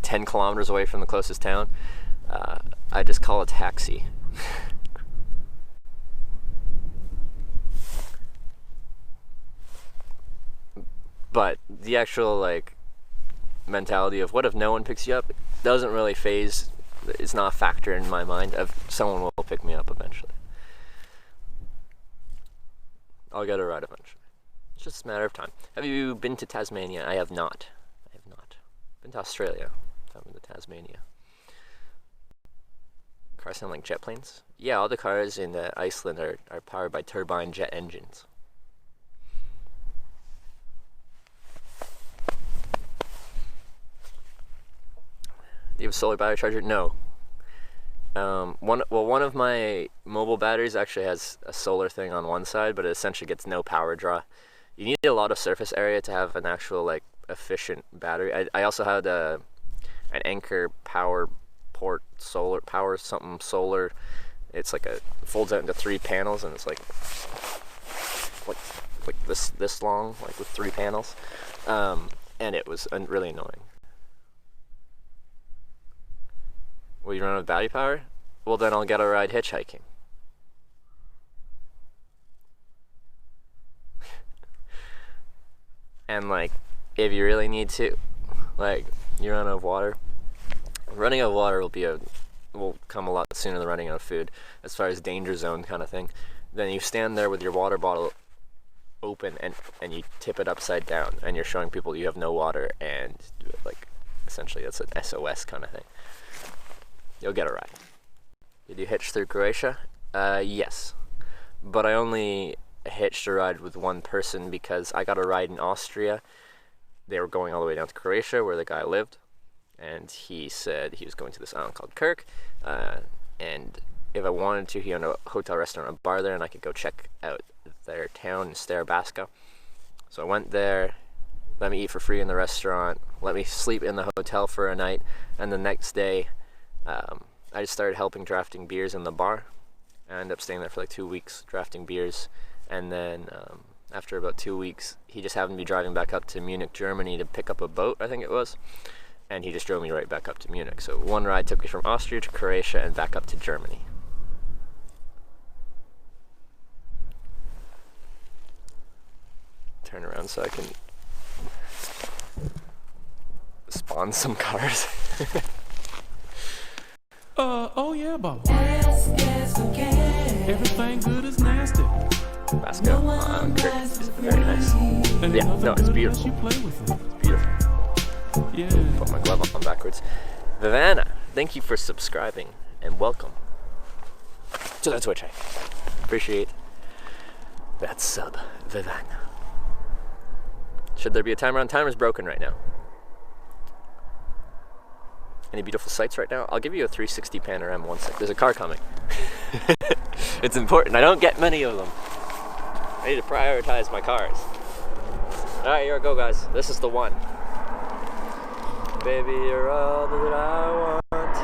10 kilometers away from the closest town. I just call a taxi. But the actual mentality of what if no one picks you up doesn't really phase. It's not a factor in my mind of someone will pick me up eventually. I'll get a ride eventually. It's just a matter of time. Have you been to Tasmania? I have not. Been to Australia. I've been to Tasmania. Cars sound like jet planes? Yeah, all the cars in Iceland are powered by turbine jet engines. Do you have a solar battery charger? No. One of my mobile batteries actually has a solar thing on one side, but it essentially gets no power draw. You need a lot of surface area to have an actual efficient battery. I also had an Anchor power port solar. It's folds out into 3 panels, and it's like this long, with 3 panels, and it was really annoying. Well, you run out of battery power? Well, then I'll get a ride hitchhiking. And if you really need to, you run out of water. Running out of water will come a lot sooner than running out of food, as far as danger zone kind of thing. Then you stand there with your water bottle open and you tip it upside down, and you're showing people you have no water, and essentially that's an SOS kind of thing. You'll get a ride. Did you hitch through Croatia? Yes, but I only hitched a ride with one person because I got a ride in Austria. They were going all the way down to Croatia where the guy lived, and he said he was going to this island called Kirk, and if I wanted to, he owned a hotel, restaurant, a bar there, and I could go check out their town in Starabaska. So I went there, let me eat for free in the restaurant, let me sleep in the hotel for a night, and the next day I just started helping drafting beers in the bar. I ended up staying there for 2 weeks drafting beers, and then after about 2 weeks, he just happened to be driving back up to Munich, Germany to pick up a boat, I think it was, and he just drove me right back up to Munich. So one ride took me from Austria to Croatia and back up to Germany. Turn around so I can spawn some cars. Oh yeah, boss. Everything good is nasty. Basco on Kirk is very nice. Yeah, no, it's beautiful. You play with it. It's beautiful. Yeah. Put my glove on backwards. Vivanna, thank you for subscribing and welcome to the Twitch. Appreciate that sub, Vivanna. Should there be a timer on? Timer's broken right now. Any beautiful sights right now? I'll give you a 360 panorama 1 sec. There's a car coming. It's important. I don't get many of them. I need to prioritize my cars. Alright, here we go, guys. This is the one. Baby, you're all that I want.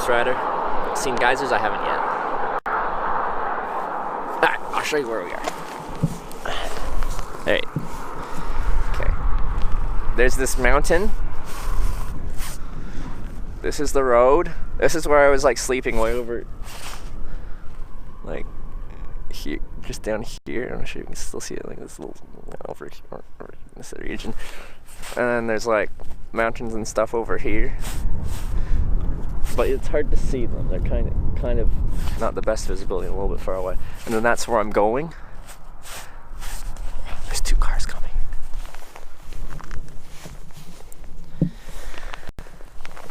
Ghost Rider. Seen geysers? I haven't yet. Alright, I'll show you where we are. Alright. Okay. There's this mountain. This is the road. This is where I was like sleeping way over, like here, just down here. I'm not sure you can still see it, like this little over here, over in this region. And then there's like mountains and stuff over here, but it's hard to see them. They're kind of not the best visibility, a little bit far away. And then that's where I'm going. There's 2 cars coming.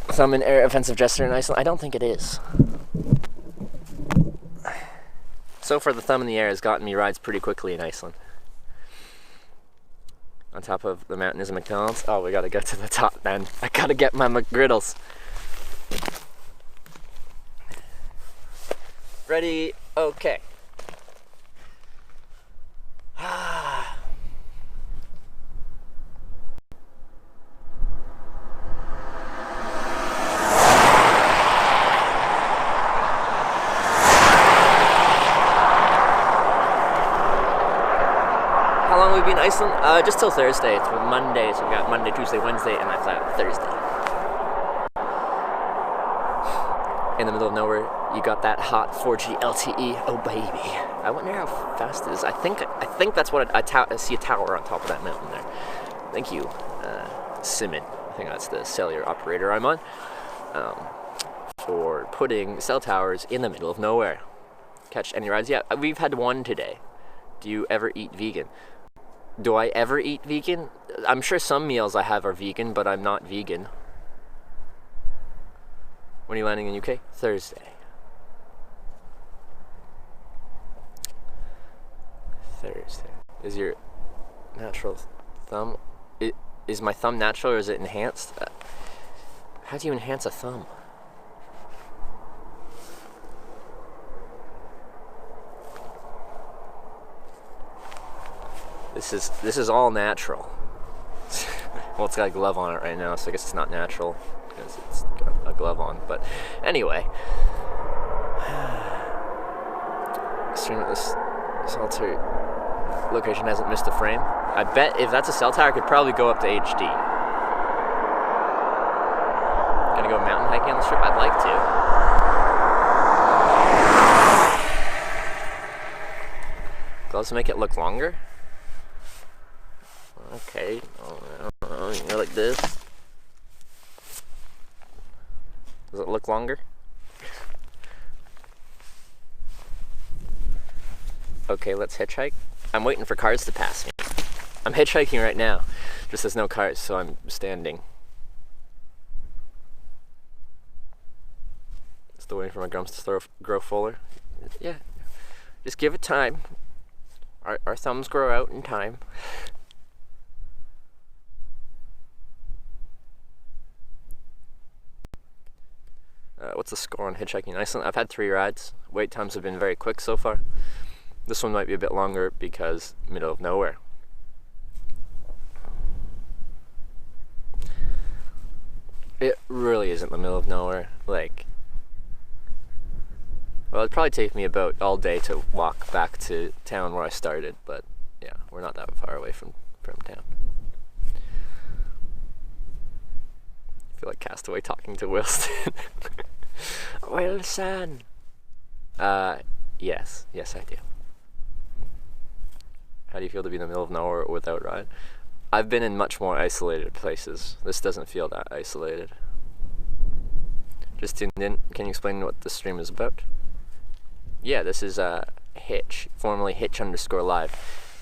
Thumb and air offensive gesture in Iceland? I don't think it is. So far, the thumb in the air has gotten me rides pretty quickly in Iceland. On top of the mountain is a McDonald's. Oh, we gotta get to the top, man. I gotta get my McGriddles. Ready? Okay. How long have we been in Iceland? Just till Thursday. It's Monday, so we got Monday, Tuesday, Wednesday, and I fly out Thursday. In the middle of nowhere, you got that hot 4G LTE. Oh baby! I wonder how fast it is. I think that's what I see a tower on top of that mountain there. Thank you, Simon. I think that's the cellular operator I'm on. For putting cell towers in the middle of nowhere. Catch any rides? Yeah, we've had one today. Do you ever eat vegan? Do I ever eat vegan? I'm sure some meals I have are vegan, but I'm not vegan. When are you landing in the UK? Thursday. Thursday. Is your natural thumb... Is my thumb natural or is it enhanced? How do you enhance a thumb? This is all natural. Well, it's got a glove on it right now, so I guess it's not natural because it's got a glove on. But anyway, stream at this altar location hasn't missed a frame. I bet if that's a cell tower, I could probably go up to HD. Gonna go mountain hiking on the strip? I'd like to. Gloves make it look longer? Okay, I don't know, you go like this. Does it look longer? Okay, let's hitchhike. I'm waiting for cars to pass me. I'm hitchhiking right now. Just there's no cars, so I'm standing. Still waiting for my gums to grow fuller. Yeah, just give it time. Our thumbs grow out in time. What's the score on hitchhiking in Iceland? I've had 3 rides. Wait times have been very quick so far. This one might be a bit longer because middle of nowhere. It really isn't the middle of nowhere. Like, well, it'd probably take me about all day to walk back to town where I started, but yeah, we're not that far away from town. I feel like Castaway talking to Wilson. Wilson! Yes, I do. How do you feel to be in the middle of nowhere without ride? I've been in much more isolated places. This doesn't feel that isolated. Just tuned in. Can you explain what the stream is about? Yeah, this is Hitch, formerly Hitch_live.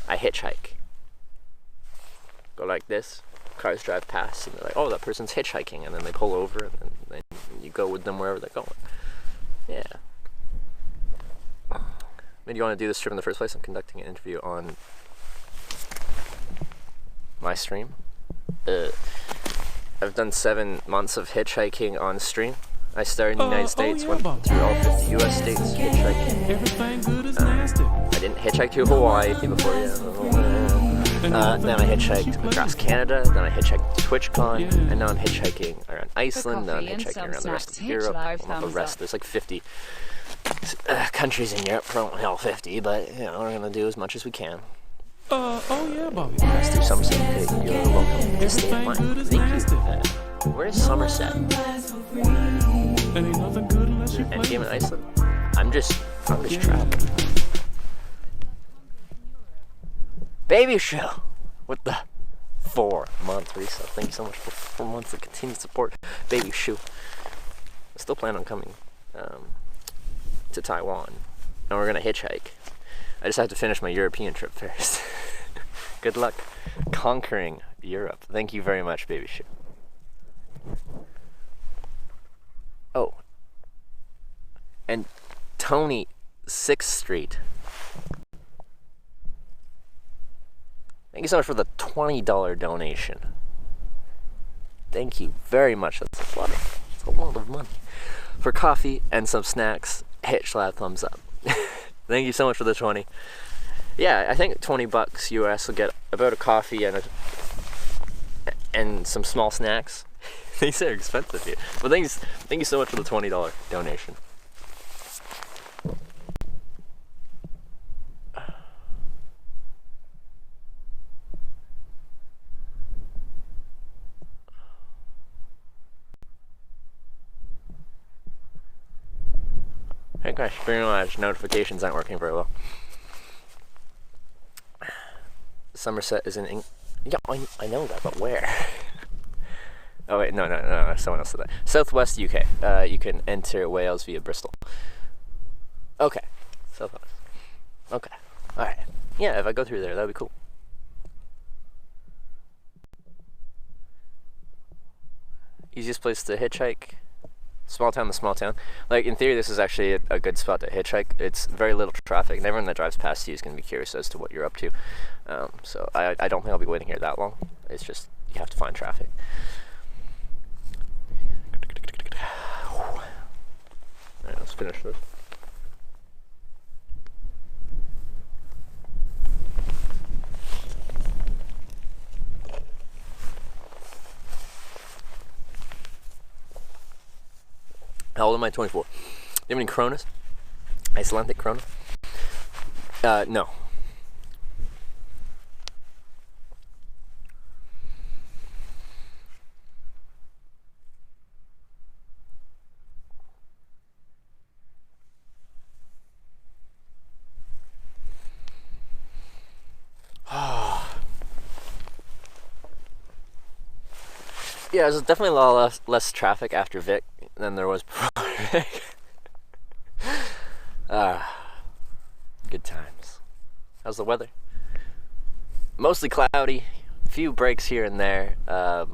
I hitchhike. Go like this. Cars drive past and they're like, oh, that person's hitchhiking, and then they pull over and then you go with them wherever they're going. Yeah. Maybe you want to do this trip in the first place? I'm conducting an interview on my stream. I've done 7 months of hitchhiking on stream. I started in the United States, went through all 50 US states hitchhiking. Everything good is nasty. I didn't hitchhike to Hawaii before, yeah. Then I hitchhiked across Canada, then I hitchhiked to TwitchCon, and now I'm hitchhiking around Iceland, then I'm hitchhiking around the rest of Europe. Well, not the rest, there's like 50 countries in Europe, probably all 50, but you know, we're gonna do as much as we can. Oh yeah, Bobby. Let's do Somerset. Hey, you're welcome to this state of mind. Thank you. Where is Somerset? And ain't nothing good unless you play Endgame in with it. Iceland? I'm just traveling. Baby show with the 4-month resale. Thank you so much for 4 months of continued support. Baby shoe. I still plan on coming to Taiwan, and we're gonna hitchhike. I just have to finish my European trip first. Good luck conquering Europe. Thank you very much, Baby shoe. Oh, and Tony 6th Street. Thank you so much for the $20 donation. Thank you very much. That's a lot of money. For coffee and some snacks, hit that thumbs up. Thank you so much for the 20. Yeah, I think $20 US will get about a coffee and some small snacks. These are expensive here. But thank you so much for the $20 donation. I think my Springlash notifications aren't working very well. Somerset is in England. Yeah, I know that, but where? Oh wait, no, someone else said that. Southwest UK. You can enter Wales via Bristol. Okay, Southwest. Okay, alright. Yeah, if I go through there, that'd be cool. Easiest place to hitchhike? Small town to small town. Like, in theory, this is actually a good spot to hitchhike. It's very little traffic, and everyone that drives past you is going to be curious as to what you're up to. So I don't think I'll be waiting here that long. It's just, you have to find traffic. Alright, let's finish this. How old am I? 24. Do you have any Coronas? Icelandic Corona? No. Yeah, there's definitely a lot less traffic after Vic than there was before Vic. Good times. How's the weather? Mostly cloudy. Few breaks here and there. A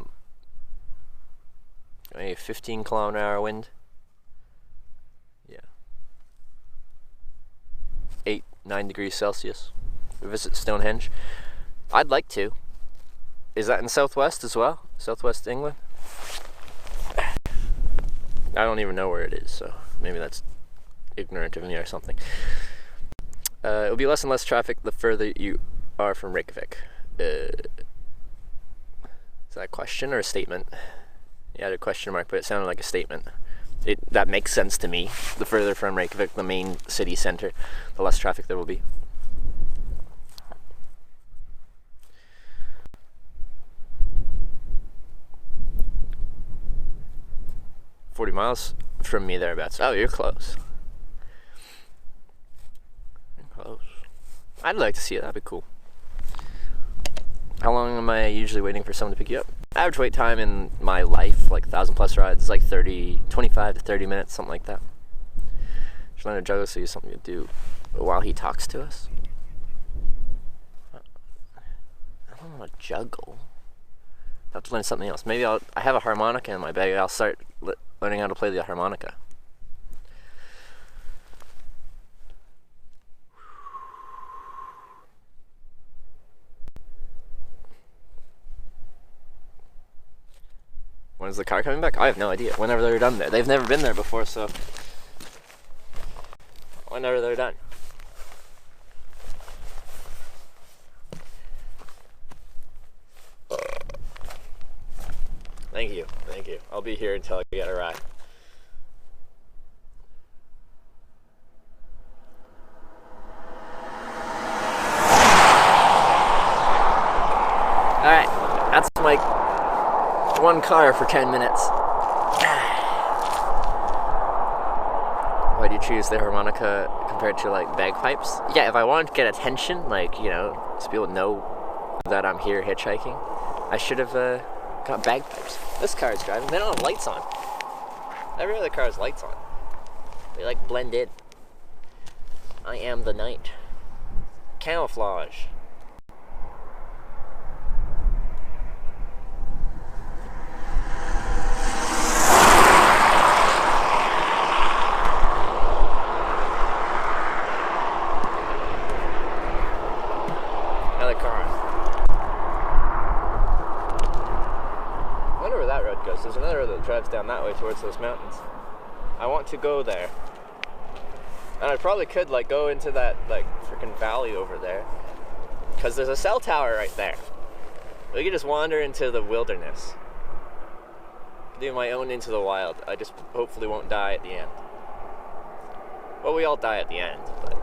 15-kilometer-hour wind. Yeah. 8-9 degrees Celsius. We visit Stonehenge. I'd like to. Is that in Southwest as well? Southwest England? I don't even know where it is, so maybe that's ignorant of me or something. It'll be less and less traffic the further you are from Reykjavik. Is that a question or a statement? Yeah, I had a question mark, but it sounded like a statement. That makes sense to me. The further from Reykjavik, the main city center, the less traffic there will be. $40 miles from me thereabouts. Oh, you're close. You're close. I'd like to see it. That'd be cool. How long am I usually waiting for someone to pick you up? Average wait time in my life, like 1,000+ rides, is like 25 to 30 minutes, something like that. Just learn to juggle so you have something to do while he talks to us. I don't want to juggle. I have to learn something else. Maybe I have a harmonica in my bag. I'll start learning how to play the harmonica. When is the car coming back? I have no idea. Whenever they're done there. They've never been there before, so whenever they're done. thank you. I'll be here until I get a ride. Alright, that's my one car for 10 minutes. Why do you choose the harmonica compared to like bagpipes? Yeah, if I wanted to get attention, like, you know, so people know that I'm here hitchhiking, I should have got bagpipes. This car is driving, they don't have lights on. Every other car has lights on. They like blend in. I am the night. Camouflage. Another car. I wonder where that road goes. There's another road that drives down that way towards those mountains. I want to go there. And I probably could like go into that like freaking valley over there. Because there's a cell tower right there. We could just wander into the wilderness. Do my own Into the Wild. I just hopefully won't die at the end. Well, we all die at the end, but...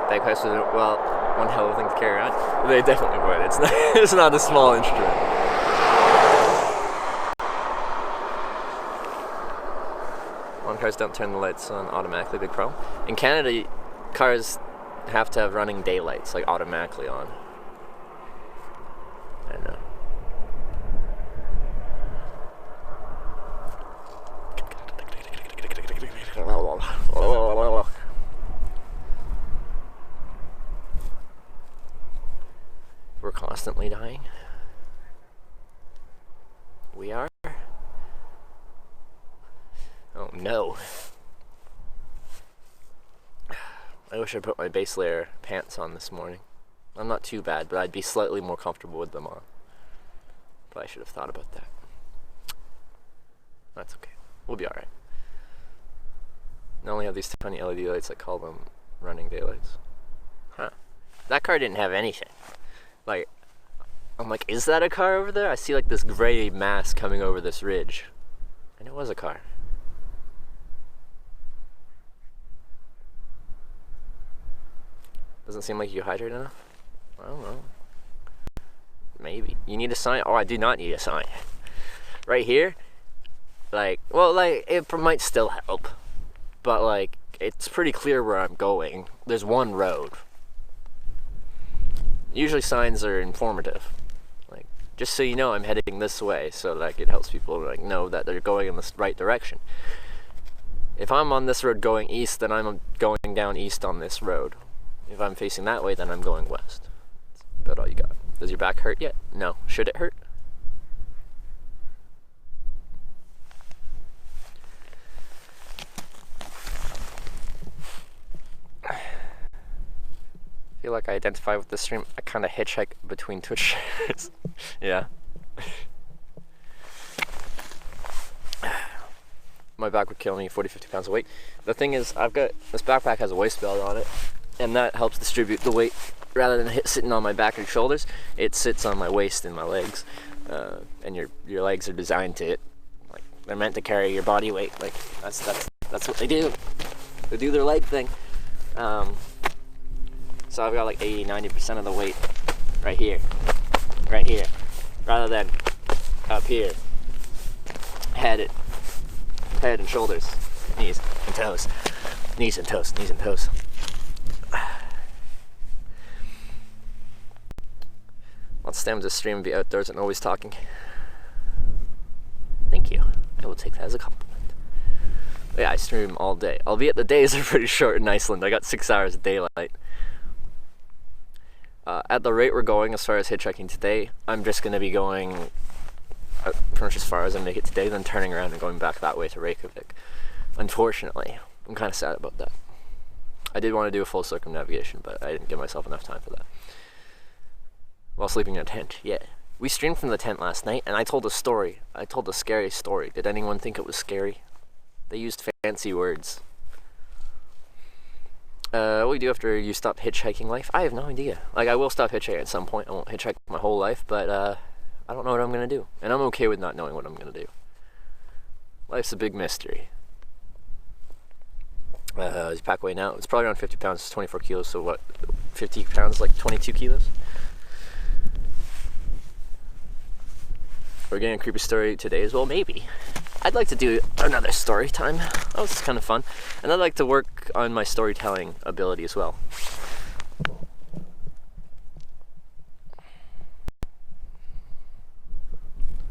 Bagpipes are, well, one hell of a thing to carry around. They definitely would. It's not a small instrument. Lawn cars don't turn the lights on automatically, big problem. In Canada, cars have to have running daylights, like automatically on. I don't know. We're constantly dying. We are? Oh no. I wish I put my base layer pants on this morning. I'm not too bad, but I'd be slightly more comfortable with them on. But I should have thought about that. That's okay. We'll be alright. I only have these tiny LED lights, I call them running daylights. Huh. That car didn't have anything. Like, I'm like, is that a car over there? I see like this gray mass coming over this ridge. And it was a car. Doesn't seem like you hydrate enough? I don't know. Maybe. You need a sign? Oh, I do not need a sign. Right here, like, well, like, it might still help. But, like, it's pretty clear where I'm going. There's one road. Usually signs are informative. Like, just so you know I'm heading this way. So, like, it helps people, like, know that they're going in the right direction. If I'm on this road going east, then I'm going down east on this road. If I'm facing that way, then I'm going west. That's about all you got. Does your back hurt yet? No. Should it hurt? I feel like I identify with this stream. I kind of hitchhike between Twitch shares. Yeah. My back would kill me, 40, 50 pounds of weight. The thing is, I've got, this backpack has a waist belt on it. And that helps distribute the weight rather than sitting on my back or shoulders. It sits on my waist and my legs, and your legs are designed to, like, they're meant to carry your body weight. Like that's what they do. They do their leg thing. So I've got like 80-90% of the weight right here, rather than up here. Head and shoulders, knees and toes, knees and toes, knees and toes. Let's stem this stream and be outdoors and always talking. Thank you. I will take that as a compliment. But yeah, I stream all day. Albeit the days are pretty short in Iceland. I got 6 hours of daylight. At the rate we're going as far as hitchhiking today, I'm just going to be going pretty much as far as I make it today, then turning around and going back that way to Reykjavik. Unfortunately, I'm kind of sad about that. I did want to do a full circumnavigation, but I didn't give myself enough time for that. While sleeping in a tent, yeah. We streamed from the tent last night, and I told a story. I told a scary story. Did anyone think it was scary? They used fancy words. What do you do after you stop hitchhiking life? I have no idea. Like, I will stop hitchhiking at some point. I won't hitchhike my whole life, but I don't know what I'm gonna do. And I'm okay with not knowing what I'm gonna do. Life's a big mystery. His pack weight now, it's probably around 50 pounds, it's 24 kilos, so what, 50 pounds, like 22 kilos? We're getting a creepy story today as well, maybe. I'd like to do another story time. Oh, this is kind of fun. And I'd like to work on my storytelling ability as well.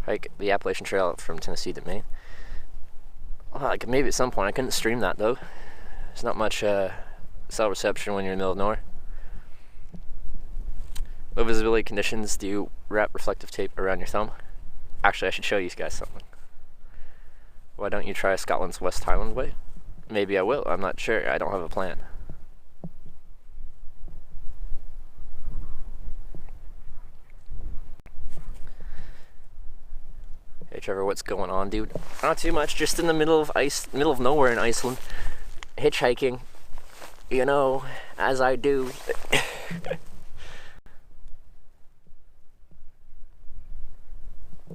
Hike the Appalachian Trail from Tennessee to Maine. Well, like maybe at some point. I couldn't stream that though. There's not much cell reception when you're in the middle of nowhere. Low visibility conditions. Do you wrap reflective tape around your thumb? Actually, I should show you guys something. Why don't you try Scotland's West Highland way? Maybe I will. I'm not sure. I don't have a plan. Hey Trevor, what's going on, dude? Not too much. Just in the middle of nowhere in Iceland, hitchhiking. You know, as I do.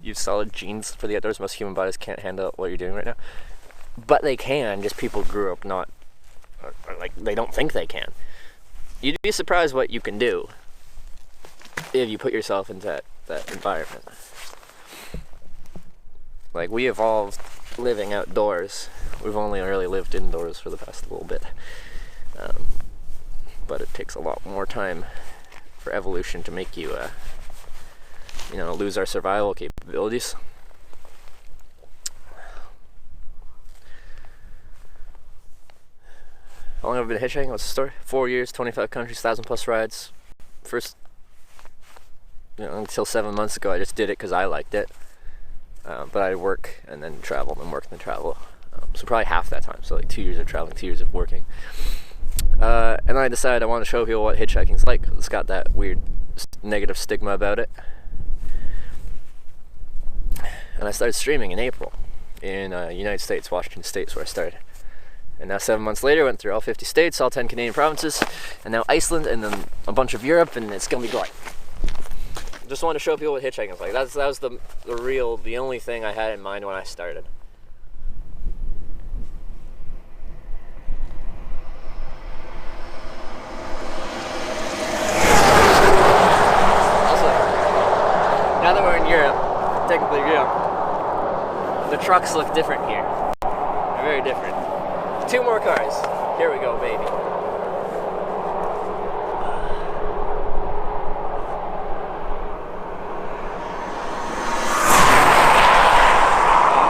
You have solid genes for the outdoors. Most human bodies can't handle what you're doing right now, but they can. Just people grew up not, or like they don't think they can. You'd be surprised what you can do if you put yourself into that environment. Like, we evolved living outdoors. We've only really lived indoors for the past little bit, but it takes a lot more time for evolution to make you lose our survival capabilities. How long have I been hitchhiking? What's the story? 4 years, 25 countries, 1,000+ rides. First, until 7 months ago, I just did it because I liked it. But I work and then travel, and work and then travel. So probably half that time. So like 2 years of traveling, 2 years of working. And then I decided I want to show people what hitchhiking's like. It's got that weird negative stigma about it. And I started streaming in April in United States, Washington State is where I started. And now 7 months later, I went through all 50 states, all 10 Canadian provinces, and now Iceland, and then a bunch of Europe, and it's going to be great. Just wanted to show people what hitchhiking is like. That was the only thing I had in mind when I started. Also, now that we're in Europe, technically Europe, the trucks look different here. They're very different. 2 more cars. Here we go, baby.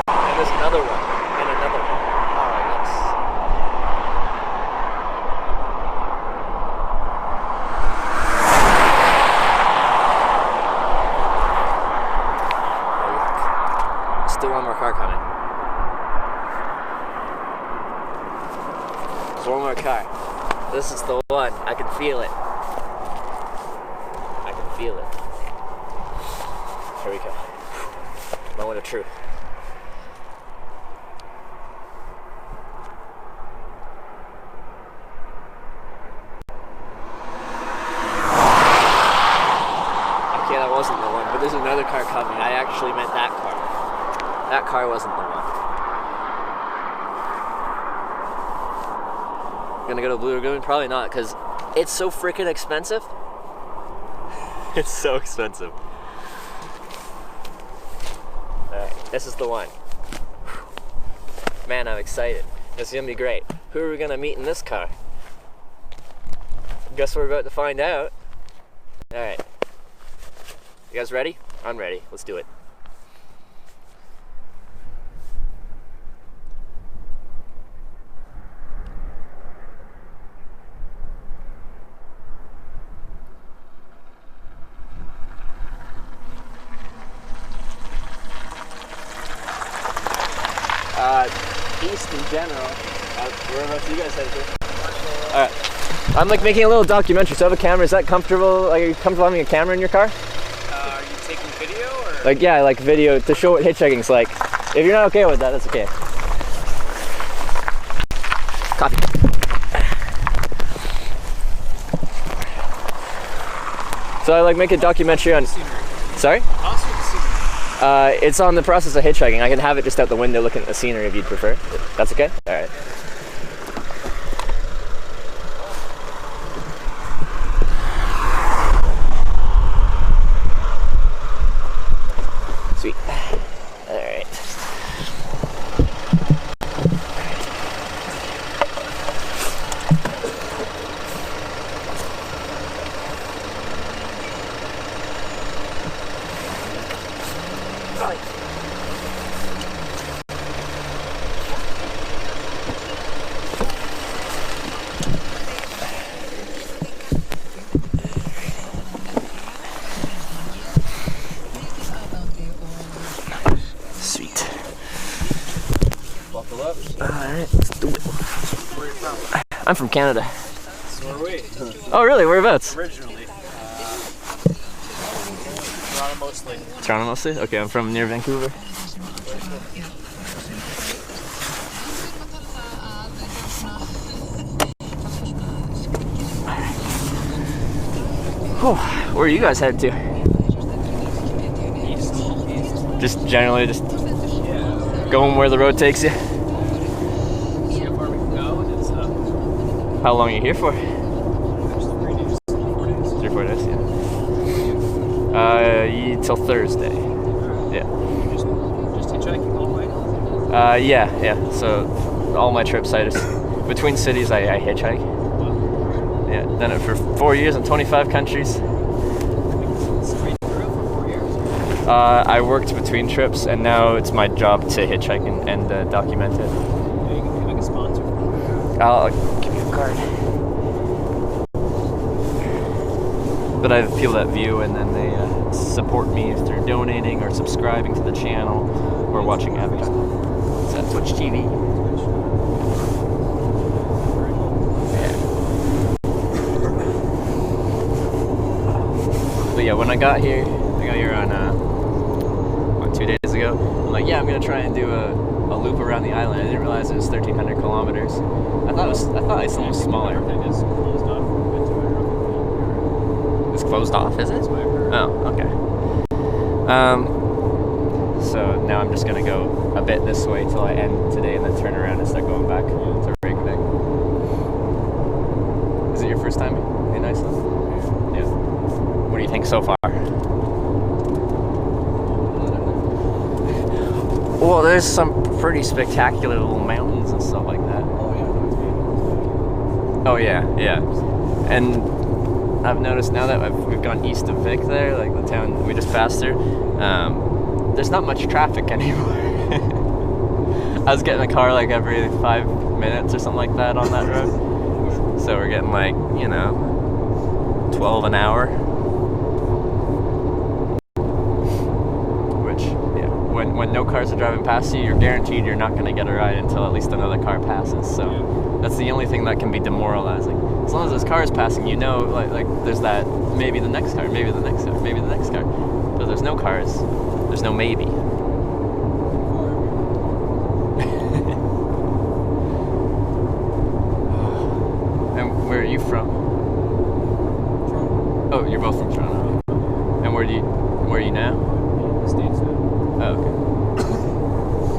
And there's another one. And another one. Oh, yes. Still one more car coming. There's one more car. This is the one. I can feel it. I can feel it. Here we go. Moment of truth. Okay, that wasn't the one, but there's another car coming. I actually meant that car. That car wasn't the one. Gonna go to Blue Lagoon? Probably not, because it's so freaking expensive. It's so expensive. Alright, this is the one. Man, I'm excited. This is gonna be great. Who are we gonna meet in this car? Guess we're about to find out. Alright. You guys ready? I'm ready. Let's do it. East in general. Whereabouts you guys headed to? Alright. I'm like making a little documentary, so I have a camera. Is that comfortable? Like, are you comfortable having a camera in your car? Are you taking video or? Like, yeah, like video to show what hitchhiking's like. If you're not okay with that, that's okay. Coffee. So I like make a documentary on. Sorry? It's on the process of hitchhiking. I can have it just out the window looking at the scenery if you'd prefer. That's okay? Alright. Sweet. Alright. Sweet. Buckle up. Alright, let's do it. Where are you from? I'm from Canada. So are we. Oh really? Whereabouts? Originally. Toronto mostly. Toronto mostly? Okay, I'm from near Vancouver. Oh, where are you guys headed to? East. Just generally just going where the road takes you? See how far we can go and stuff. How long are you here for? Just 3 days. 3 or 4 days, yeah. Till Thursday. Yeah. Just hitchhiking all the way? Yeah. So all my trips, I just between cities, I hitchhike. Yeah, done it for 4 years in 25 countries. Straight through for 4 years? I worked between trips, and now it's my job to hitchhike and document it. Yeah, you can be like a sponsor. I'll give you a card. But I have people that view, and then they support me through donating or subscribing to the channel or watching advertising. Is that Twitch TV? But yeah, when I got here on 2 days ago. I'm like, yeah, I'm gonna try and do a loop around the island. I didn't realize it was 1,300 kilometers. I thought Iceland was smaller. Everything is closed off. It's closed off, is it? Oh, okay. So now I'm just gonna go a bit this way till I end today, and then turn around and start going back to Reykjavik. Is it your first time in Iceland? Yeah. What do you think so far? Well, there's some pretty spectacular little mountains and stuff like that. Oh yeah, yeah. And I've noticed now that we've gone east of Vic there, like the town we just passed through, there's not much traffic anymore. I was getting a car like every 5 minutes or something like that on that road. So we're getting like, 12 an hour. Which, yeah, when no cars are driving past you, you're guaranteed you're not going to get a ride until at least another car passes. So that's the only thing that can be demoralizing. As long as there's cars passing, like there's that, maybe the next car, maybe the next car, maybe the next car. But there's no cars, there's no maybe. And where are you from? Oh, you're both from Toronto. And where are you now? States now. Oh, okay.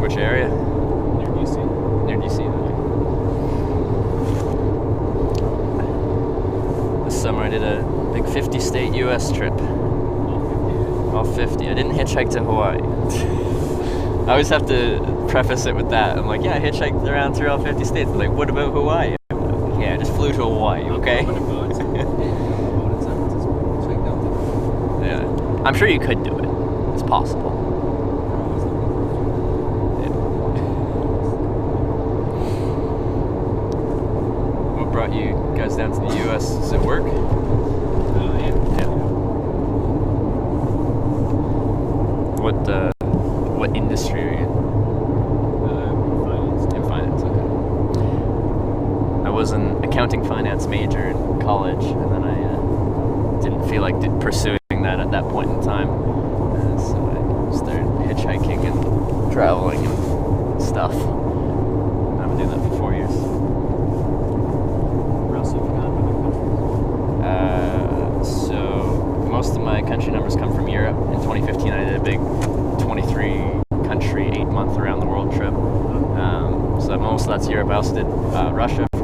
Which area? Near DC. Near DC, okay. This summer I did a big 50-state U.S. trip. All 50. I didn't hitchhike to Hawaii. I always have to preface it with that. I'm like, yeah, I hitchhiked around through all 50 states. They're like, what about Hawaii? I'm like, yeah, I just flew to Hawaii, okay? Yeah. I'm sure you could do it. It's possible. Yeah. What brought you guys down to the U.S.? Does it work? Yeah. What industry are you in? Finance. In finance, okay. I was an accounting finance major in college, and then I didn't feel like pursuing that at that point in time. So I started hitchhiking and traveling and stuff. I've been doing that for 4 years.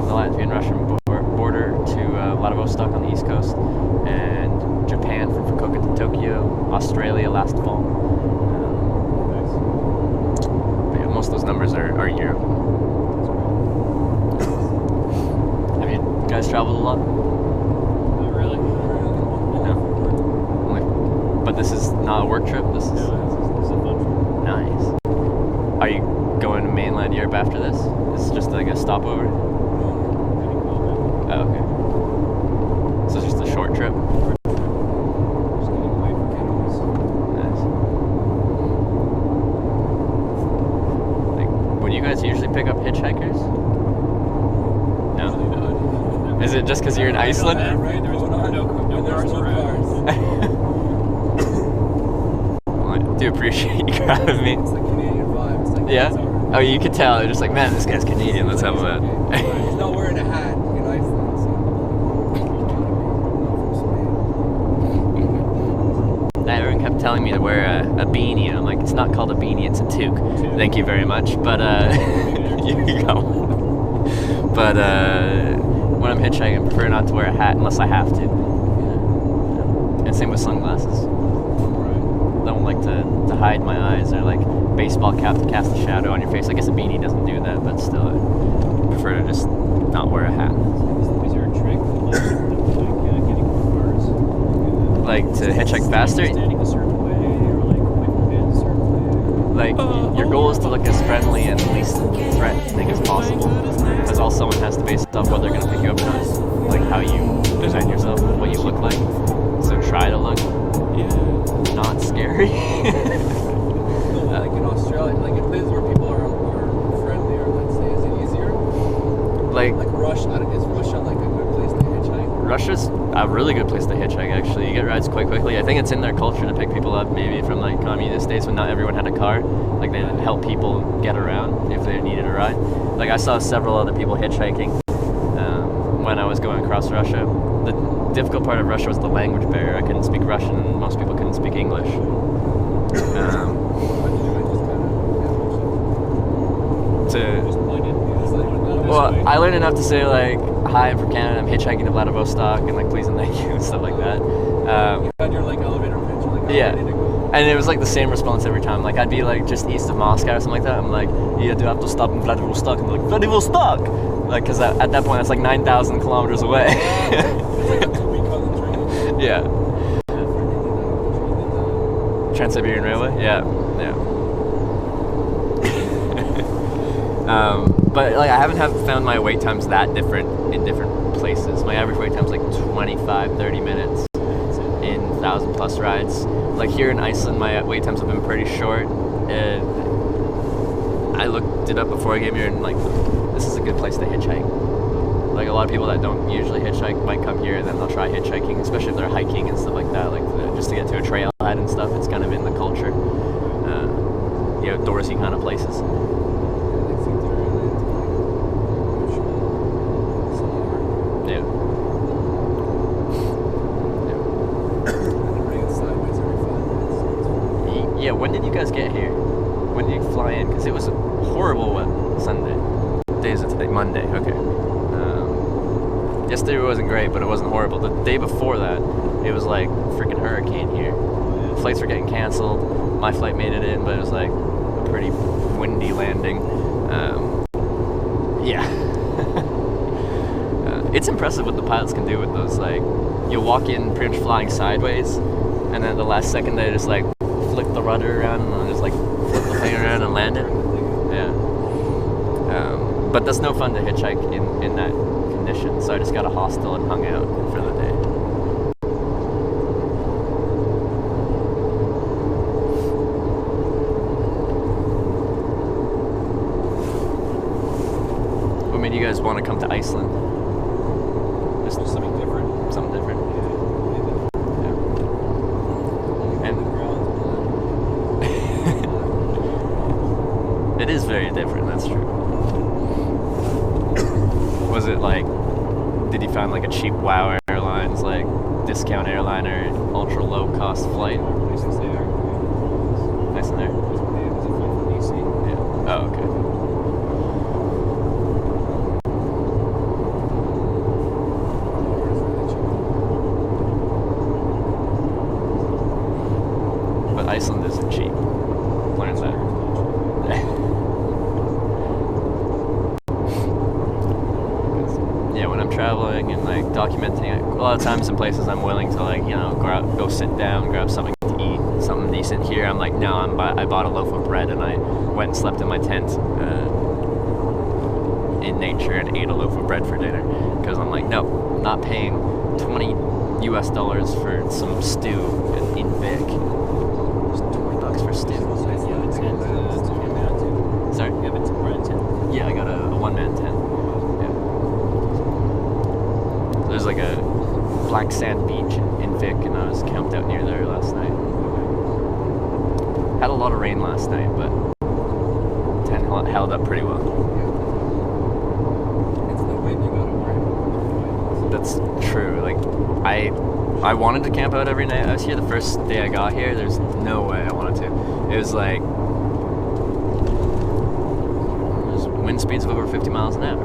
the Latvian-Russian border to Vladivostok on the east coast, and Japan from Fukuoka to Tokyo, Australia last fall. But yeah, most of those numbers are Europe. Have you guys traveled a lot? Not really. No. But this is not a work trip. This is It's a fun trip. nice. Are you going to mainland Europe after this? Is it just like a stopover? Oh, okay. So it's just a short trip. Just getting away from cannabis. Nice. Like, would you guys usually pick up hitchhikers? No. Is it just because you're in Iceland? Right? There's no cars around. Well, I do appreciate you grabbing me. It's the Canadian vibe. It's like, Yeah? it's alright. Oh, you could tell. They're just like, man, this guy's Canadian. Let's have a... He's not wearing a hat in Iceland, so. Everyone kept telling me to wear a beanie, and I'm like, it's not called a beanie, it's a toque. Thank you very much, but you got one. But when I'm hitchhiking, I prefer not to wear a hat unless I have to. And same with sunglasses. I don't like to hide my eyes, or like baseball cap to cast a shadow on your face. I guess a beanie doesn't do that, but still, I prefer to just not wear a hat. Is there a trick like getting cars? Like to hitchhike faster? Standing a certain way, or like away from it a certain way. Like, your goal is to look as friendly and least threatening as possible. Because all someone has to base it off what they're going to pick you up on. Like how you present yourself, what you look like. So try to look not scary. Like in Australia, like in places where people are friendlier, let's say, is it easier? Like Russia, is Russia like a good place to hitchhike? Russia's a really good place to hitchhike, actually. You get rides quite quickly. I think it's in their culture to pick people up maybe from like communist states when not everyone had a car. Like they help people get around if they needed a ride. Like I saw several other people hitchhiking when I was going across Russia. The difficult part of Russia was the language barrier. I couldn't speak Russian and most people couldn't speak English. Well, I learned enough to say like, hi, I'm from Canada, I'm hitchhiking to Vladivostok, and like, please and thank you, and stuff like that. You had your like elevator pitch, like I'm Yeah. ready to go. And it was like the same response every time. Like I'd be like just east of Moscow or something like that. I'm like, yeah, do I have to stop in Vladivostok? And they're like, Vladivostok! Like, because at that point, it's like 9,000 kilometers away. Yeah. Trans-Siberian Railway? Yeah. But like I haven't found my wait times that different in different places. My average wait time is like 25-30 minutes in 1,000 plus rides. Like here in Iceland, my wait times have been pretty short. I looked it up before I came here, and like this is a good place to hitchhike. Like a lot of people that don't usually hitchhike might come here, and then they'll try hitchhiking, especially if they're hiking and stuff like that. Like just to get to a trailhead and stuff. It's kind of in the culture. The outdoorsy kind of places. Yeah, when did you guys get here? When did you fly in? Because it was horrible Sunday. What day is it today? Monday, okay. Yesterday wasn't great, but it wasn't horrible. The day before that, it was like freaking hurricane here. Flights were getting canceled. My flight made it in, but it was like a pretty windy landing. It's impressive what the pilots can do with those. Like, you'll walk in pretty much flying sideways, and then at the last second they just like flick the rudder around and then just like flip the thing around and land it. Yeah. But that's no fun to hitchhike in that condition, so I just got a hostel and hung out for the day. What made you guys want to come to Iceland? Just Something different. something different? It is very different, that's true. Was it like, did you find like a cheap WoW Airlines, like discount airline or ultra low cost flight? Nice and there. Nice in there? Was a flight from DC. Yeah. Oh, okay. I'm traveling and like documenting it, a lot of times in places I'm willing to like, go sit down, grab something to eat, something decent. Here I'm like, no, I bought a loaf of bread and I went and slept in my tent in nature and ate a loaf of bread for dinner because I'm like, no, I'm not paying $20 for some stew in Vic. It's $20 for stew. Sorry? You have a bread tent? Yeah, I got a one-man tent. Yeah. There's like a black sand beach in Vic, and I was camped out near there last night. Had a lot of rain last night, but tent held up pretty well. It's the wind you gotta worry about. That's true. Like, I wanted to camp out every night. I was here the first day I got here. There's no way I wanted to. It was like wind speeds of over 50 miles an hour.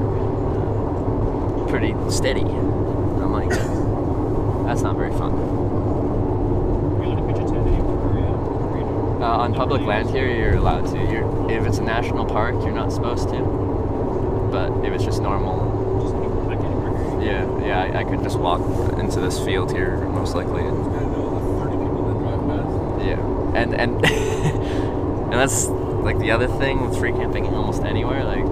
Pretty steady. I'm like, that's not very fun. Are you allowed to pitch a tent anymore? On public land here, you're allowed to. If it's a national park, you're not supposed to. But if it's just normal, yeah, I could just walk into this field here, most likely. It's good to know the 30 people that drive past. Yeah, and and that's like the other thing with free camping almost anywhere. Like,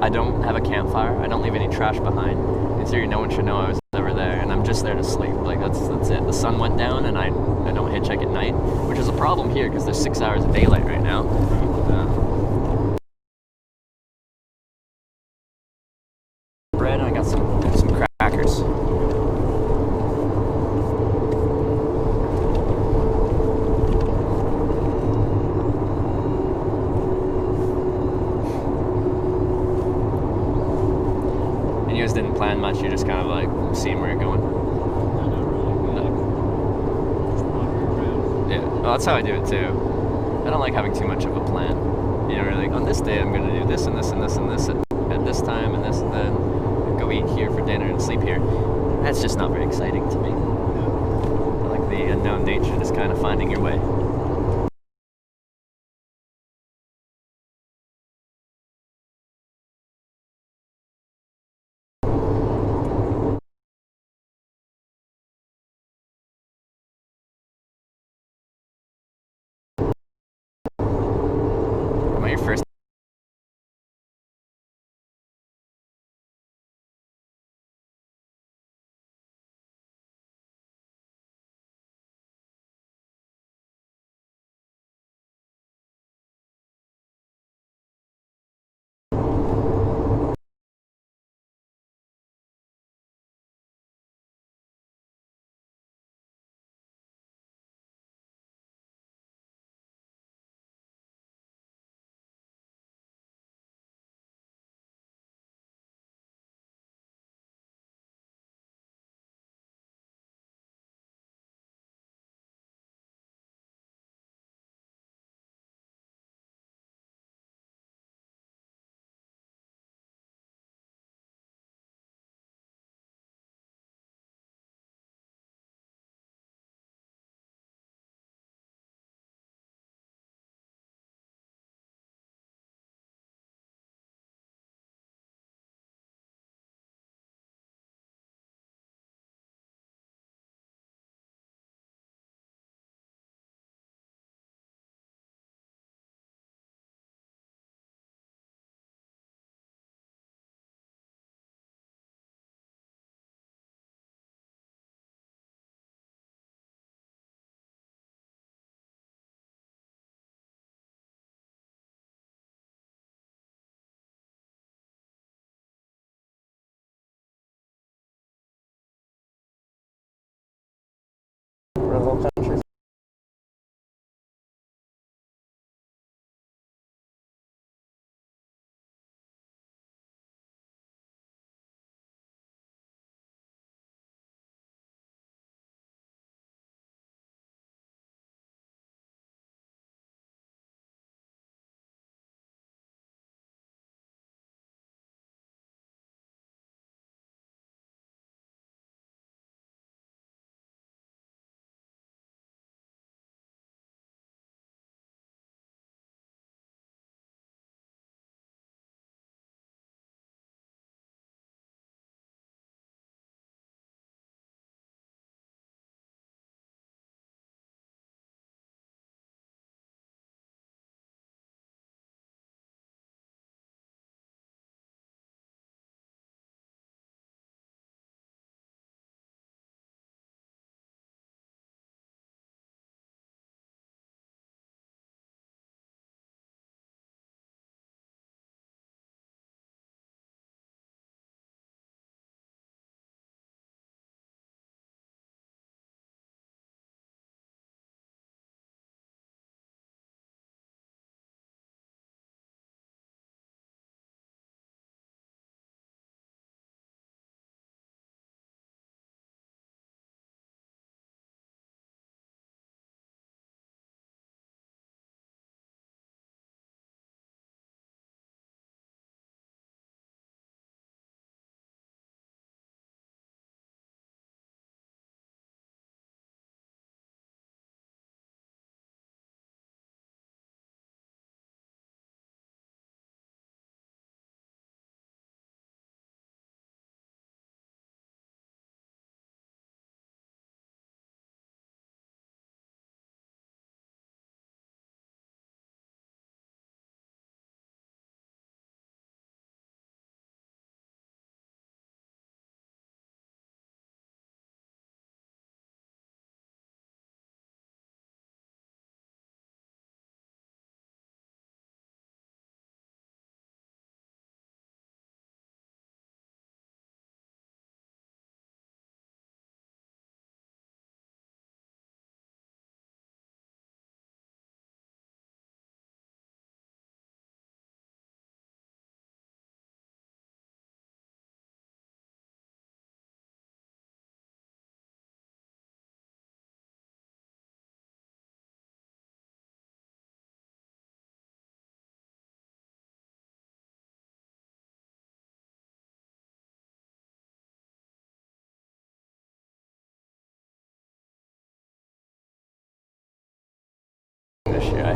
I don't have a campfire. I don't leave any trash behind. In theory, no one should know I was ever there, and I'm just there to sleep. Like that's it. The sun went down, and I don't hitchhike at night, which is a problem here because there's 6 hours of daylight right now. Bread, and I got some crackers. And you guys didn't plan much. You're just kind of like seeing where you're going. Yeah, well, that's how I do it too. I don't like having too much of a plan. You know, like on this day I'm gonna do this and this and this and this at this time and this and then go eat here for dinner and sleep here. That's just not very exciting to me. I like the unknown nature, just kind of finding your way.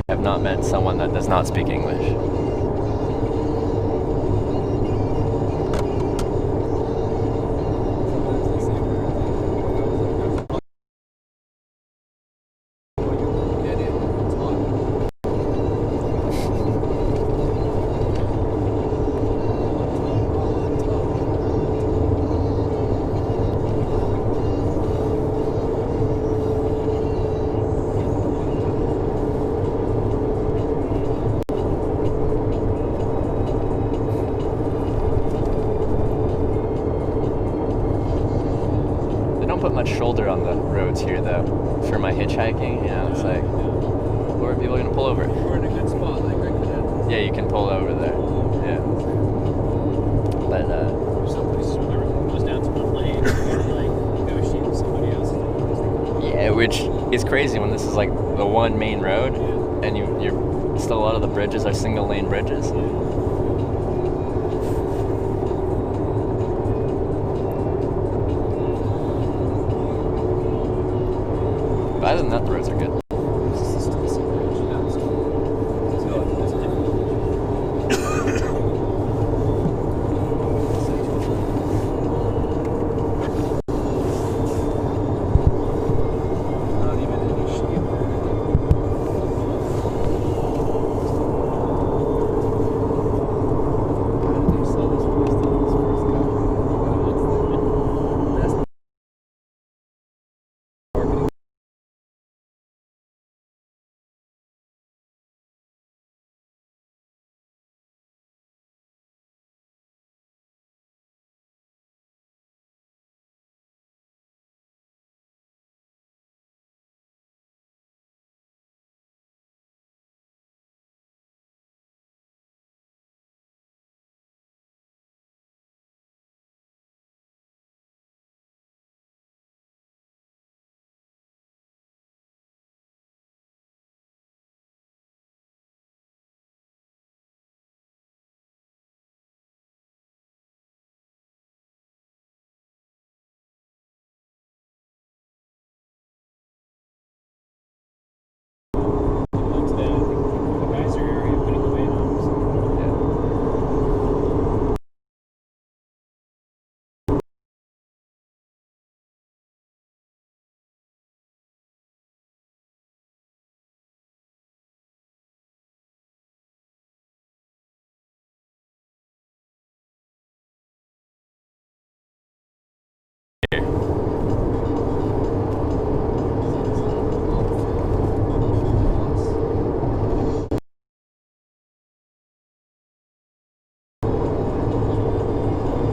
have not met someone that does not speak English. Put much shoulder on the roads here though for my hitchhiking, you know. It's like, where are people gonna pull over? We're in a good spot, like right there. Yeah, you can pull over there. Yeah. But Some places where everything goes down to one lane and you're like negotiating with somebody else. yeah, which is crazy when this is like the one main road, and you're still, a lot of the bridges are single lane bridges. But other than that, the roads are good.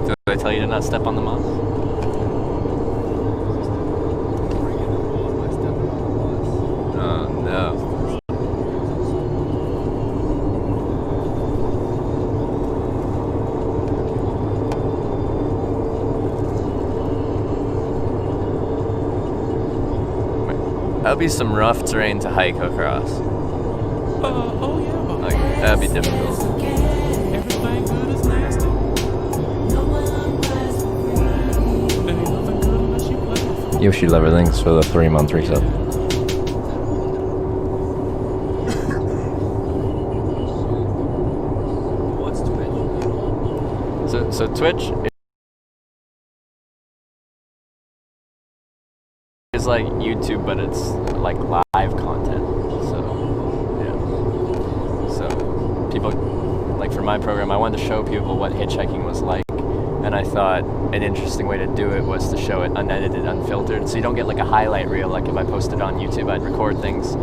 Did I tell you to not step on the moss? Oh no. That'd be some rough terrain to hike across. Oh yeah, but Like, that'd be difficult. everything good is nasty. Ain't nothing good unless you play with it. Yoshi Lover, thanks for the 3-month resub. What's Twitch? So Twitch is like YouTube, but it's like live content. So yeah. So people, like for my program, I wanted to show people what hitchhiking was like, and I thought an interesting way to do it was to show it unedited, unfiltered, so you don't get like a highlight reel. Like if I posted on YouTube, I'd record things,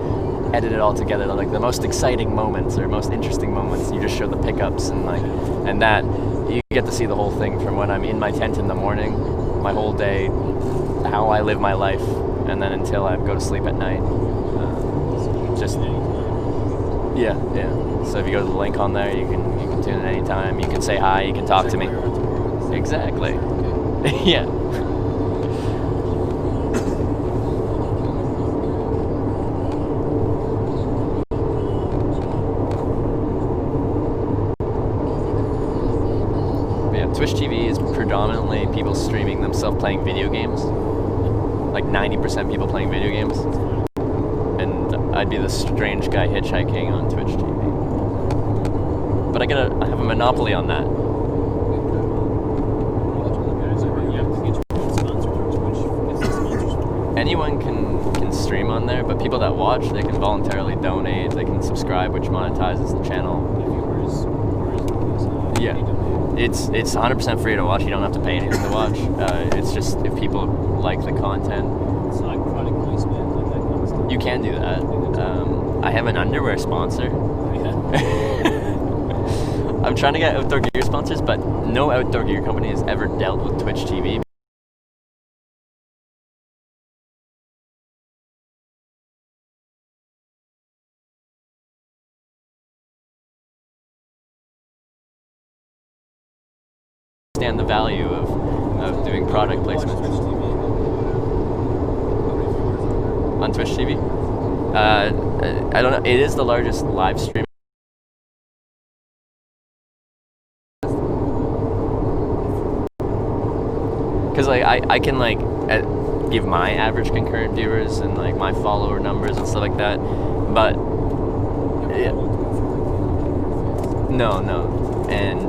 edit it all together, like the most exciting moments or most interesting moments. You just show the pickups and that you get to see the whole thing from when I'm in my tent in the morning, my whole day, how I live my life, and then until I go to sleep at night. Yeah. So if you go to the link on there, you can tune in anytime. You can say hi. You can talk to me. Exactly. Yeah. Twitch TV is predominantly people streaming themselves playing video games. Like 90% people playing video games. And I'd be the strange guy hitchhiking on Twitch TV. But I have a monopoly on that. You have to get your own sponsor on Twitch. Get some sponsors. Anyone can stream on there, but people that watch, they can voluntarily donate, they can subscribe, which monetizes the channel. Yeah. It's 100% free to watch. You don't have to pay anything to watch. It's just if people like the content. It's like product placement, like that kind of stuff. You can do that. I have an underwear sponsor. Yeah. I'm trying to get outdoor gear sponsors, but no outdoor gear company has ever dealt with Twitch TV. Understand the value of doing product placement on Twitch TV. I don't know. It is the largest live stream. Because like I can like give my average concurrent viewers and like my follower numbers and stuff like that, but yeah, no, and